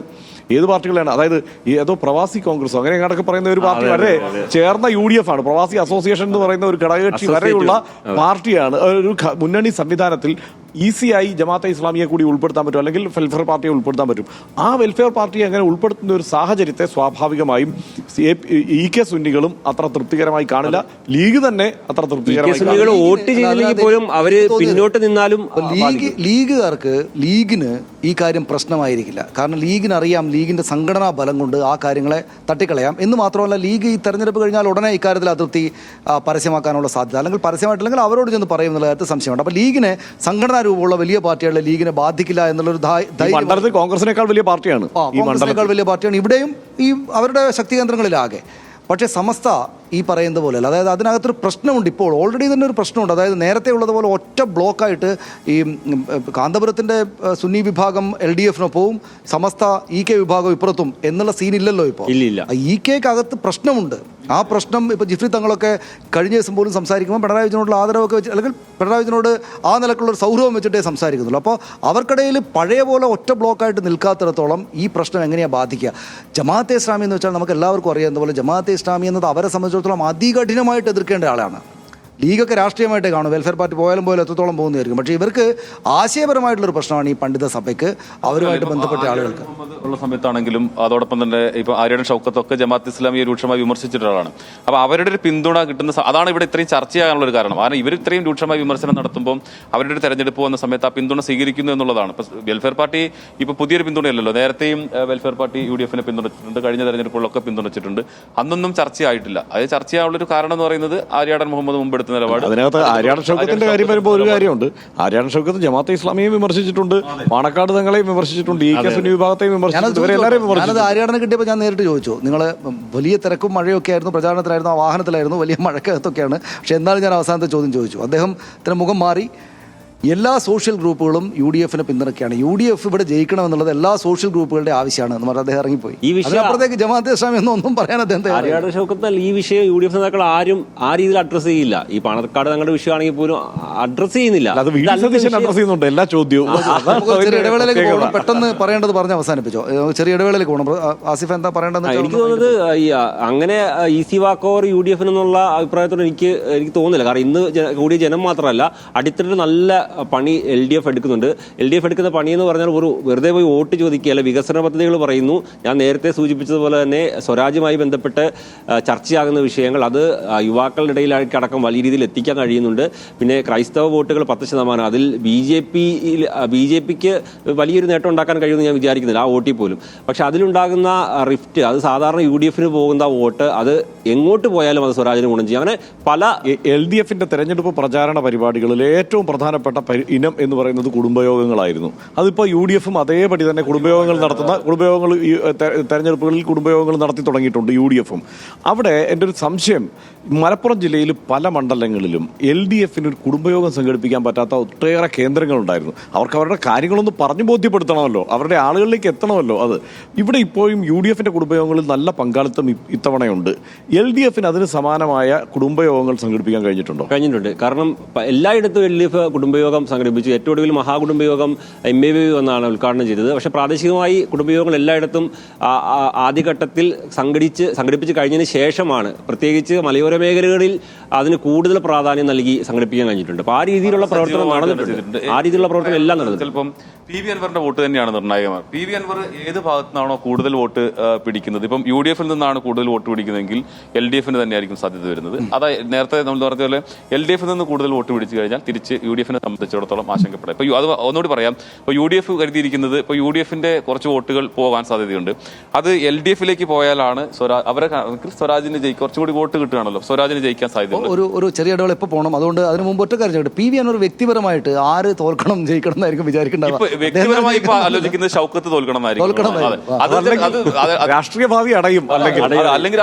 S2: പാർട്ടികളെയാണ്? അതായത് ഏതോ പ്രവാസി കോൺഗ്രസോ അങ്ങനെ എങ്ങാണ്ടൊക്കെ പറയുന്ന ഒരു പാർട്ടി വരെ ചേർന്ന UDF ആണ്. പ്രവാസി അസോസിയേഷൻ എന്ന് പറയുന്ന ഒരു ഘടകകക്ഷി വരെയുള്ള പാർട്ടിയാണ്. ഒരു മുന്നണി സംവിധാനത്തിൽ ഈസിയായി ജമാഅത്തെ ഇസ്ലാമിയെ കൂടി ഉൾപ്പെടുത്താൻ പറ്റും, അല്ലെങ്കിൽ വെൽഫെയർ പാർട്ടിയെ ഉൾപ്പെടുത്താൻ പറ്റും. ആ വെൽഫെയർ പാർട്ടിയെ അങ്ങനെ ഉൾപ്പെടുത്തുന്ന ഒരു സാഹചര്യത്തെ സ്വാഭാവികമായും EK സുന്നികളും അത്ര തൃപ്തികരമായി കാണില്ല, ലീഗ് തന്നെ അത്ര തൃപ്തികരമായി
S4: വോട്ട് ചെയ്തില്ലെങ്കിൽ പോലും അവര് പിന്നോട്ട് നിന്നാലും
S1: ലീഗിന് ഈ കാര്യം പ്രശ്നമായിരിക്കില്ല. കാരണം ലീഗിന് അറിയാം ലീഗിന്റെ സംഘടനാ ബലം കൊണ്ട് ആ കാര്യങ്ങളെ തട്ടിക്കളയാം. എന്ന് മാത്രമല്ല ലീഗ് ഈ തെരഞ്ഞെടുപ്പ് കഴിഞ്ഞാൽ ഉടനെ ഇക്കാര്യത്തിൽ അതൃപ്തി പരസ്യമാക്കാനുള്ള സാധ്യത, അല്ലെങ്കിൽ പരസ്യമായിട്ടില്ലെങ്കിൽ അവരോട് ചെന്ന് പറയുന്നുള്ള കാര്യത്തിൽ സംശയമുണ്ട്. അപ്പോൾ ലീഗിനെ സംഘടനാ രൂപമുള്ള വലിയ പാർട്ടികളെ ലീഗിനെ ബാധിക്കില്ല എന്നുള്ളൊരു
S2: കോൺഗ്രസിനേക്കാൾ വലിയ പാർട്ടിയാണ്.
S1: ഇവിടെയും ഈ അവരുടെ ശക്തി കേന്ദ്രങ്ങളിലാകെ. പക്ഷേ സമസ്ത ഈ പറയുന്നത് പോലെ അല്ല. അതായത് അതിനകത്തൊരു പ്രശ്നമുണ്ട്. ഇപ്പോൾ ഓൾറെഡി തന്നെ ഒരു പ്രശ്നമുണ്ട്. അതായത് നേരത്തെ ഉള്ളതുപോലെ ഒറ്റ ബ്ലോക്കായിട്ട് ഈ കാന്തപുരത്തിൻ്റെ സുന്നി വിഭാഗം LDFനൊപ്പവും സമസ്ത EK വിഭാഗം ഇപ്പുറത്തും എന്നുള്ള സീനില്ലല്ലോ ഇപ്പോൾ. EKക്കകത്ത് പ്രശ്നമുണ്ട്. ആ പ്രശ്നം ഇപ്പോൾ ജിഫ്രി തങ്ങളൊക്കെ കഴിഞ്ഞ ദിവസം പോലും സംസാരിക്കുമ്പോൾ പിണറായി വിജയനോടുള്ള ആദരവൊക്കെ വെച്ച്, അല്ലെങ്കിൽ പിണറായി വിജയനോട് ആ നിലക്കുള്ളൊരു സൗഹൃദം വെച്ചിട്ടേ സംസാരിക്കുന്നുള്ളൂ. അപ്പോൾ അവർക്കിടയിൽ പഴയ പോലെ ഒറ്റ ബ്ലോക്കായിട്ട് നിൽക്കാത്തിടത്തോളം ഈ പ്രശ്നം എങ്ങനെയാണ് ബാധിക്കുക? ജമാഅത്തെ ഇസ്ലാമി എന്ന് വെച്ചാൽ നമുക്ക് എല്ലാവർക്കും അറിയാവുന്ന പോലെ ജമാഅത്തെ ഇസ്ലാമി എന്നത് അവരെ സംബന്ധിച്ചിടത്തോളം അതികഠിനമായിട്ട് എതിർക്കേണ്ട ആളാണ്. ലീഗൊക്കെ രാഷ്ട്രീയമായിട്ടേ കാണും, വെൽഫെയർ പാർട്ടി പോയാലും എത്രത്തോളം പോകുന്നതായിരിക്കും. പക്ഷേ ഇവർക്ക് ആശയപരമായിട്ടുള്ളൊരു പ്രശ്നമാണ് ഈ പണ്ഡിത സഭയ്ക്ക് അവരുമായിട്ട് ബന്ധപ്പെട്ട ആളുകൾക്ക്
S3: ഉള്ള സമയത്താണെങ്കിലും. അതോടൊപ്പം തന്നെ ഇപ്പോൾ ആര്യടൻ ഷൗക്കത്തൊക്കെ ജമാഅത്ത് ഇസ്ലാമിയെ രൂക്ഷമായി വിമർശിച്ചിട്ടുള്ള ആളാണ്. അപ്പോൾ അവരുടെ ഒരു പിന്തുണ കിട്ടുന്ന അതാണ് ഇവിടെ ഇത്രയും ചർച്ചയാകാനുള്ള ഒരു കാരണം. കാരണം ഇവർ ഇത്രയും രൂക്ഷമായി വിമർശനം നടത്തുമ്പോൾ അവരുടെ ഒരു തെരഞ്ഞെടുപ്പ് വന്ന സമയത്ത് ആ പിന്തുണ സ്വീകരിക്കുന്നു എന്നുള്ളതാണ്. ഇപ്പോൾ വെൽഫെയർ പാർട്ടി ഇപ്പോൾ പുതിയൊരു പിന്തുണയല്ലല്ലോ, നേരത്തെയും വെൽഫെയർ പാർട്ടി UDFനെ പിന്തുണച്ചിട്ടുണ്ട്, കഴിഞ്ഞ തെരഞ്ഞെടുപ്പുകളൊക്കെ പിന്തുണച്ചിട്ടുണ്ട്. അന്നൊന്നും ചർച്ചയായിട്ടില്ല. അത് ചർച്ചയാവുള്ളൊരു കാരണം എന്ന് പറയുന്നത് ആര്യാടൻ മുഹമ്മദ് മുമ്പ് നിലപാട്.
S2: അതിനകത്ത് ആര്യാടൻ ഷൗക്കത്തിന്റെ കാര്യം വരുമ്പോൾ ഒരു കാര്യമുണ്ട്. ആര്യാടൻ ഷൗക്കത്ത് ജമാഅത്തെ ഇസ്ലാമിയെ വിമർശിച്ചിട്ടുണ്ട്, പാണക്കാട് തങ്ങളെയും വിമർശിച്ചിട്ടുണ്ട്, EK സുന്നി വിഭാഗത്തെ വിമർശിച്ചിട്ടുണ്ട്.
S1: ആര്യാടനെ കിട്ടിയപ്പോൾ ഞാൻ നേരിട്ട് ചോദിച്ചു, നിങ്ങൾ വലിയ തിരക്കും മഴയൊക്കെ ആയിരുന്നു, പ്രചാരണത്തിലായിരുന്നു, ആ വാഹനത്തിലായിരുന്നു, വലിയ മഴക്കകത്തൊക്കെയാണ്, പക്ഷെ എന്നാലും ഞാൻ അവസാനത്തെ ചോദ്യം ചോദിച്ചു. അദ്ദേഹത്തിന് മുഖം മാറി. എല്ലാ സോഷ്യൽ ഗ്രൂപ്പുകളും UDFനെ പിന്തുണയ്ക്കുകയാണ്. UDF ഇവിടെ ജയിക്കണമെന്നുള്ളത് എല്ലാ സോഷ്യൽ ഗ്രൂപ്പുകളുടെ ആവശ്യമാണ് എന്ന് പറഞ്ഞാൽ അദ്ദേഹം ഇറങ്ങിപ്പോയി. അതിനപ്പുറത്തേക്ക് ജമാഅത്തെ ഇസ്ലാമി ഒന്നും പറയാൻ അദ്ദേഹം
S4: ഷൗക്കത്ത് ഈ വിഷയം UDF നേതാക്കൾ ആരും ആ രീതിയിൽ അഡ്രസ് ചെയ്യില്ല. ഈ പാണക്കാട് തങ്ങളുടെ വിഷയമാണെങ്കിൽ പോലും അഡ്രസ് ചെയ്യുന്നില്ല.
S2: എല്ലാ ചോദ്യവും
S1: ചെറിയ ഇടവേളയിലേക്ക് പോകണം, പെട്ടെന്ന് പറയേണ്ടത് പറഞ്ഞ് അവസാനിപ്പിച്ചോ. ചെറിയ ഇടവേളയിലേക്ക് പോകണം. ആസിഫ് എന്താ പറയേണ്ടത്?
S4: എനിക്ക് തോന്നുന്നത് അങ്ങനെ ഈസി വാക്ക് ഓവർ UDF എന്നുള്ള അഭിപ്രായത്തോട് എനിക്ക് തോന്നുന്നില്ല. കാരണം ഇന്ന് കൂടിയ ജനം മാത്രമല്ല, അടിത്തട്ടിൽ നല്ല പണി LDF എടുക്കുന്നുണ്ട്. LDF എടുക്കുന്ന പണി എന്ന് പറഞ്ഞാൽ ഒരു വെറുതെ പോയി വോട്ട് ചോദിക്കുകയല്ല, വികസന പദ്ധതികൾ പറയുന്നു. ഞാൻ നേരത്തെ സൂചിപ്പിച്ചതുപോലെ തന്നെ സ്വരാജുമായി ബന്ധപ്പെട്ട് ചർച്ചയാകുന്ന വിഷയങ്ങൾ അത് യുവാക്കളുടെ ഇടയിലടക്കം വലിയ രീതിയിൽ എത്തിക്കാൻ കഴിയുന്നുണ്ട്. പിന്നെ ക്രൈസ്തവ വോട്ടുകൾ 10%, അതിൽ BJPക്ക് വലിയൊരു നേട്ടം ഉണ്ടാക്കാൻ കഴിയുമെന്ന് ഞാൻ വിചാരിക്കുന്നില്ല, ആ വോട്ടിൽ പോലും. പക്ഷെ അതിലുണ്ടാകുന്ന റിഫ്റ്റ്, അത് സാധാരണ UDFന് പോകുന്ന വോട്ട് അത് എങ്ങോട്ട് പോയാലും അത് സ്വരാജിന് ഗുണം ചെയ്യും. അങ്ങനെ പല
S2: LDFന്റെ തെരഞ്ഞെടുപ്പ് പ്രചാരണ പരിപാടികളിൽ ഏറ്റവും പ്രധാനപ്പെട്ട ഇനം എന്ന് പറയുന്നത് കുടുംബയോഗങ്ങളായിരുന്നു. അതിപ്പോൾ UDFും അതേപടി തന്നെ കുടുംബയോഗങ്ങൾ തെരഞ്ഞെടുപ്പുകളിൽ കുടുംബയോഗങ്ങൾ നടത്തി തുടങ്ങിയിട്ടുണ്ട് UDFും. അവിടെ എൻ്റെ ഒരു സംശയം, മലപ്പുറം ജില്ലയിൽ പല മണ്ഡലങ്ങളിലും LDFന് ഒരു കുടുംബയോഗം സംഘടിപ്പിക്കാൻ പറ്റാത്ത ഒട്ടേറെ കേന്ദ്രങ്ങളുണ്ടായിരുന്നു. അവർക്ക് അവരുടെ കാര്യങ്ങളൊന്ന് പറഞ്ഞു ബോധ്യപ്പെടുത്തണമല്ലോ, അവരുടെ ആളുകളിലേക്ക് എത്തണമല്ലോ. അത് ഇവിടെ ഇപ്പോഴും UDFന്റെ കുടുംബയോഗങ്ങളിൽ നല്ല പങ്കാളിത്തം ഇത്തവണയുണ്ട്. LDFന് അതിന് സമാനമായ കുടുംബയോഗങ്ങൾ സംഘടിപ്പിക്കാൻ കഴിഞ്ഞിട്ടുണ്ടോ?
S4: കഴിഞ്ഞിട്ടുണ്ട്. കാരണം എല്ലായിടത്തും LDF കുടുംബയോഗം സംഘടിപ്പിച്ചു. ഏറ്റവും ഒടുവിൽ മഹാകുടുംബയോഗം MAV എന്നാണ് ഉദ്ഘാടനം ചെയ്തത്. പക്ഷേ പ്രാദേശികമായി കുടുംബയോഗങ്ങൾ എല്ലായിടത്തും ആദ്യഘട്ടത്തിൽ സംഘടിപ്പിച്ച് കഴിഞ്ഞതിന് ശേഷമാണ്, പ്രത്യേകിച്ച് മലയോര മേഖലകളിൽ അതിന് കൂടുതൽ പ്രാധാന്യം നൽകി സംഘടിപ്പിക്കാൻ കഴിഞ്ഞിട്ടുണ്ട്. അപ്പോൾ ആ രീതിയിലുള്ള പ്രവർത്തനം നടന്നിട്ടുണ്ട്. ആ രീതിയിലുള്ള പ്രവർത്തനം എല്ലാം നടന്നിട്ടുണ്ട്.
S3: ചിലപ്പം PV അൻവറിന്റെ വോട്ട് തന്നെയാണ് നിർണായകമാണ്. PV അൻവർ ഏത് ഭാഗത്തു നിന്നാണോ കൂടുതൽ വോട്ട് പിടിക്കുന്നത്, ഇപ്പം UDFിൽ നിന്നാണ് കൂടുതൽ വോട്ട് പിടിക്കുന്നതെങ്കിൽ LDFന് തന്നെയായിരിക്കും സാധ്യത വരുന്നത്. അതായത് നേരത്തെ നമ്മൾ പറഞ്ഞ പോലെ LDFിൽ നിന്ന് കൂടുതൽ വോട്ട് പിടിച്ചു കഴിഞ്ഞാൽ തിരിച്ച് UDFിനെ സംബന്ധിച്ചിടത്തോളം ആശങ്കപ്പെടാം. ഇപ്പോൾ അത് ഒന്നുകൂടി പറയാം, ഇപ്പോൾ UDF കരുതിയിരിക്കുന്നത് ഇപ്പോൾ UDFിന്റെ കുറച്ച് വോട്ടുകൾ പോകാൻ സാധ്യതയുണ്ട്. അത് LDFിലേക്ക് പോയാലാണ് അവരെ സ്വരാജിന് കുറച്ചുകൂടി വോട്ട് കിട്ടുകയാണല്ലോ, സ്വരാജിന് ജയിക്കാൻ സാധ്യതയുണ്ട്.
S1: ഒരു ചെറിയ ഇടവേള ഇപ്പോൾ പോകണം. അതുകൊണ്ട് അതിന് മുമ്പ് ഒറ്റ കാര്യം, PV അൻവർ വ്യക്തിപരമായിട്ട് ആര് തോൽക്കണം ജയിക്കണം എന്നായിരിക്കും വിചാരിക്കേണ്ടത്.
S3: വ്യക്തിപരമായി ഇപ്പൊ ആലോചിക്കുന്നത് ഷൗക്കത്ത്
S2: രാഷ്ട്രീയ ഭാവി അടയും. അല്ലെങ്കിൽ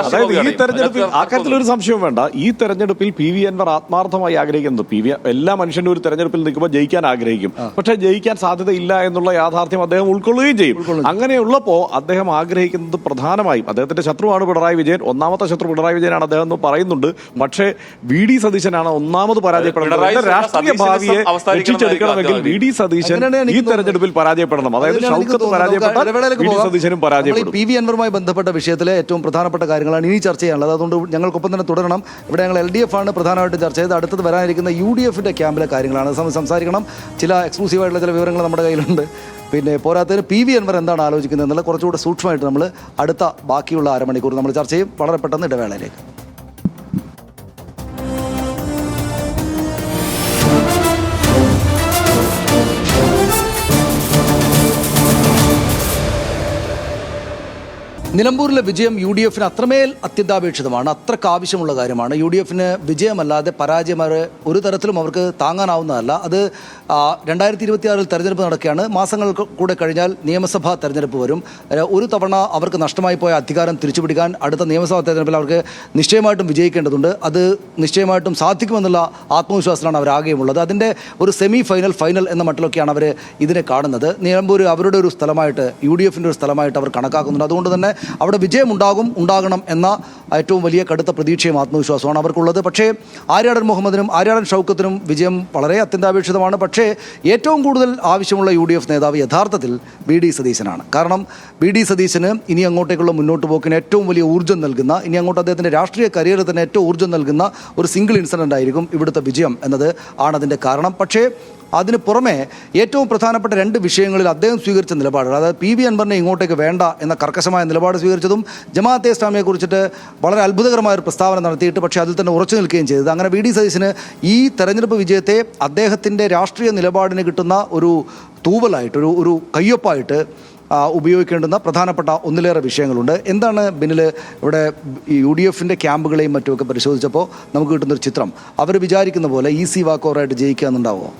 S2: ഈ തെരഞ്ഞെടുപ്പിൽ ആ കാര്യത്തിലൊരു സംശയവും വേണ്ട. ഈ തെരഞ്ഞെടുപ്പിൽ PV അൻവർ ആത്മാർത്ഥമായി ആഗ്രഹിക്കുന്നത്, എല്ലാ മനുഷ്യനും ഒരു തെരഞ്ഞെടുപ്പിൽ നിൽക്കുമ്പോൾ ജയിക്കാൻ ആഗ്രഹിക്കും. പക്ഷേ ജയിക്കാൻ സാധ്യതയില്ല എന്നുള്ള യാഥാർത്ഥ്യം അദ്ദേഹം ഉൾക്കൊള്ളുകയും ചെയ്യും. അങ്ങനെയുള്ളപ്പോൾ അദ്ദേഹം ആഗ്രഹിക്കുന്നത് പ്രധാനമായും, അദ്ദേഹത്തിന്റെ ശത്രുവാണ് പിണറായി വിജയൻ, ഒന്നാമത്തെ ശത്രു പിണറായി വിജയനാണ് അദ്ദേഹം എന്ന് പറയുന്നുണ്ട്. പക്ഷേ VD സതീശനാണ് ഒന്നാമത് പരാജയപ്പെടുന്നത്. രാഷ്ട്രീയ ഭാവിയെ രക്ഷിച്ചെടുക്കണമെങ്കിൽ VD സതീശൻ ഈ തെരഞ്ഞെടുപ്പിൽ പരാജയപ്പെടണം. അതായത് ഷൗക്കത്ത് പരാജയപ്പെട്ടാൽ VD സതീശനും പരാജയപ്പെടും.
S1: PV അൻവറുമായി ബന്ധപ്പെട്ട വിഷയത്തിലെ ഏറ്റവും പ്രധാനപ്പെട്ട കാര്യങ്ങളാണ് ഇനി ചർച്ച ചെയ്യാനുള്ളത്. അതുകൊണ്ട് ഞങ്ങൾക്കൊപ്പം തന്നെ തുടരണം. ഇവിടെ ഞങ്ങൾ LDF ആണ് പ്രധാനമായിട്ടും ചർച്ച ചെയ്ത്, അടുത്തത് വരാനിരിക്കുന്ന UDFന്റെ ക്യാമ്പിലെ കാര്യങ്ങളാണ് സംസാരിക്കണം. ചില എക്സ്ക്ലൂസീവായിട്ടുള്ള ചില വിവരങ്ങൾ നമ്മുടെ കയ്യിലുണ്ട്. പിന്നെ പോരാത്തതിന് PV അൻവർ എന്താണ് ആലോചിക്കുന്നത് എന്നുള്ള കുറച്ചുകൂടെ സൂക്ഷ്മമായിട്ട് നമ്മൾ അടുത്ത ബാക്കിയുള്ള അരമണിക്കൂർ നമ്മൾ ചർച്ച ചെയ്യും. വളരെ പെട്ടെന്ന് ഇടവേളയിലേക്ക്. നിലമ്പൂരിലെ വിജയം UDFന് അത്രമേൽ അത്യന്താപേക്ഷിതമാണ്, അത്രക്ക് ആവശ്യമുള്ള കാര്യമാണ്. UDFന് വിജയമല്ലാതെ പരാജയം ഒരു തരത്തിലും അവർക്ക് താങ്ങാനാവുന്നതല്ല. അത് 2026 തെരഞ്ഞെടുപ്പ് നടക്കുകയാണ്. മാസങ്ങൾ കൂടെ കഴിഞ്ഞാൽ നിയമസഭാ തെരഞ്ഞെടുപ്പ് വരും. ഒരു തവണ അവർക്ക് നഷ്ടമായി പോയ അധികാരം തിരിച്ചുപിടിക്കാൻ അടുത്ത നിയമസഭാ തെരഞ്ഞെടുപ്പിൽ അവർക്ക് നിശ്ചയമായിട്ടും വിജയിക്കേണ്ടതുണ്ട്. അത് നിശ്ചയമായിട്ടും സാധിക്കുമെന്നുള്ള ആത്മവിശ്വാസത്തിലാണ് അവരാകെയുമുള്ളത്. അതിൻ്റെ ഒരു ഫൈനൽ എന്ന മട്ടിലൊക്കെയാണ് അവർ ഇതിനെ കാണുന്നത്. നിലമ്പൂർ അവരുടെ ഒരു സ്ഥലമായിട്ട്, UDFിൻ്റെ ഒരു സ്ഥലമായിട്ട് അവർ കണക്കാക്കുന്നുണ്ട്. അതുകൊണ്ട് തന്നെ അവിടെ വിജയം ഉണ്ടാകണം എന്ന ഏറ്റവും വലിയ കടുത്ത പ്രതീക്ഷയും ആത്മവിശ്വാസമാണ് അവർക്കുള്ളത്. പക്ഷേ ആര്യാടൻ മുഹമ്മദിനും ആര്യാടൻ ഷൗക്കത്തിനും വിജയം വളരെ അത്യന്താപേക്ഷിതമാണ്. പക്ഷേ ഏറ്റവും കൂടുതൽ ആവശ്യമുള്ള UDF നേതാവ് യഥാർത്ഥത്തിൽ VD സതീശനാണ്. കാരണം VD സതീശന് ഇനി അങ്ങോട്ടേക്കുള്ള മുന്നോട്ട് പോക്കിന് ഏറ്റവും വലിയ ഊർജ്ജം നൽകുന്ന, ഇനി അങ്ങോട്ട് അദ്ദേഹത്തിൻ്റെ രാഷ്ട്രീയ കരിയറിൽ തന്നെ ഏറ്റവും ഊർജ്ജം നൽകുന്ന ഒരു സിംഗിൾ ഇൻസിഡൻ്റ് ആയിരിക്കും ഇവിടുത്തെ വിജയം എന്നത് ആണതിൻ്റെ കാരണം. പക്ഷേ അതിന് പുറമെ ഏറ്റവും പ്രധാനപ്പെട്ട 2 വിഷയങ്ങളിൽ അദ്ദേഹം സ്വീകരിച്ച നിലപാടുകൾ, അതായത് PV അൻവറിനെ ഇങ്ങോട്ടേക്ക് വേണ്ട എന്ന കർക്കശമായ നിലപാട് സ്വീകരിച്ചതും ജമാഅത്തെ ഇസ്ലാമിയെ കുറിച്ചിട്ട് വളരെ അത്ഭുതകരമായ ഒരു പ്രസ്താവന നടത്തിയിട്ട് പക്ഷേ അതിൽ തന്നെ ഉറച്ചു നിൽക്കുകയും ചെയ്തത്. അങ്ങനെ VD സതീശന് ഈ തെരഞ്ഞെടുപ്പ് വിജയത്തെ അദ്ദേഹത്തിൻ്റെ രാഷ്ട്രീയ നിലപാടിന് കിട്ടുന്ന ഒരു തൂവലായിട്ട്, ഒരു കയ്യൊപ്പായിട്ട് ഉപയോഗിക്കേണ്ടുന്ന പ്രധാനപ്പെട്ട ഒന്നിലേറെ വിഷയങ്ങളുണ്ട്. എന്താണ് ബിനിൽ ഇവിടെ UDFിൻ്റെ ക്യാമ്പുകളെയും മറ്റുമൊക്കെ പരിശോധിച്ചപ്പോൾ നമുക്ക് കിട്ടുന്നൊരു ചിത്രം, അവർ വിചാരിക്കുന്ന പോലെ ഈസി വാക്ക് ഓവറായിട്ട് ജയിക്കുക എന്നുണ്ടാവുമോ?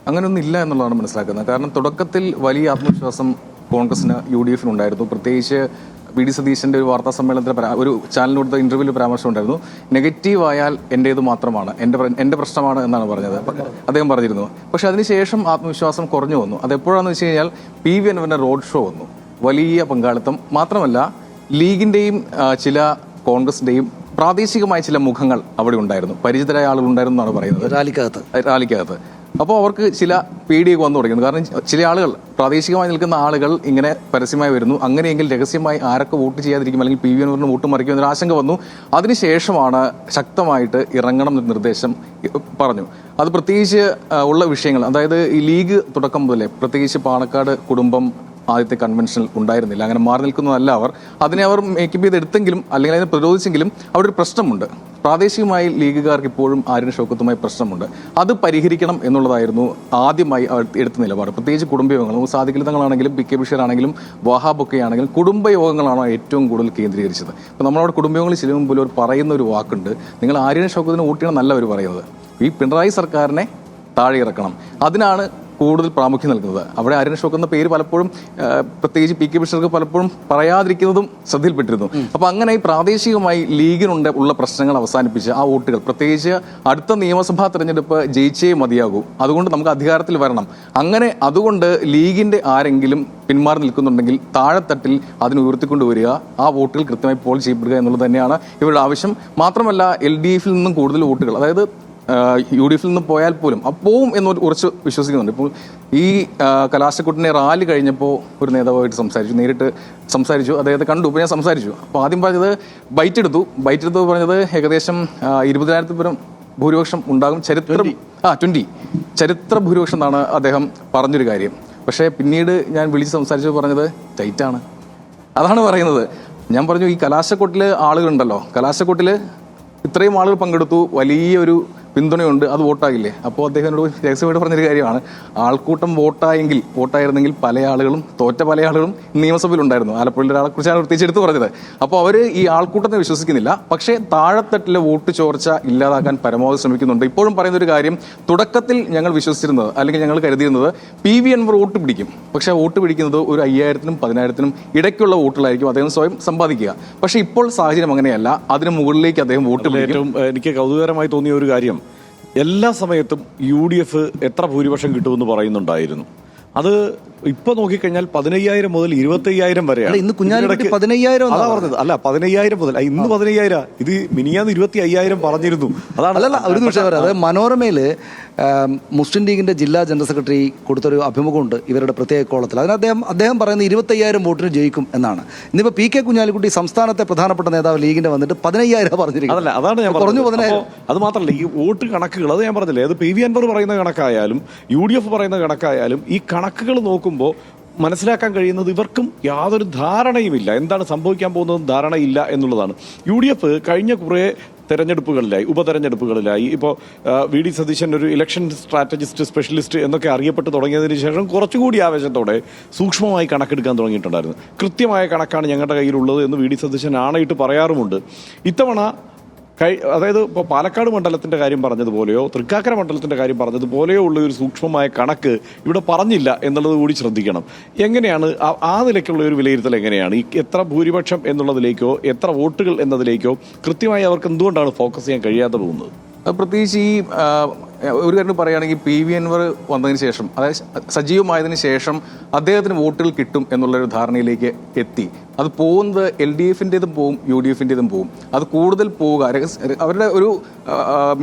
S5: അങ്ങനെയൊന്നും ഇല്ല എന്നുള്ളതാണ് മനസ്സിലാക്കുന്നത്. കാരണം തുടക്കത്തിൽ വലിയ ആത്മവിശ്വാസം കോൺഗ്രസിന് UDFിനുണ്ടായിരുന്നു. പ്രത്യേകിച്ച് VD സതീശൻ്റെ ഒരു വാർത്താ സമ്മേളനത്തിൽ ഒരു ചാനലിന് കൊടുത്ത ഇൻ്റർവ്യൂവിൽ പരാമർശം ഉണ്ടായിരുന്നു. നെഗറ്റീവ് ആയാൽ എൻ്റേത് മാത്രമാണ്, എൻ്റെ പ്രശ്നമാണ് എന്നാണ് പറഞ്ഞത്, അദ്ദേഹം പറഞ്ഞിരുന്നു. പക്ഷേ അതിനുശേഷം ആത്മവിശ്വാസം കുറഞ്ഞു വന്നു. അതെപ്പോഴാണെന്ന് വെച്ച് കഴിഞ്ഞാൽ PV അൻവറിൻ്റെ റോഡ് ഷോ വന്നു. വലിയ പങ്കാളിത്തം മാത്രമല്ല, ലീഗിൻ്റെയും ചില കോൺഗ്രസിൻ്റെയും പ്രാദേശികമായ ചില മുഖങ്ങൾ അവിടെ ഉണ്ടായിരുന്നു, പരിചിതരായ ആളുകൾ ഉണ്ടായിരുന്നു എന്നാണ് പറയുന്നത് റാലിക്കകത്ത്. അപ്പോൾ അവർക്ക് ചില പേടിയൊക്കെ വന്നു തുടങ്ങുന്നു. കാരണം ചില ആളുകൾ, പ്രാദേശികമായി നിൽക്കുന്ന ആളുകൾ ഇങ്ങനെ പരസ്യമായി വരുന്നു, അങ്ങനെയെങ്കിൽ രഹസ്യമായി ആരൊക്കെ വോട്ട് ചെയ്യാതിരിക്കും അല്ലെങ്കിൽ PV അൻവറിന് വോട്ട് മറിക്കും എന്നൊരു ആശങ്ക വന്നു. അതിനുശേഷമാണ് ശക്തമായിട്ട് ഇറങ്ങണം എന്ന നിർദ്ദേശം പറഞ്ഞു. അത് പ്രത്യേകിച്ച് ഉള്ള വിഷയങ്ങൾ, അതായത് ഈ ലീഗ് തുടക്കം മുതലേ പ്രത്യേകിച്ച് പാണക്കാട് കുടുംബം ആദ്യത്തെ കൺവെൻഷനിൽ ഉണ്ടായിരുന്നില്ല, അങ്ങനെ മാറി നിൽക്കുന്നതല്ല അവർ. അതിനെ അവർ മേക്കപ്പ് ചെയ്തെടുത്തെങ്കിലും അല്ലെങ്കിൽ അതിനെ പ്രതിരോധിച്ചെങ്കിലും അവിടെ ഒരു പ്രശ്നമുണ്ട്. പ്രാദേശികമായി ലീഗുകാർക്ക് ഇപ്പോഴും ആര്യൻ ഷൗക്കത്തുമായി പ്രശ്നമുണ്ട്. അത് പരിഹരിക്കണം എന്നുള്ളതായിരുന്നു ആദ്യമായി അവർ എടുത്ത നിലപാട്. പ്രത്യേകിച്ച് കുടുംബയോഗങ്ങൾ, സാദിഖലി തങ്ങളാണെങ്കിലും PK ബഷീർ ആണെങ്കിലും വഹാബൊക്കെ ആണെങ്കിലും കുടുംബയോഗങ്ങളാണ് ഏറ്റവും കൂടുതൽ കേന്ദ്രീകരിച്ചത്. അപ്പോൾ നമ്മളവിടെ കുടുംബയോഗങ്ങളിൽ ചെല്ലുമ്പോൾ അവർ പറയുന്ന ഒരു വാക്കുണ്ട്, നിങ്ങൾ ആര്യൻ ഷൗക്കത്തിന് വോട്ട് ചെയ്യണമെന്നല്ല അവർ പറയുന്നത്, ഈ പിണറായി സർക്കാരിനെ താഴെ ഇറക്കണം, അതിനാണ് കൂടുതൽ പ്രാമുഖ്യം നൽകുന്നത്. അവിടെ ആര്യൻ ഷൗക്കത്ത് എന്ന പേര് പലപ്പോഴും പ്രത്യേകിച്ച് PK ബഷീർക്ക് പലപ്പോഴും പറയാതിരിക്കുന്നതും ശ്രദ്ധയിൽപ്പെട്ടിരുന്നു. അപ്പോൾ അങ്ങനെ പ്രാദേശികമായി ലീഗിനുണ്ട് ഉള്ള പ്രശ്നങ്ങൾ അവസാനിപ്പിച്ച് ആ വോട്ടുകൾ, പ്രത്യേകിച്ച് അടുത്ത നിയമസഭാ തെരഞ്ഞെടുപ്പ് ജയിച്ചേ മതിയാകൂ, അതുകൊണ്ട് നമുക്ക് അധികാരത്തിൽ വരണം, അങ്ങനെ അതുകൊണ്ട് ലീഗിന്റെ ആരെങ്കിലും പിന്മാറി നിൽക്കുന്നുണ്ടെങ്കിൽ താഴെത്തട്ടിൽ അതിന് ഉയർത്തിക്കൊണ്ടുവരിക, ആ വോട്ടുകൾ കൃത്യമായി പോൾ ചെയ്യപ്പെടുക എന്നുള്ളത് തന്നെയാണ് ഇവരുടെ ആവശ്യം. മാത്രമല്ല LDF-ൽ നിന്നും കൂടുതൽ വോട്ടുകൾ, അതായത് UDF-ൽ നിന്ന് പോയാൽ പോലും അപ്പോവും എന്ന് ഉറച്ച് വിശ്വസിക്കുന്നുണ്ട്. ഇപ്പോൾ ഈ കലാശക്കുട്ടിനെ റാലി കഴിഞ്ഞപ്പോൾ ഒരു നേതാവായിട്ട് നേരിട്ട് സംസാരിച്ചു, അദ്ദേഹത്തെ കണ്ടു. ഇപ്പോൾ ഞാൻ സംസാരിച്ചു. അപ്പോൾ ആദ്യം പറഞ്ഞത് ബൈറ്റ് എടുത്തു പറഞ്ഞത് ഏകദേശം 20,000 പേരും ഭൂരിപക്ഷം ഉണ്ടാകും, 20 ചരിത്ര ഭൂരിപക്ഷം എന്നാണ് അദ്ദേഹം പറഞ്ഞൊരു കാര്യം. പക്ഷേ പിന്നീട് ഞാൻ വിളിച്ച് സംസാരിച്ചു പറഞ്ഞത് ടൈറ്റാണ്, അതാണ് പറയുന്നത്. ഞാൻ പറഞ്ഞു, ഈ കലാശക്കൊട്ടിൽ ആളുകളുണ്ടല്ലോ, കലാശക്കൊട്ടിൽ ഇത്രയും ആളുകൾ പങ്കെടുത്തു, വലിയൊരു പിന്തുണയുണ്ട്, അത് വോട്ടാകില്ലേ? അപ്പോൾ അദ്ദേഹം എന്നോട് രഹസ്യമായിട്ട് പറഞ്ഞൊരു കാര്യമാണ്, ആൾക്കൂട്ടം വോട്ടായിരുന്നെങ്കിൽ പല ആളുകളും പല ആളുകളും നിയമസഭയിലുണ്ടായിരുന്നു. ആലപ്പുഴയിലെ ഒരാളെ കുറിച്ചാണ് പ്രത്യേകിച്ച് എടുത്ത് പറഞ്ഞത്. അപ്പോൾ അവർ ഈ ആൾക്കൂട്ടത്തെ വിശ്വസിക്കുന്നില്ല, പക്ഷേ താഴെത്തട്ടിലെ വോട്ട് ചോർച്ച ഇല്ലാതാക്കാൻ പരമാവധി ശ്രമിക്കുന്നുണ്ട്. ഇപ്പോഴും പറയുന്നൊരു കാര്യം, തുടക്കത്തിൽ ഞങ്ങൾ വിശ്വസിച്ചിരുന്നത് അല്ലെങ്കിൽ ഞങ്ങൾ കരുതിയിരുന്നത് PV അൻവർ വോട്ട് പിടിക്കും, പക്ഷേ വോട്ട് പിടിക്കുന്നത് ഒരു 5,000-നും 10,000-നും ഇടയ്ക്കുള്ള വോട്ടുകളായിരിക്കും അദ്ദേഹം സ്വയം സമ്പാദിക്കുക. പക്ഷേ ഇപ്പോൾ സാഹചര്യം അങ്ങനെയല്ല, അതിന് മുകളിലേക്ക് അദ്ദേഹം വോട്ട് പിടിക്കും.
S2: ഏറ്റവും എനിക്ക് കൗതുകരമായി തോന്നിയ ഒരു കാര്യം, എല്ലാ സമയത്തും UDF എത്ര ഭൂരിപക്ഷം കിട്ടുമെന്ന് പറയുന്നുണ്ടായിരുന്നു. അത് ഇപ്പൊ നോക്കിക്കഴിഞ്ഞാൽ 15,000 മുതൽ 25,000 വരെയാണ്.
S1: ഇന്ന് കുഞ്ഞാലിക്കുട്ടി 15,000
S2: അതാ പറഞ്ഞത്. അല്ല, 15,000 മുതൽ, ഇന്ന് 15,000, ഇത് മിനിയാന്ന് 25,000 പറഞ്ഞിരുന്നു. അതാണ്.
S1: അല്ലല്ല, ഒരു നിമിഷം പറയാം. അത് മനോരമയില് മുസ്ലിം ലീഗിന്റെ ജില്ലാ ജനറൽ സെക്രട്ടറി കൊടുത്തൊരു അഭിമുഖമുണ്ട് ഇവരുടെ പ്രത്യേക കോളത്തിൽ. അതിന് അദ്ദേഹം പറയുന്നത് 25,000 വോട്ടിന് ജയിക്കും എന്നാണ്. ഇന്നിപ്പോ PK കുഞ്ഞാലിക്കുട്ടി സംസ്ഥാനത്തെ പ്രധാനപ്പെട്ട നേതാവ് ലീഗിന്റെ വന്നിട്ട് 15,000 പറഞ്ഞിരിക്കുന്നത്.
S2: അതല്ല, അതാണ് ഞാൻ
S1: പറഞ്ഞു.
S2: 15,000. അത് മാത്രമല്ല, ഈ വോട്ട് കണക്കുകൾ, അത് ഞാൻ പറഞ്ഞില്ലേ, അത് PV അൻവർ പറയുന്ന കണക്കായാലും UDF പറയുന്ന കണക്കായാലും ഈ കണക്കുകൾ നോക്കുമ്പോൾ മനസ്സിലാക്കാൻ കഴിയുന്നത് ഇവർക്കും യാതൊരു ധാരണയുമില്ല, എന്താണ് സംഭവിക്കാൻ പോകുന്നതെന്ന് ധാരണയില്ല എന്നുള്ളതാണ്. UDF കഴിഞ്ഞ കുറേ തെരഞ്ഞെടുപ്പുകളിലായി, ഉപതെരഞ്ഞെടുപ്പുകളിലായി, ഇപ്പോൾ VD സതീശൻ ഒരു ഇലക്ഷൻ സ്ട്രാറ്റജിസ്റ്റ്, സ്പെഷ്യലിസ്റ്റ് എന്നൊക്കെ അറിയപ്പെട്ട് തുടങ്ങിയതിന് ശേഷം കുറച്ചുകൂടി ആവേശത്തോടെ സൂക്ഷ്മമായി കണക്കെടുക്കാൻ തുടങ്ങിയിട്ടുണ്ടായിരുന്നു. കൃത്യമായ കണക്കാണ് ഞങ്ങളുടെ കയ്യിലുള്ളത് എന്ന് VD സതീശൻ ആണയിട്ട് പറയാറുമുണ്ട്. ഇത്തവണ അതായത് ഇപ്പോൾ പാലക്കാട് മണ്ഡലത്തിൻ്റെ കാര്യം പറഞ്ഞതുപോലെയോ തൃക്കാക്കര മണ്ഡലത്തിൻ്റെ കാര്യം പറഞ്ഞതുപോലെയോ ഉള്ള ഒരു സൂക്ഷ്മമായ കണക്ക് ഇവിടെ പറഞ്ഞില്ല എന്നുള്ളത് കൂടി ശ്രദ്ധിക്കണം. എങ്ങനെയാണ് ആ നിലയ്ക്കുള്ള ഒരു വിലയിരുത്തൽ എങ്ങനെയാണ്? ഈ എത്ര ഭൂരിപക്ഷം എന്നുള്ളതിലേക്കോ എത്ര വോട്ടുകൾ എന്നതിലേക്കോ കൃത്യമായി അവർക്ക് എന്തുകൊണ്ടാണ് ഫോക്കസ് ചെയ്യാൻ കഴിയാതെ പോകുന്നത്?
S5: പ്രത്യേകിച്ച് ഈ ഒരു കാര്യം പറയുകയാണെങ്കിൽ PV അൻവർ വന്നതിന് ശേഷം, അതായത് സജീവമായതിനു ശേഷം അദ്ദേഹത്തിന് വോട്ടുകൾ കിട്ടും എന്നുള്ളൊരു ധാരണയിലേക്ക് എത്തി. അത് പോകുന്നത് LDF-ൻ്റെതും പോവും, UDF-ൻ്റെതും പോവും. അത് കൂടുതൽ പോവുക അവരുടെ ഒരു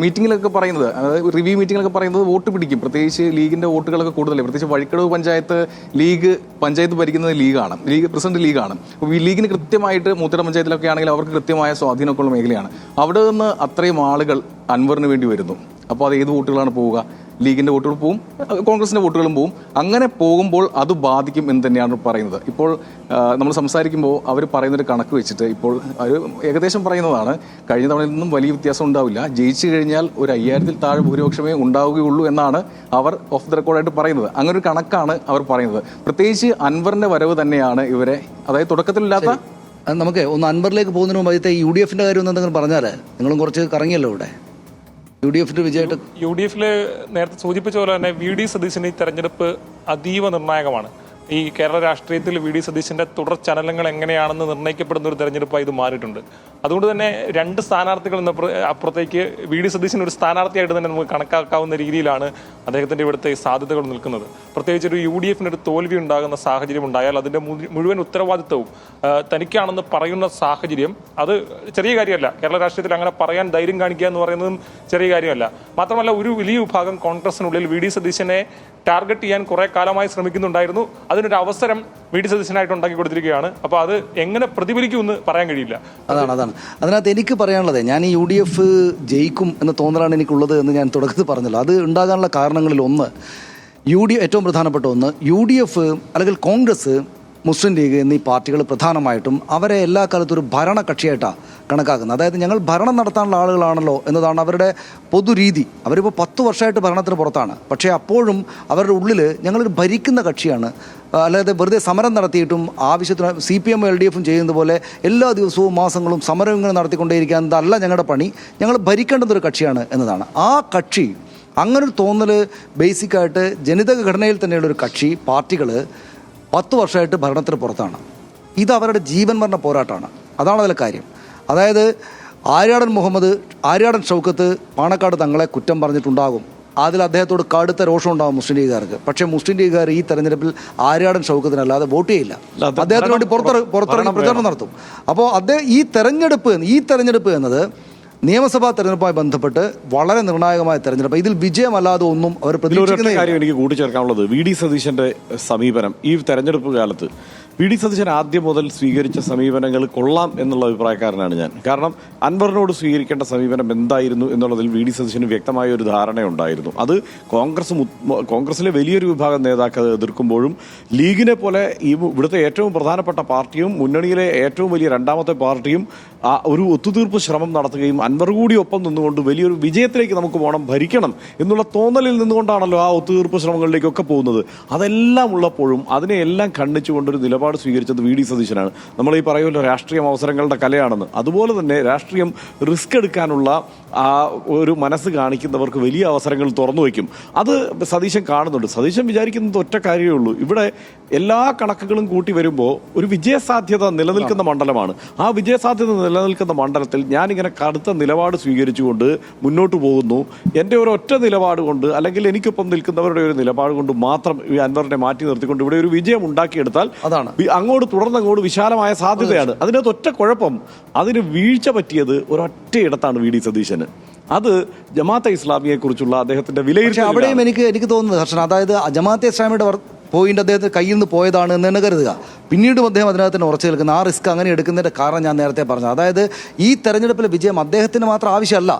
S5: മീറ്റിങ്ങിലൊക്കെ പറയുന്നത്, അതായത് റിവ്യൂ മീറ്റിങ്ങിലൊക്കെ പറയുന്നത് വോട്ട് പിടിക്കും. പ്രത്യേകിച്ച് ലീഗിൻ്റെ വോട്ടുകളൊക്കെ കൂടുതലേ, പ്രത്യേകിച്ച് വഴിക്കടവ് പഞ്ചായത്ത് ഭരിക്കുന്നത് ലീഗ് പ്രസിഡന്റ് ലീഗാണ്. ലീഗിന് കൃത്യമായിട്ട് മൂത്തട പഞ്ചായത്തിലൊക്കെ ആണെങ്കിൽ അവർക്ക് കൃത്യമായ സ്വാധീനമൊക്കെ ഉള്ള മേഖലയാണ്. അവിടെ നിന്ന് അത്രയും ആളുകൾ അൻവറിന് വേണ്ടി വരുന്നു. അപ്പോൾ അത് ഏത് വോട്ടുകളാണ് പോവുക? ലീഗിൻ്റെ വോട്ടുകൾ പോവും, കോൺഗ്രസിൻ്റെ വോട്ടുകളും പോവും. അങ്ങനെ പോകുമ്പോൾ അത് ബാധിക്കും എന്ന് തന്നെയാണ് പറയുന്നത്. ഇപ്പോൾ നമ്മൾ സംസാരിക്കുമ്പോൾ അവർ പറയുന്നൊരു കണക്ക് വെച്ചിട്ട് ഇപ്പോൾ അവർ ഏകദേശം പറയുന്നതാണ്, കഴിഞ്ഞ തവണയിൽ നിന്നും വലിയ വ്യത്യാസം ഉണ്ടാവില്ല, ജയിച്ചു കഴിഞ്ഞാൽ ഒരു 5,000-ൽ താഴെ ഭൂരിപക്ഷമേ ഉണ്ടാവുകയുള്ളൂ എന്നാണ് അവർ ഓഫ് ദ റെക്കോർഡായിട്ട് പറയുന്നത്. അങ്ങനെ ഒരു കണക്കാണ് അവർ പറയുന്നത്. പ്രത്യേകിച്ച് അൻവറിൻ്റെ വരവ് തന്നെയാണ് ഇവരെ, അതായത് തുടക്കത്തിലില്ലാത്ത.
S1: നമുക്ക് ഒന്ന് അൻവറിലേക്ക് പോകുന്നതിന് മുമ്പ് UDF-ന്റെ കാര്യം ഒന്ന് എന്തെങ്കിലും പറഞ്ഞാൽ, നിങ്ങളും കുറച്ച് കറങ്ങിയല്ലോ ഇവിടെ. UDF-ന്റെ വിജയമായിട്ട്
S6: UDF-ല് നേരത്തെ സൂചിപ്പിച്ച പോലെ തന്നെ VD സതീശന് ഈ തെരഞ്ഞെടുപ്പ് അതീവ നിർണായകമാണ്. ഈ കേരള രാഷ്ട്രീയത്തിൽ VD സതീശന്റെ തുടർ ചലനങ്ങൾ എങ്ങനെയാണെന്ന് നിർണ്ണയിക്കപ്പെടുന്ന ഒരു തെരഞ്ഞെടുപ്പായി ഇത് മാറിയിട്ടുണ്ട്. അതുകൊണ്ട് തന്നെ രണ്ട് സ്ഥാനാർത്ഥികൾ എന്ന അപ്പുറത്തേക്ക് വി ഡി സതീശൻ ഒരു സ്ഥാനാർത്ഥിയായിട്ട് തന്നെ നമുക്ക് കണക്കാക്കാവുന്ന രീതിയിലാണ് അദ്ദേഹത്തിൻ്റെ ഇവിടുത്തെ സാധ്യതകൾ നിൽക്കുന്നത്. പ്രത്യേകിച്ച് ഒരു UDF ഒരു തോൽവി ഉണ്ടാകുന്ന സാഹചര്യം ഉണ്ടായാൽ അതിൻ്റെ മുഴുവൻ ഉത്തരവാദിത്തവും തനിക്കാണെന്ന് പറയുന്ന സാഹചര്യം അത് ചെറിയ കാര്യമല്ല. കേരള രാഷ്ട്രീയത്തിൽ അങ്ങനെ പറയാൻ ധൈര്യം കാണിക്കുക എന്ന് പറയുന്നതും ചെറിയ കാര്യമല്ല. മാത്രമല്ല ഒരു വലിയ വിഭാഗം കോൺഗ്രസിനുള്ളിൽ വി ഡി സതീശനെ ടാർഗറ്റ് ചെയ്യാൻ കുറെ കാലമായി ശ്രമിക്കുന്നുണ്ടായിരുന്നു. അതിനൊരു അവസരം വി ഡി സതീശനായിട്ട് ഉണ്ടാക്കി കൊടുത്തിരിക്കുകയാണ്. അപ്പോൾ അത് എങ്ങനെ പ്രതിഫലിക്കുമെന്ന് പറയാൻ കഴിയില്ല.
S1: അതാണ് അതിനകത്ത് എനിക്ക് പറയാനുള്ളത്, ഞാൻ ഈ UDF ജയിക്കും എന്ന തോന്നലാണ് എനിക്കുള്ളത് എന്ന് ഞാൻ തുടക്കത്തിൽ പറഞ്ഞല്ലോ. അത് ഉണ്ടാകാനുള്ള കാരണങ്ങളിൽ ഒന്ന്, ഏറ്റവും പ്രധാനപ്പെട്ട ഒന്ന്, UDF അല്ലെങ്കിൽ കോൺഗ്രസ്, മുസ്ലിം ലീഗ് എന്നീ പാർട്ടികൾ പ്രധാനമായിട്ടും അവരെ എല്ലാ കാലത്തും ഒരു ഭരണകക്ഷിയായിട്ടാണ് കണക്കാക്കുന്നത്. അതായത് ഞങ്ങൾ ഭരണം നടത്താനുള്ള ആളുകളാണല്ലോ എന്നതാണ് അവരുടെ പൊതുരീതി. അവരിപ്പോൾ 10 വർഷമായിട്ട് ഭരണത്തിന് പുറത്താണ്. പക്ഷേ അപ്പോഴും അവരുടെ ഉള്ളിൽ ഞങ്ങളൊരു ഭരിക്കുന്ന കക്ഷിയാണ്, അല്ലാതെ വെറുതെ സമരം നടത്തിയിട്ടും ആവശ്യത്തിന് CPM LDF ചെയ്യുന്നത് പോലെ എല്ലാ ദിവസവും മാസങ്ങളും സമരങ്ങൾ നടത്തിക്കൊണ്ടേയിരിക്കുന്നതല്ല ഞങ്ങളുടെ പണി. ഞങ്ങൾ ഭരിക്കേണ്ടുന്നൊരു കക്ഷിയാണ് എന്നതാണ്. ആ കക്ഷി, അങ്ങനൊരു തോന്നൽ ബേസിക്കായിട്ട് ജനിതക ഘടനയിൽ തന്നെയുള്ള ഒരു കക്ഷി, പാർട്ടികൾ 10 വർഷമായിട്ട് ഭരണത്തിന് പുറത്താണ്. ഇത് അവരുടെ ജീവൻ മരണ പോരാട്ടമാണ്. അതാണ് അതിലെ കാര്യം. അതായത് ആര്യാടൻ ഷൗക്കത്ത് പാണക്കാട് തങ്ങളെ കുറ്റം പറഞ്ഞിട്ടുണ്ടാകും. അതിൽ അദ്ദേഹത്തോട് കടുത്ത രോഷം ഉണ്ടാകും മുസ്ലിം ലീഗുകാർക്ക്. പക്ഷേ മുസ്ലിം ലീഗുകാർ ഈ തെരഞ്ഞെടുപ്പിൽ ആര്യാടൻ ഷൗക്കത്തിനല്ലാതെ വോട്ട് ചെയ്യില്ല. അദ്ദേഹത്തിന് വേണ്ടി പുറത്തിറങ്ങി പ്രചാരണം നടത്തും. അപ്പോൾ ഈ തെരഞ്ഞെടുപ്പ് എന്നത് നിയമസഭാ തെരഞ്ഞെടുപ്പുമായി ബന്ധപ്പെട്ട് വളരെ നിർണായകമായ തെരഞ്ഞെടുപ്പ്. ഇതിൽ വിജയമല്ലാതെ ഒന്നും അവർ പ്രതീക്ഷിക്കുന്ന
S2: കാര്യം എനിക്ക് കൂട്ടിച്ചേർക്കാനുള്ളത്, വി ഡി സതീശന്റെ സമീപനം ഈ തെരഞ്ഞെടുപ്പ് കാലത്ത് വി ഡി സതീശൻ ആദ്യം മുതൽ സ്വീകരിച്ച സമീപനങ്ങൾ കൊള്ളാം എന്നുള്ള അഭിപ്രായക്കാരനാണ് ഞാൻ. കാരണം അൻവറിനോട് സ്വീകരിക്കേണ്ട സമീപനം എന്തായിരുന്നു എന്നുള്ളതിൽ വി ഡി സതീശന് വ്യക്തമായ ഒരു ധാരണയുണ്ടായിരുന്നു. അത് കോൺഗ്രസിലെ വലിയൊരു വിഭാഗം നേതാക്കൾ എതിർക്കുമ്പോഴും ലീഗിനെ പോലെ ഇവിടുത്തെ ഏറ്റവും പ്രധാനപ്പെട്ട പാർട്ടിയും മുന്നണിയിലെ ഏറ്റവും വലിയ രണ്ടാമത്തെ പാർട്ടിയും ഒരു ഒത്തുതീർപ്പ് ശ്രമം നടത്തുകയും അൻവർ കൂടി ഒപ്പം നിന്നുകൊണ്ട് വലിയൊരു വിജയത്തിലേക്ക് നമുക്ക് പോകണം, ഭരിക്കണം എന്നുള്ള തോന്നലിൽ നിന്നുകൊണ്ടാണല്ലോ ആ ഒത്തുതീർപ്പ് ശ്രമങ്ങളിലേക്കൊക്കെ പോകുന്നത്. അതെല്ലാം ഉള്ളപ്പോഴും അതിനെയെല്ലാം ഖണ്ഡിച്ചുകൊണ്ടൊരു നിലപാട് സ്വീകരിച്ചത് വി ഡി സതീശനാണ്. നമ്മൾ ഈ പറയുമല്ലോ രാഷ്ട്രീയം അവസരങ്ങളുടെ കലയാണെന്ന്. അതുപോലെ തന്നെ രാഷ്ട്രീയം റിസ്ക് എടുക്കാനുള്ള ഒരു മനസ്സ് കാണിക്കുന്നവർക്ക് വലിയ അവസരങ്ങൾ തുറന്നു വയ്ക്കും. അത് സതീശൻ കാണുന്നുണ്ട്. സതീശൻ വിചാരിക്കുന്നത് ഒറ്റ കാര്യമേ ഉള്ളൂ, ഇവിടെ എല്ലാ കണക്കുകളും കൂട്ടി വരുമ്പോൾ ഒരു വിജയസാധ്യത നിലനിൽക്കുന്ന മണ്ഡലമാണ്. ആ വിജയസാധ്യത നിലനിൽക്കുന്ന മണ്ഡലത്തിൽ ഞാനിങ്ങനെ കടുത്ത നിലപാട് സ്വീകരിച്ചുകൊണ്ട് മുന്നോട്ട് പോകുന്നു. എൻ്റെ ഒരു ഒറ്റ നിലപാട് കൊണ്ട്, അല്ലെങ്കിൽ എനിക്കൊപ്പം നിൽക്കുന്നവരുടെ ഒരു നിലപാട് കൊണ്ട് മാത്രം ഈ അൻവറിനെ മാറ്റി നിർത്തിക്കൊണ്ട് ഇവിടെ ഒരു വിജയം ഉണ്ടാക്കിയെടുത്താൽ തുടർന്നങ്ങോട്ട് വിശാലമായ സാധ്യതയാണ്. അതിനകത്ത് ഒറ്റ കുഴപ്പം, അതിന് വീഴ്ച പറ്റിയത് ഒരൊറ്റ ഇടത്താണ് വി ഡി സതീശന്. അത് ജമാഅത്തെ ഇസ്ലാമിയെ കുറിച്ചുള്ള അദ്ദേഹത്തിന്റെ വിലയിരുത്തൽ.
S1: അവിടെയും എനിക്ക് തോന്നുന്നത് ഹർഷൻ, അതായത് ജമാഅത്തെ ഇസ്ലാമിയുടെ പോയിന്റ് അദ്ദേഹത്തിന് കയ്യിൽ നിന്ന് പോയതാണ് എന്ന് തന്നെ കരുതുക. പിന്നീടും അദ്ദേഹം അതിനകത്ത് തന്നെ ഉറച്ചു നിൽക്കുന്ന ആ റിസ്ക് അങ്ങനെ എടുക്കുന്നതിന്റെ കാരണം ഞാൻ നേരത്തെ പറഞ്ഞു. അതായത് ഈ തെരഞ്ഞെടുപ്പിലെ വിജയം അദ്ദേഹത്തിന് മാത്രം ആവശ്യമല്ല.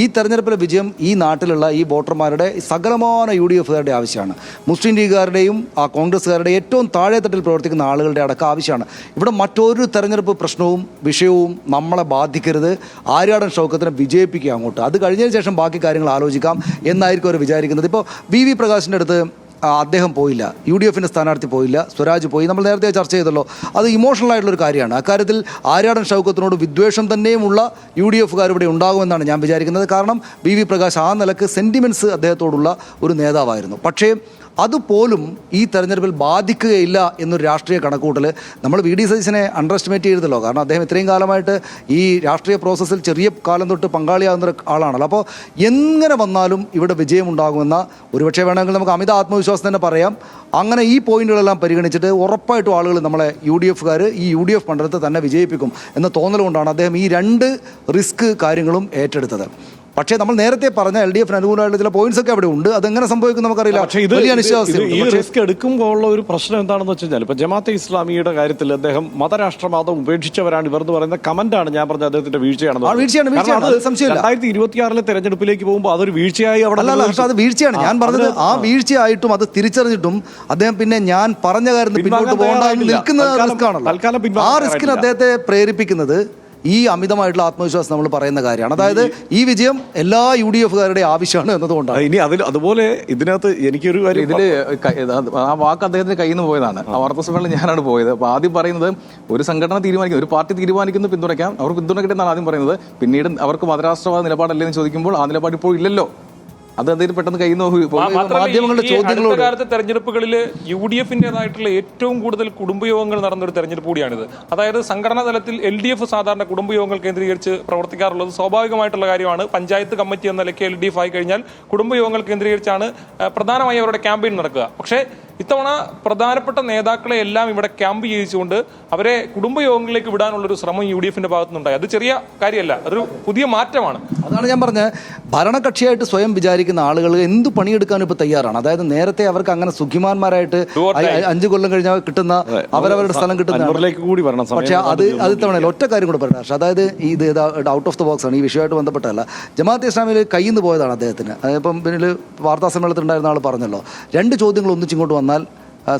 S1: ഈ തെരഞ്ഞെടുപ്പിലെ വിജയം ഈ നാട്ടിലുള്ള ഈ വോട്ടർമാരുടെ സകലമാന UDFകാരുടെ ആവശ്യമാണ്. മുസ്ലിം ലീഗുകാരുടെയും കോൺഗ്രസ്സുകാരുടെയും ഏറ്റവും താഴെത്തട്ടിൽ പ്രവർത്തിക്കുന്ന ആളുകളുടെ അടക്കം ആവശ്യമാണ്. ഇവിടെ മറ്റൊരു തെരഞ്ഞെടുപ്പ് പ്രശ്നവും വിഷയവും നമ്മളെ ബാധിക്കരുത്. ആര്യാടൻ ഷൗക്കത്തിനെ വിജയിപ്പിക്കുക അങ്ങോട്ട്. അത് കഴിഞ്ഞതിന് ശേഷം ബാക്കി കാര്യങ്ങൾ ആലോചിക്കാം എന്നായിരിക്കും അവർ വിചാരിക്കുന്നത്. ഇപ്പോൾ VV പ്രകാശിൻ്റെ അടുത്ത് അദ്ദേഹം പോയില്ല, UDFന്റെ സ്ഥാനാർത്ഥി പോയില്ല, സ്വരാജ് പോയി. നമ്മൾ നേരത്തെ ചർച്ച ചെയ്തല്ലോ, അത് ഇമോഷണൽ ആയിട്ടുള്ളൊരു കാര്യമാണ്. അക്കാര്യത്തിൽ ആര്യാടൻ ഷൗക്കത്തിനോട് വിദ്വേഷം തന്നെയുമുള്ള UDFകാർ ഇവിടെ ഉണ്ടാകുമെന്നാണ് ഞാൻ വിചാരിക്കുന്നത്. കാരണം VV പ്രകാശ് ആ നിലക്ക് സെൻറ്റിമെൻറ്റ്സ് അദ്ദേഹത്തോടുള്ള ഒരു നേതാവായിരുന്നു. പക്ഷേ അതുപോലും ഈ തെരഞ്ഞെടുപ്പിൽ ബാധിക്കുകയില്ല എന്നൊരു രാഷ്ട്രീയ കണക്കൂട്ടൽ നമ്മൾ വി ഡി സതീശനെ അണ്ടർ എസ്റ്റിമേറ്റ് ചെയ്തല്ലോ. കാരണം അദ്ദേഹം ഇത്രയും കാലമായിട്ട് ഈ രാഷ്ട്രീയ പ്രോസസ്സിൽ ചെറിയ കാലം തൊട്ട് പങ്കാളിയാകുന്ന ആളാണല്ലോ. അപ്പോൾ എങ്ങനെ വന്നാലും ഇവിടെ വിജയമുണ്ടാകുമെന്ന, ഒരുപക്ഷെ വേണമെങ്കിൽ നമുക്ക് അമിത ആത്മവിശ്വാസം തന്നെ പറയാം. അങ്ങനെ ഈ പോയിന്റുകളെല്ലാം പരിഗണിച്ചിട്ട് ഉറപ്പായിട്ടും ആളുകൾ നമ്മളെ UDFകാർ ഈ UDF മണ്ഡലത്തെ തന്നെ വിജയിപ്പിക്കും എന്ന തോന്നലുകൊണ്ടാണ് അദ്ദേഹം ഈ 2 റിസ്ക് കാര്യങ്ങളും ഏറ്റെടുത്തത്. പക്ഷേ നമ്മൾ നേരത്തെ പറഞ്ഞ LDF അനുകൂലമായിട്ടുള്ള ചില പോയിന്റ്സ് ഒക്കെ അവിടെ ഉണ്ട്. അതെങ്ങനെ സംഭവിക്കും നമുക്കറിയില്ല.
S2: ഈ റിസ്ക് എടുക്കുമ്പോൾ ഉള്ള ഒരു പ്രശ്നം എന്താണെന്ന് വെച്ച് കഴിഞ്ഞാൽ, ഇപ്പൊ ജമാഅത്തെ ഇസ്ലാമിയുടെ കാര്യത്തിൽ അദ്ദേഹം മതരാഷ്ട്രവാദം ഉപേക്ഷിച്ചവരാണ് ഇവർ എന്ന് പറയുന്ന കമന്റാണ് ഞാൻ പറഞ്ഞ അദ്ദേഹത്തിന്റെ വീഴ്ചയാണെന്ന്. 2026 തെരഞ്ഞെടുപ്പിലേക്ക് പോകുമ്പോൾ അതൊരു വീഴ്ചയായി അവിടെ
S1: അത് വീഴ്ചയാണ്. ഞാൻ പറഞ്ഞത് ആ വീഴ്ചയായിട്ടും അത് തിരിച്ചറിഞ്ഞിട്ടും അദ്ദേഹം പിന്നെ ഞാൻ പറഞ്ഞ കാര്യം പിന്നോട്ട് പോകേണ്ട നിൽക്കുന്ന റിസ്ക്കാണല്ലോ. ആ റിസ്കിന് അദ്ദേഹത്തെ പ്രേരിപ്പിക്കുന്നത് ഈ അമിതമായിട്ടുള്ള ആത്മവിശ്വാസം നമ്മൾ പറയുന്ന കാര്യമാണ്. അതായത് ഈ വിജയം എല്ലാ UDFകാരുടെ ആവശ്യമാണ് എന്നതുകൊണ്ടാണ്.
S2: ഇനി അതുപോലെ ഇതിനകത്ത് എനിക്കൊരു കാര്യം,
S5: ഇതില് ആ വാക്ക് അദ്ദേഹത്തിന്റെ കയ്യിൽ നിന്ന് പോയതാണ്. ആ വാർത്താ സമ്മേളനം ഞാനാണ് പോയത്. അപ്പോൾ ആദ്യം പറയുന്നത് ഒരു സംഘടന തീരുമാനിക്കുന്നു, ഒരു പാർട്ടി തീരുമാനിക്കുന്നു പിന്തുണയ്ക്കാം, അവർ പിന്തുണയ്ക്കട്ടെ എന്നാണ് ആദ്യം പറയുന്നത്. പിന്നീട് അവർക്ക് മതരാഷ്ട്രവാദ നിലപാടല്ലേന്ന് ചോദിക്കുമ്പോൾ ആ നിലപാട് ഇപ്പോൾ ഇല്ലല്ലോ അത് അദ്ദേഹം പെട്ടെന്ന് കയ്യിൽ നിന്ന്
S6: മാത്രമല്ല,
S1: മാധ്യമങ്ങളുടെ
S6: ഈ
S1: ചോദ്യങ്ങളോട്
S6: അടുത്ത കാലത്തെ തെരഞ്ഞെടുപ്പുകളിൽ UDFിൻ്റെതായിട്ടുള്ള ഏറ്റവും കൂടുതൽ കുടുംബയോഗങ്ങൾ നടന്നൊരു തെരഞ്ഞെടുപ്പ് കൂടിയാണിത്. അതായത് സംഘടനാ തലത്തിൽ LDF സാധാരണ കുടുംബയോഗങ്ങൾ കേന്ദ്രീകരിച്ച് പ്രവർത്തിക്കാറുള്ളത് സ്വാഭാവികമായിട്ടുള്ള കാര്യമാണ്. പഞ്ചായത്ത് കമ്മിറ്റി എന്ന നിലയ്ക്ക് LDF ആയി കഴിഞ്ഞാൽ കുടുംബയോഗങ്ങൾ കേന്ദ്രീകരിച്ചാണ് പ്രധാനമായി അവരുടെ ക്യാമ്പയിൻ നടക്കുക. പക്ഷേ ഇത്തവണ പ്രധാനപ്പെട്ട നേതാക്കളെ എല്ലാം ഇവിടെ ക്യാമ്പ് ചെയ്യിച്ചുകൊണ്ട് അവരെ കുടുംബയോഗങ്ങളിലേക്ക് വിടാനുള്ളൊരു ശ്രമം UDFിന്റെ ഭാഗത്തുനിന്നുണ്ടായി. അത് ചെറിയ കാര്യമല്ല, അതൊരു പുതിയ മാറ്റമാണ്.
S1: അതാണ് ഞാൻ പറഞ്ഞത്, ഭരണകക്ഷിയായിട്ട് സ്വയം വിചാരിക്കുന്ന ആളുകൾ എന്ത് പണിയെടുക്കാനും ഇപ്പോൾ തയ്യാറാണ്. അതായത് നേരത്തെ അവർക്ക് അങ്ങനെ സുഖിമാന്മാരായിട്ട് 5 കൊല്ലം കഴിഞ്ഞാൽ കിട്ടുന്ന അവരവരുടെ സ്ഥലം
S2: അൻവറിലേക്ക് കൂടി വരണം.
S1: പക്ഷേ അത് തവണ ഒറ്റ കാര്യം കൂടെ പറയാം. അതായത് ഇത് ഔട്ട് ഓഫ് ദ ബോക്സ് ആണ്, ഈ വിഷയമായിട്ട് ബന്ധപ്പെട്ടല്ല. ജമാഅത്തെ ഇസ്ലാമിൽ കയ്യിൽ നിന്ന് പോയതാണ് അദ്ദേഹത്തിന്. അതിപ്പം പിന്നിൽ വാർത്താ സമ്മേളനത്തിൽ ഉണ്ടായിരുന്ന ആൾ പറഞ്ഞല്ലോ, 2 ചോദ്യങ്ങൾ ഒന്നിച്ചിങ്ങോട്ട് വന്നാൽ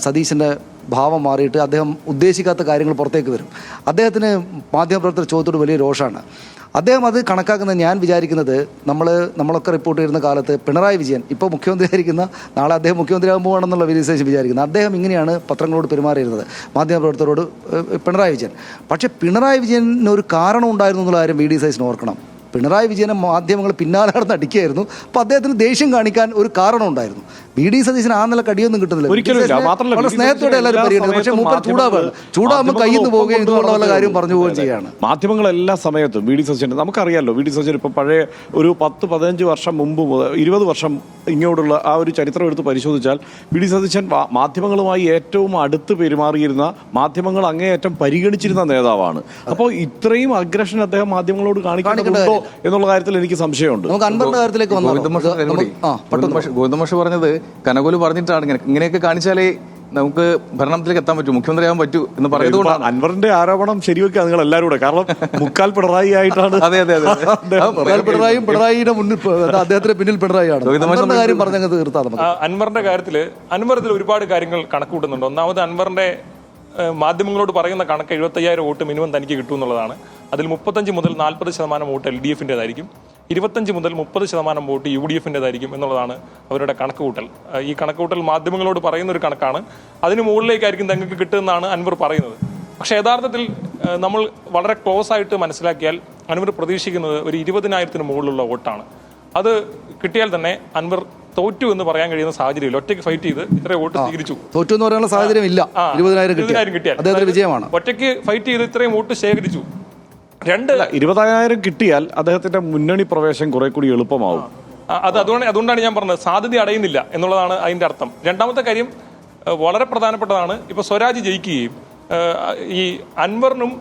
S1: സതീശൻ്റെ ഭാവം മാറിയിട്ട് അദ്ദേഹം ഉദ്ദേശിക്കാത്ത കാര്യങ്ങൾ പുറത്തേക്ക് വരും. അദ്ദേഹത്തിന് മാധ്യമപ്രവർത്തകർ ചോദ്യത്തോട് വലിയ രോഷമാണ്. അദ്ദേഹം അത് കണക്കാക്കുന്നത്, ഞാൻ വിചാരിക്കുന്നത് നമ്മളൊക്കെ റിപ്പോർട്ട് ചെയ്യുന്ന കാലത്ത് പിണറായി വിജയൻ ഇപ്പോൾ മുഖ്യമന്ത്രിയായിരിക്കുന്ന, നാളെ അദ്ദേഹം മുഖ്യമന്ത്രിയാകുമ്പോഴാണെന്നുള്ള വിശേഷം അദ്ദേഹം ഇങ്ങനെയാണ് പത്രങ്ങളോട് പെരുമാറിയിരുന്നത്, മാധ്യമപ്രവർത്തകരോട് പിണറായി വിജയൻ. പക്ഷേ പിണറായി വിജയന് ഒരു കാരണം ഉണ്ടായിരുന്നു എന്നുള്ള കാര്യം VD സതീശൻ ഓർക്കണം. പിണറായി വിജയനെ മാധ്യമങ്ങൾ പിന്നാലെ നടന്ന് അടിക്കുകയായിരുന്നു. അപ്പോൾ അദ്ദേഹത്തിന് ദേഷ്യം കാണിക്കാൻ ഒരു കാരണം ഉണ്ടായിരുന്നു. VD സതീശന് ആ നില കടിയൊന്നും കിട്ടുന്നില്ല. വളരെ സ്നേഹത്തോടെ എല്ലാവരും പരിഗണിക്കുന്നത്. പക്ഷേ മൂപ്പർ ചൂടാകുമ്പോൾ കയ്യിൽ നിന്ന് പോവുകയും ഇതുള്ള വല്ല കാര്യം പറഞ്ഞു പോവുകയും ചെയ്യാണ്.
S2: മാധ്യമങ്ങൾ എല്ലാ സമയത്തും VD സതീശൻ, നമുക്കറിയാമല്ലോ VD സതീശൻ ഇപ്പോൾ പഴയ ഒരു 10-15 വർഷം മുമ്പ് 20 വർഷം ഇങ്ങോട്ടുള്ള ആ ഒരു ചരിത്രം എടുത്ത് പരിശോധിച്ചാൽ VD സതീശൻ മാധ്യമങ്ങളുമായി ഏറ്റവും അടുത്ത് പെരുമാറിയിരുന്ന, മാധ്യമങ്ങൾ അങ്ങേയറ്റം പരിഗണിച്ചിരുന്ന നേതാവാണ്. അപ്പോൾ ഇത്രയും അഗ്രഷൻ അദ്ദേഹം മാധ്യമങ്ങളോട് കാണിക്കുന്നുണ്ടോ എന്നുള്ള കാര്യത്തിൽ എനിക്ക് സംശയമുണ്ട്.
S1: നമുക്ക് അൻവറിന്റെ കാര്യത്തിലേക്ക്
S5: ഗോവിന്ദമാഷ് പറഞ്ഞത് കനകോല് പറഞ്ഞിട്ടാണ് ഇങ്ങനെയൊക്കെ കാണിച്ചാലേ നമുക്ക് ഭരണത്തിലേക്ക് എത്താൻ പറ്റൂ, മുഖ്യമന്ത്രിയാകാൻ പറ്റൂ എന്ന് പറയുന്നതുകൊണ്ടാണ്
S2: അൻവറിന്റെ ആരോപണം ശരിവെക്കുക നിങ്ങൾ എല്ലാവരും കൂടെ. കാരണം മുക്കാൽ പിണറായി ആയിട്ടാണ്.
S5: അതെ
S1: പിണറായിയുടെ മുന്നിൽ അദ്ദേഹത്തിന്റെ പിന്നിൽ പിണറായിയാണ്. കാര്യം പറഞ്ഞത് തീർത്താൽ
S6: അൻവറിന്റെ കാര്യത്തിൽ ഒരുപാട് കാര്യങ്ങൾ കണക്കുകൂട്ടുന്നുണ്ട്. ഒന്നാമത് അൻവറിന്റെ മാധ്യമങ്ങളോട് പറയുന്ന കണക്ക് 75,000 വോട്ട് മിനിമം തനിക്ക് കിട്ടും എന്നുള്ളതാണ്. അതിൽ 35 മുതൽ 40% വോട്ട് LDFിൻ്റെതായിരിക്കും, 25 മുതൽ 30% വോട്ട് UDFിൻ്റെതായിരിക്കും എന്നുള്ളതാണ് അവരുടെ കണക്കുകൂട്ടൽ. ഈ കണക്കുകൂട്ടൽ മാധ്യമങ്ങളോട് പറയുന്ന ഒരു കണക്കാണ്. അതിന് മുകളിലേക്കായിരിക്കും തങ്ങൾക്ക് കിട്ടുമെന്നാണ് അൻവർ പറയുന്നത്. പക്ഷേ യഥാർത്ഥത്തിൽ നമ്മൾ വളരെ ക്ലോസ് ആയിട്ട് മനസ്സിലാക്കിയാൽ അൻവർ പ്രതീക്ഷിക്കുന്നത് ഒരു 20,000-ന് മുകളിലുള്ള വോട്ടാണ്. അത് കിട്ടിയാൽ തന്നെ അൻവർ തോറ്റു എന്ന് പറയാൻ കഴിയുന്ന സാഹചര്യമില്ല. ഒറ്റയ്ക്ക് ഫൈറ്റ് ചെയ്ത് ഇത്രയും വോട്ട് സ്വീകരിച്ചു,
S1: തോറ്റു എന്ന് പറയാനുള്ള സാഹചര്യം ഇല്ല. 20,000 കിട്ടിയാൽ വിജയമാണ്.
S6: ഒറ്റയ്ക്ക് ഫൈറ്റ് ചെയ്ത് ഇത്രയും വോട്ട് ശേഖരിച്ചു.
S2: 20,000 കിട്ടിയാൽ അദ്ദേഹത്തിന്റെ മുന്നണി പ്രവേശം കുറെ കൂടി എളുപ്പമാവും.
S6: അതുകൊണ്ടാണ് ഞാൻ പറഞ്ഞത് സാധ്യത അടയുന്നില്ല എന്നുള്ളതാണ് അതിന്റെ അർത്ഥം. രണ്ടാമത്തെ കാര്യം വളരെ പ്രധാനപ്പെട്ടതാണ്. ഇപ്പൊ സ്വരാജ് ജയിക്കുകയും ഈ അൻവറിനും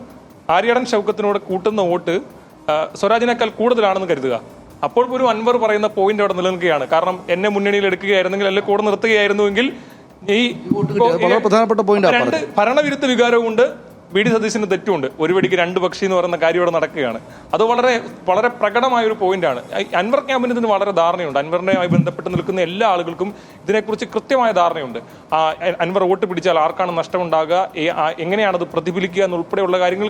S6: ആര്യടൻ ഷൗക്കത്തിനോട് കൂട്ടുന്ന വോട്ട് സ്വരാജിനേക്കാൾ കൂടുതലാണെന്ന് കരുതുക. അപ്പോൾ പോലും അൻവർ പറയുന്ന പോയിന്റ് അവിടെ നിലനിൽക്കുകയാണ്. കാരണം എന്നെ മുന്നണിയിൽ എടുക്കുകയായിരുന്നെങ്കിൽ അല്ലെങ്കിൽ കൂടെ നിർത്തുകയായിരുന്നുവെങ്കിൽ ഈ
S1: പ്രധാനപ്പെട്ട പോയിന്റ്
S6: ഭരണവിരുദ്ധ വികാരവും കൊണ്ട് VD സതീശന് തെറ്റുണ്ട്. ഒരു വെടിക്ക് 2 പക്ഷി എന്ന് പറയുന്ന കാര്യം ഇവിടെ നടക്കുകയാണ്. അത് വളരെ വളരെ പ്രകടമായ ഒരു പോയിന്റാണ്. അൻവർ ക്യാമ്പിന് ഇതിന് വളരെ ധാരണയുണ്ട്. അൻവറിനുമായി ബന്ധപ്പെട്ട് നിൽക്കുന്ന എല്ലാ ആളുകൾക്കും ഇതിനെക്കുറിച്ച് കൃത്യമായ ധാരണയുണ്ട്. അൻവർ വോട്ട് പിടിച്ചാൽ ആർക്കാണ് നഷ്ടമുണ്ടാകുക, എങ്ങനെയാണത് പ്രതിഫലിക്കുക എന്നുൾപ്പെടെയുള്ള കാര്യങ്ങൾ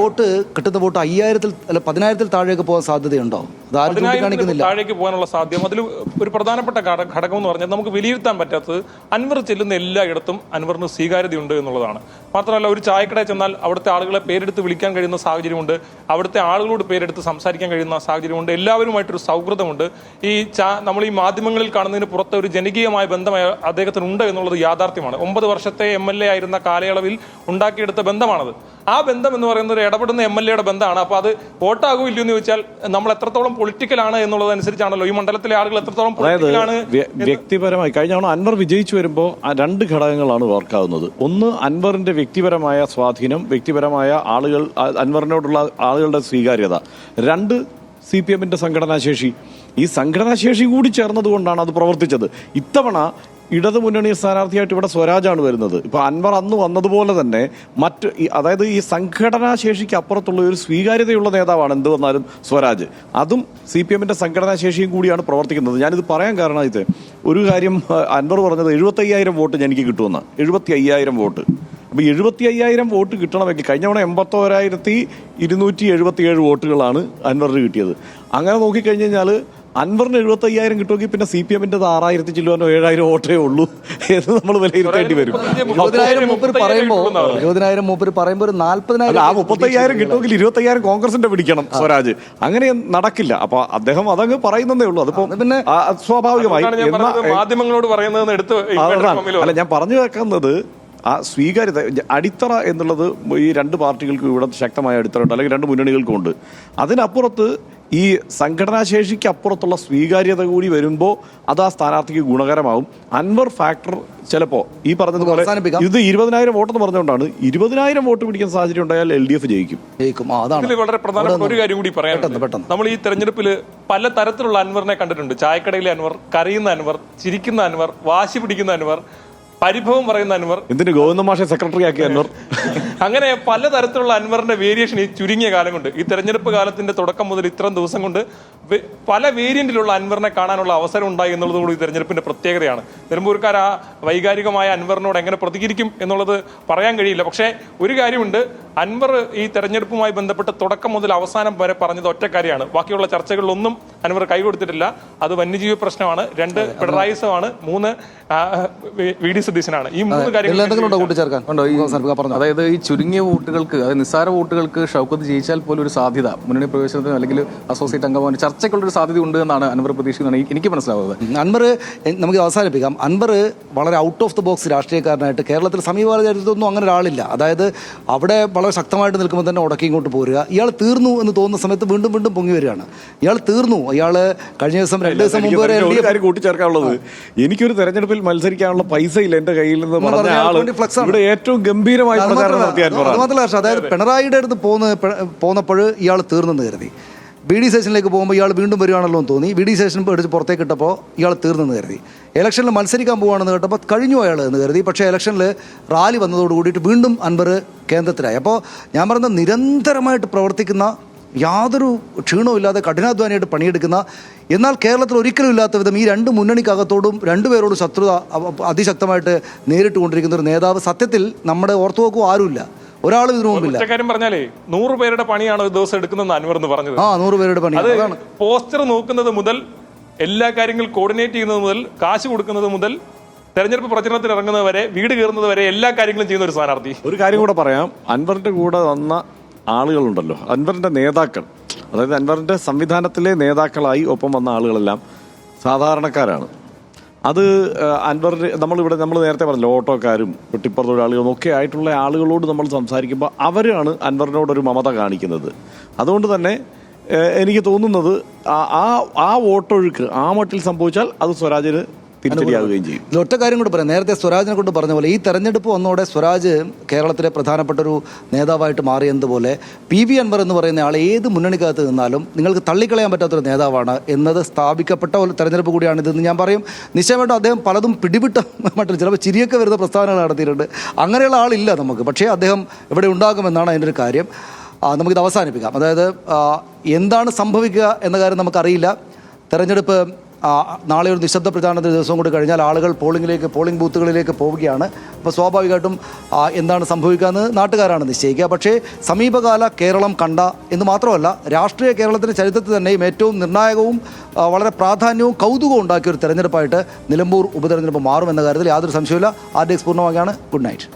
S1: വോട്ട് കിട്ടുന്ന വോട്ട് 5,000-ൽ അല്ല 10,000-ൽ താഴേക്ക് പോകാൻ സാധ്യതയുണ്ടോ?
S6: 10,000 താഴേക്ക് പോകാനുള്ള സാധ്യത അതിൽ ഒരു പ്രധാനപ്പെട്ട ഘടകം എന്ന് പറഞ്ഞാൽ നമുക്ക് വിലയിരുത്താൻ പറ്റാത്തത് അൻവർ ചെല്ലുന്ന എല്ലായിടത്തും അൻവറിന് സ്വീകാര്യതയുണ്ട് എന്നുള്ളതാണ്. മാത്രമല്ല, ഒരു ചായക്കടയിൽ ചെന്നാൽ അവിടുത്തെ ആളുകളെ പേരെടുത്ത് വിളിക്കാൻ കഴിയുന്ന സാഹചര്യമുണ്ട്, അവിടുത്തെ ആളുകളോട് പേരെടുത്ത് സംസാരിക്കാൻ കഴിയുന്ന സാഹചര്യമുണ്ട്, എല്ലാവരുമായിട്ടൊരു സൗഹൃദമുണ്ട്. നമ്മൾ ഈ മാധ്യമങ്ങളിൽ കാണുന്നതിന് പുറത്തെ ഒരു ജനകീയമായ ബന്ധം അദ്ദേഹത്തിനുണ്ട് എന്നുള്ളത് യാഥാർത്ഥ്യമാണ്. 9 വർഷത്തെ MLA ആയിരുന്ന കാലയളവിൽ ഉണ്ടാക്കിയെടുത്ത ബന്ധമാണത്. ആ ബന്ധം എന്ന് പറയുന്നത് ഒരു ഇടപെടുന്ന MLA-യുടെ ബന്ധമാണ്. അപ്പോൾ അത് വോട്ടാകൂ ഇല്ലയോ എന്ന് ചോദിച്ചാൽ നമ്മൾ എത്രത്തോളം പൊളിറ്റിക്കലാണ് എന്നുള്ളതനുസരിച്ചാണല്ലോ ഈ മണ്ഡലത്തിലെ ആളുകൾ എത്രത്തോളം പൊളിറ്റിക്കലാണ്.
S2: വ്യക്തിപരമായി കഴിഞ്ഞ തവണ അൻവർ വിജയിച്ചു വരുമ്പോൾ 2 ഘടകങ്ങളാണ് വർക്കാവുന്നത്. ഒന്ന്, അൻവറിന്റെ വ്യക്തിപരമായ സ്വാധീനം, വ്യക്തിപരമായ ആളുകൾ, അൻവറിനോടുള്ള ആളുകളുടെ സ്വീകാര്യത. 2, CPM-ന്റെ സംഘടനാശേഷി. ഈ സംഘടനാശേഷി കൂടി ചേർന്നതുകൊണ്ടാണ് അത് പ്രവർത്തിച്ചത്. ഇത്തവണ ഇടതുമുന്നണി സ്ഥാനാർത്ഥിയായിട്ട് ഇവിടെ സ്വരാജാണ് വരുന്നത്. ഇപ്പോൾ അൻവർ അന്ന് വന്നതുപോലെ തന്നെ അതായത് ഈ സംഘടനാശേഷിക്ക് അപ്പുറത്തുള്ള ഒരു സ്വീകാര്യതയുള്ള നേതാവാണ് എന്ത് വന്നാലും സ്വരാജ്. അതും CPM-ന്റെ സംഘടനാശേഷിയും കൂടിയാണ് പ്രവർത്തിക്കുന്നത്. ഞാനിത് പറയാൻ കാരണം ഇത് ഒരു കാര്യം അൻവർ പറഞ്ഞത് 75,000 വോട്ട് എനിക്ക് കിട്ടുമെന്ന്. 75,000 വോട്ട്. അപ്പോൾ 75,000 വോട്ട് കിട്ടണമെങ്കിൽ കഴിഞ്ഞ തവണ 81,277 വോട്ടുകളാണ് അൻവറിന് കിട്ടിയത്. അങ്ങനെ നോക്കിക്കഴിഞ്ഞ് കഴിഞ്ഞാൽ അൻവറിന് 75,000 കിട്ടുമെങ്കിൽ പിന്നെ CPM-ന്റെ 6,000 ചില്ലുവാനോ 7,000 വോട്ടേ ഉള്ളൂ എന്ന് നമ്മൾ വിലയിരുത്തേണ്ടി വരും.
S1: 20,000 മൂപ്പര് പറയുമ്പോൾ 20,000 മൂപ്പര് പറയുമ്പോൾ ഒരു 40,000
S2: ആ 35,000 കിട്ടുമെങ്കിൽ 25,000 കോൺഗ്രസിന്റെ പിടിക്കണം സ്വരാജ്. അങ്ങനെ നടക്കില്ല. അപ്പൊ അദ്ദേഹം അതങ്ങ് പറയുന്നതേ ഉള്ളൂ. അതിപ്പോ
S1: പിന്നെ
S2: സ്വാഭാവികമായി
S6: മാധ്യമങ്ങളോട് പറയുന്നതെന്ന് എടുത്ത്
S2: അല്ല, ഞാൻ പറഞ്ഞു വെക്കുന്നത് ആ സ്വീകാര്യത അടിത്തറ എന്നുള്ളത് ഈ രണ്ട് പാർട്ടികൾക്കും ഇവിടെ ശക്തമായ അടിത്തറ ഉണ്ട്, അല്ലെങ്കിൽ രണ്ട് മുന്നണികൾക്കും ഉണ്ട്. അതിനപ്പുറത്ത് ഈ സംഘടനാശേഷിക്ക് അപ്പുറത്തുള്ള സ്വീകാര്യത കൂടി വരുമ്പോൾ അത് ആ സ്ഥാനാർത്ഥിക്ക് ഗുണകരമാവും. അൻവർ ഫാക്ടർ ചിലപ്പോൾ ഈ പറഞ്ഞതുപോലെ ഇത് 20,000 വോട്ടെന്ന് പറഞ്ഞുകൊണ്ടാണ് 20,000 വോട്ട് പിടിക്കുന്ന സാഹചര്യം ഉണ്ടായാൽ LDF ജയിക്കും.
S6: ഇതിൽ വളരെ പ്രധാനപ്പെട്ട ഒരു കാര്യം കൂടി പറയാനുണ്ട്. നമ്മൾ ഈ തെരഞ്ഞെടുപ്പിൽ പല തരത്തിലുള്ള അൻവറിനെ കണ്ടിട്ടുണ്ട്. ചായക്കടയിലെ അൻവർ, കരയുന്ന അൻവർ, ചിരിക്കുന്ന അൻവർ, വാശി പിടിക്കുന്ന അൻവർ, പരിഭവം പറയുന്ന അൻവർ,
S2: എന്തിന് ഗോവിന്ദ മാഷെ സെക്രട്ടറി ആക്കി അൻവർ.
S6: അങ്ങനെ പലതരത്തിലുള്ള അൻവറിന്റെ വേരിയേഷൻ ഈ ചുരുങ്ങിയ കാലം കൊണ്ട്, ഈ തെരഞ്ഞെടുപ്പ് കാലത്തിന്റെ തുടക്കം മുതൽ ഇത്രയും ദിവസം കൊണ്ട് പല വേരിയന്റിലുള്ള അൻവറിനെ കാണാനുള്ള അവസരം ഉണ്ടായി എന്നുള്ളത് കൂടി ഈ തെരഞ്ഞെടുപ്പിന്റെ പ്രത്യേകതയാണ്. നിലമ്പൂർക്കാർ ആ വൈകാരികമായ അൻവറിനോട് എങ്ങനെ പ്രതികരിക്കും എന്നുള്ളത് പറയാൻ കഴിയില്ല. പക്ഷേ ഒരു കാര്യമുണ്ട്, അൻവർ ഈ തെരഞ്ഞെടുപ്പുമായി ബന്ധപ്പെട്ട് തുടക്കം മുതൽ അവസാനം വരെ പറഞ്ഞത് ഒറ്റ കാര്യമാണ്. ബാക്കിയുള്ള ചർച്ചകളിലൊന്നും അൻവർ കൈകൊടുത്തിട്ടില്ല. അത് വന്യജീവി പ്രശ്നമാണ്, 2 പിണറായിസമാണ്, 3 VD സതീശനാണ്. ഈ 3 കാര്യങ്ങൾ
S5: അതായത് ഈ ചുരുങ്ങിയ വോട്ടുകൾക്ക്, അതായത് നിസ്സാര വോട്ടുകൾക്ക് ഷൗക്കത്ത് ജയിച്ചാൽ പോലും ഒരു സാധ്യത മുന്നണി പ്രവേശനത്തിന് അല്ലെങ്കിൽ അസോസിയേറ്റ് അംഗമാവാൻ ചർച്ചയ്ക്കുള്ളൊരു സാധ്യത ഉണ്ട് എന്നാണ് അൻവർ പ്രതീക്ഷിക്കുന്നതാണ് എനിക്ക് മനസ്സിലാവുന്നത്.
S1: അൻവർ, നമുക്ക് അവസാനിപ്പിക്കാം, അൻവർ വളരെ ഔട്ട് ഓഫ് ദ ബോക്സ് രാഷ്ട്രീയക്കാരനായിട്ട് കേരളത്തിൽ സമീപകാല ചരിത്രത്തൊന്നും അങ്ങനെ ഒരാളില്ല. അതായത് അവിടെ വളരെ ശക്തമായിട്ട് നിൽക്കുമ്പോൾ തന്നെ ഉടക്കി ഇങ്ങോട്ട് പോരുക, ഇയാൾ തീർന്നു എന്ന് തോന്നുന്ന സമയത്ത് വീണ്ടും വീണ്ടും പൊങ്ങി വരികയാണ്. ഇയാൾ തീർന്നു, ഇയാൾ കഴിഞ്ഞ ദിവസം 2 ദിവസം മുമ്പ് വരെ
S2: കാര്യം കൂട്ടിച്ചേർക്കാനുള്ളത്, എനിക്കൊരു തെരഞ്ഞെടുപ്പിൽ മത്സരിക്കാനുള്ള പൈസ ഇല്ല എന്റെ കയ്യിൽ നിന്ന് പറഞ്ഞ ആള് ഇവിടെ ഏറ്റവും ഗംഭീരമായി പ്രചാരണം നടത്തിയ
S1: അതുമാത്രമല്ല, അതായത് പിണറായിയുടെ അടുത്ത് പോന്നപ്പോൾ ഇയാൾ തീർന്നെന്ന് കരുതി. BD സ്റ്റേഷനിലേക്ക് പോകുമ്പോൾ ഇയാൾ വീണ്ടും വരികയാണല്ലോ എന്ന് തോന്നി. BD സ്റ്റേഷൻ എടുത്ത് പുറത്തേക്ക് ഇട്ടപ്പോൾ ഇയാൾ തീർന്നെന്ന് കരുതി. ഇലക്ഷനിൽ മത്സരിക്കാൻ പോകുകയാണെന്ന് കേട്ടപ്പോൾ കഴിഞ്ഞു അയാൾ എന്ന് കരുതി. പക്ഷേ ഇലക്ഷനിൽ റാലി വന്നതോട് കൂടിയിട്ട് വീണ്ടും അൻവർ കേന്ദ്രത്തിലായി. അപ്പോൾ ഞാൻ പറഞ്ഞ നിരന്തരമായിട്ട് പ്രവർത്തിക്കുന്ന, യാതൊരു ക്ഷീണവും ഇല്ലാതെ കഠിനാധ്വാനിയായിട്ട് പണിയെടുക്കുന്ന, എന്നാൽ കേരളത്തിൽ ഒരിക്കലും ഇല്ലാത്ത വിധം ഈ 2 മുന്നണിക്കകത്തോടും 2 പേരോടും ശത്രുത അതിശക്തമായിട്ട് നേരിട്ട് കൊണ്ടിരിക്കുന്ന ഒരു നേതാവ് സത്യത്തിൽ നമ്മുടെ ഓർത്തു നോക്കുക ആരുമില്ല, ഒരാളും ഇതിനു മുമ്പില്ല.
S6: കാര്യം പറഞ്ഞാലേ 100 പേരുടെ പണിയാണ് ഒരു ദിവസം എടുക്കുന്നതെന്ന് അൻവർ എന്ന് പറഞ്ഞത്.
S1: 100 പേരുടെ പണി.
S6: അത് പോസ്റ്റർ നോക്കുന്നത് മുതൽ, എല്ലാ കാര്യങ്ങളും കോർഡിനേറ്റ് ചെയ്യുന്നത് മുതൽ, കാശ് കൊടുക്കുന്നത് മുതൽ, തെരഞ്ഞെടുപ്പ് പ്രചരണത്തിൽ ഇറങ്ങുന്നത് വരെ, വീട് കയറുന്നത് വരെ എല്ലാ കാര്യങ്ങളും ചെയ്യുന്ന ഒരു സ്ഥാനാർത്ഥി.
S2: ഒരു കാര്യം കൂടെ പറയാം, അൻവറിന്റെ കൂടെ വന്ന ആളുകളുണ്ടല്ലോ, അൻവറിന്റെ നേതാക്കൾ, അതായത് അൻവറിന്റെ സംവിധാനത്തിലെ നേതാക്കളായി ഒപ്പം വന്ന ആളുകളെല്ലാം സാധാരണക്കാരാണ്. അത് അൻവറിന് നമ്മൾ നേരത്തെ പറഞ്ഞല്ലോ, ഓട്ടോക്കാരും വെട്ടിപ്പുറ തൊഴിലാളികളും ഒക്കെ ആയിട്ടുള്ള ആളുകളോട് നമ്മൾ സംസാരിക്കുമ്പോൾ അവരാണ് അൻവറിനോടൊരു മമത കാണിക്കുന്നത്. അതുകൊണ്ട് തന്നെ എനിക്ക് തോന്നുന്നത് ആ വോട്ടൊഴുക്ക് ആ മട്ടിൽ സംഭവിച്ചാൽ അത് സ്വരാജിന് തിരിച്ചടിയാവുകയും ചെയ്യും.
S1: ഒറ്റ കാര്യം കൂടെ പറയാം, നേരത്തെ സ്വരാജിനെ കൊണ്ട് പറഞ്ഞ പോലെ ഈ തെരഞ്ഞെടുപ്പ് വന്നോടെ സ്വരാജ് കേരളത്തിലെ പ്രധാനപ്പെട്ട ഒരു നേതാവായിട്ട് മാറിയതുപോലെ PV അൻവർ എന്ന് പറയുന്ന ആൾ ഏത് മുന്നണിക്കകത്ത് നിന്നാലും നിങ്ങൾക്ക് തള്ളിക്കളയാൻ പറ്റാത്തൊരു നേതാവാണ് എന്നത് സ്ഥാപിക്കപ്പെട്ട ഒരു തെരഞ്ഞെടുപ്പ് കൂടിയാണ് ഇതെന്ന് ഞാൻ പറയും. നിശ്ചയമായിട്ടും അദ്ദേഹം പലതും പിടിവിട്ട മട്ടിൽ ചിലപ്പോൾ ചിരിയൊക്കെ വരുന്ന പ്രസ്താവനകൾ നടത്തിയിട്ടുണ്ട്. അങ്ങനെയുള്ള ആളില്ല നമുക്ക്, പക്ഷേ അദ്ദേഹം ഇവിടെ ഉണ്ടാകുമെന്നാണ് അതിൻ്റെ ഒരു കാര്യം. നമുക്കിത് അവസാനിപ്പിക്കാം. അതായത് എന്താണ് സംഭവിക്കുക എന്ന കാര്യം നമുക്കറിയില്ല. തെരഞ്ഞെടുപ്പ് നാളെ ഒരു നിശബ്ദ പ്രചാരണത്തിന് ദിവസം കൂടി കഴിഞ്ഞാൽ ആളുകൾ പോളിംഗ് ബൂത്തുകളിലേക്ക് പോവുകയാണ്. അപ്പോൾ സ്വാഭാവികമായിട്ടും എന്താണ് സംഭവിക്കുക എന്ന് നാട്ടുകാരാണ് നിശ്ചയിക്കുക. പക്ഷേ സമീപകാല കേരളം കണ്ട എന്ന് മാത്രമല്ല, രാഷ്ട്രീയ കേരളത്തിൻ്റെ ചരിത്രത്തിൽ തന്നെയും ഏറ്റവും നിർണായകവും വളരെ പ്രാധാന്യവും കൗതുകവും ഉണ്ടാക്കിയ ഒരു തെരഞ്ഞെടുപ്പായിട്ട് നിലമ്പൂർ ഉപതെരഞ്ഞെടുപ്പ് മാറുമെന്ന കാര്യത്തിൽ യാതൊരു സംശയമില്ല. RDX പൂർണ്ണമാവുകയാണ്. Good night.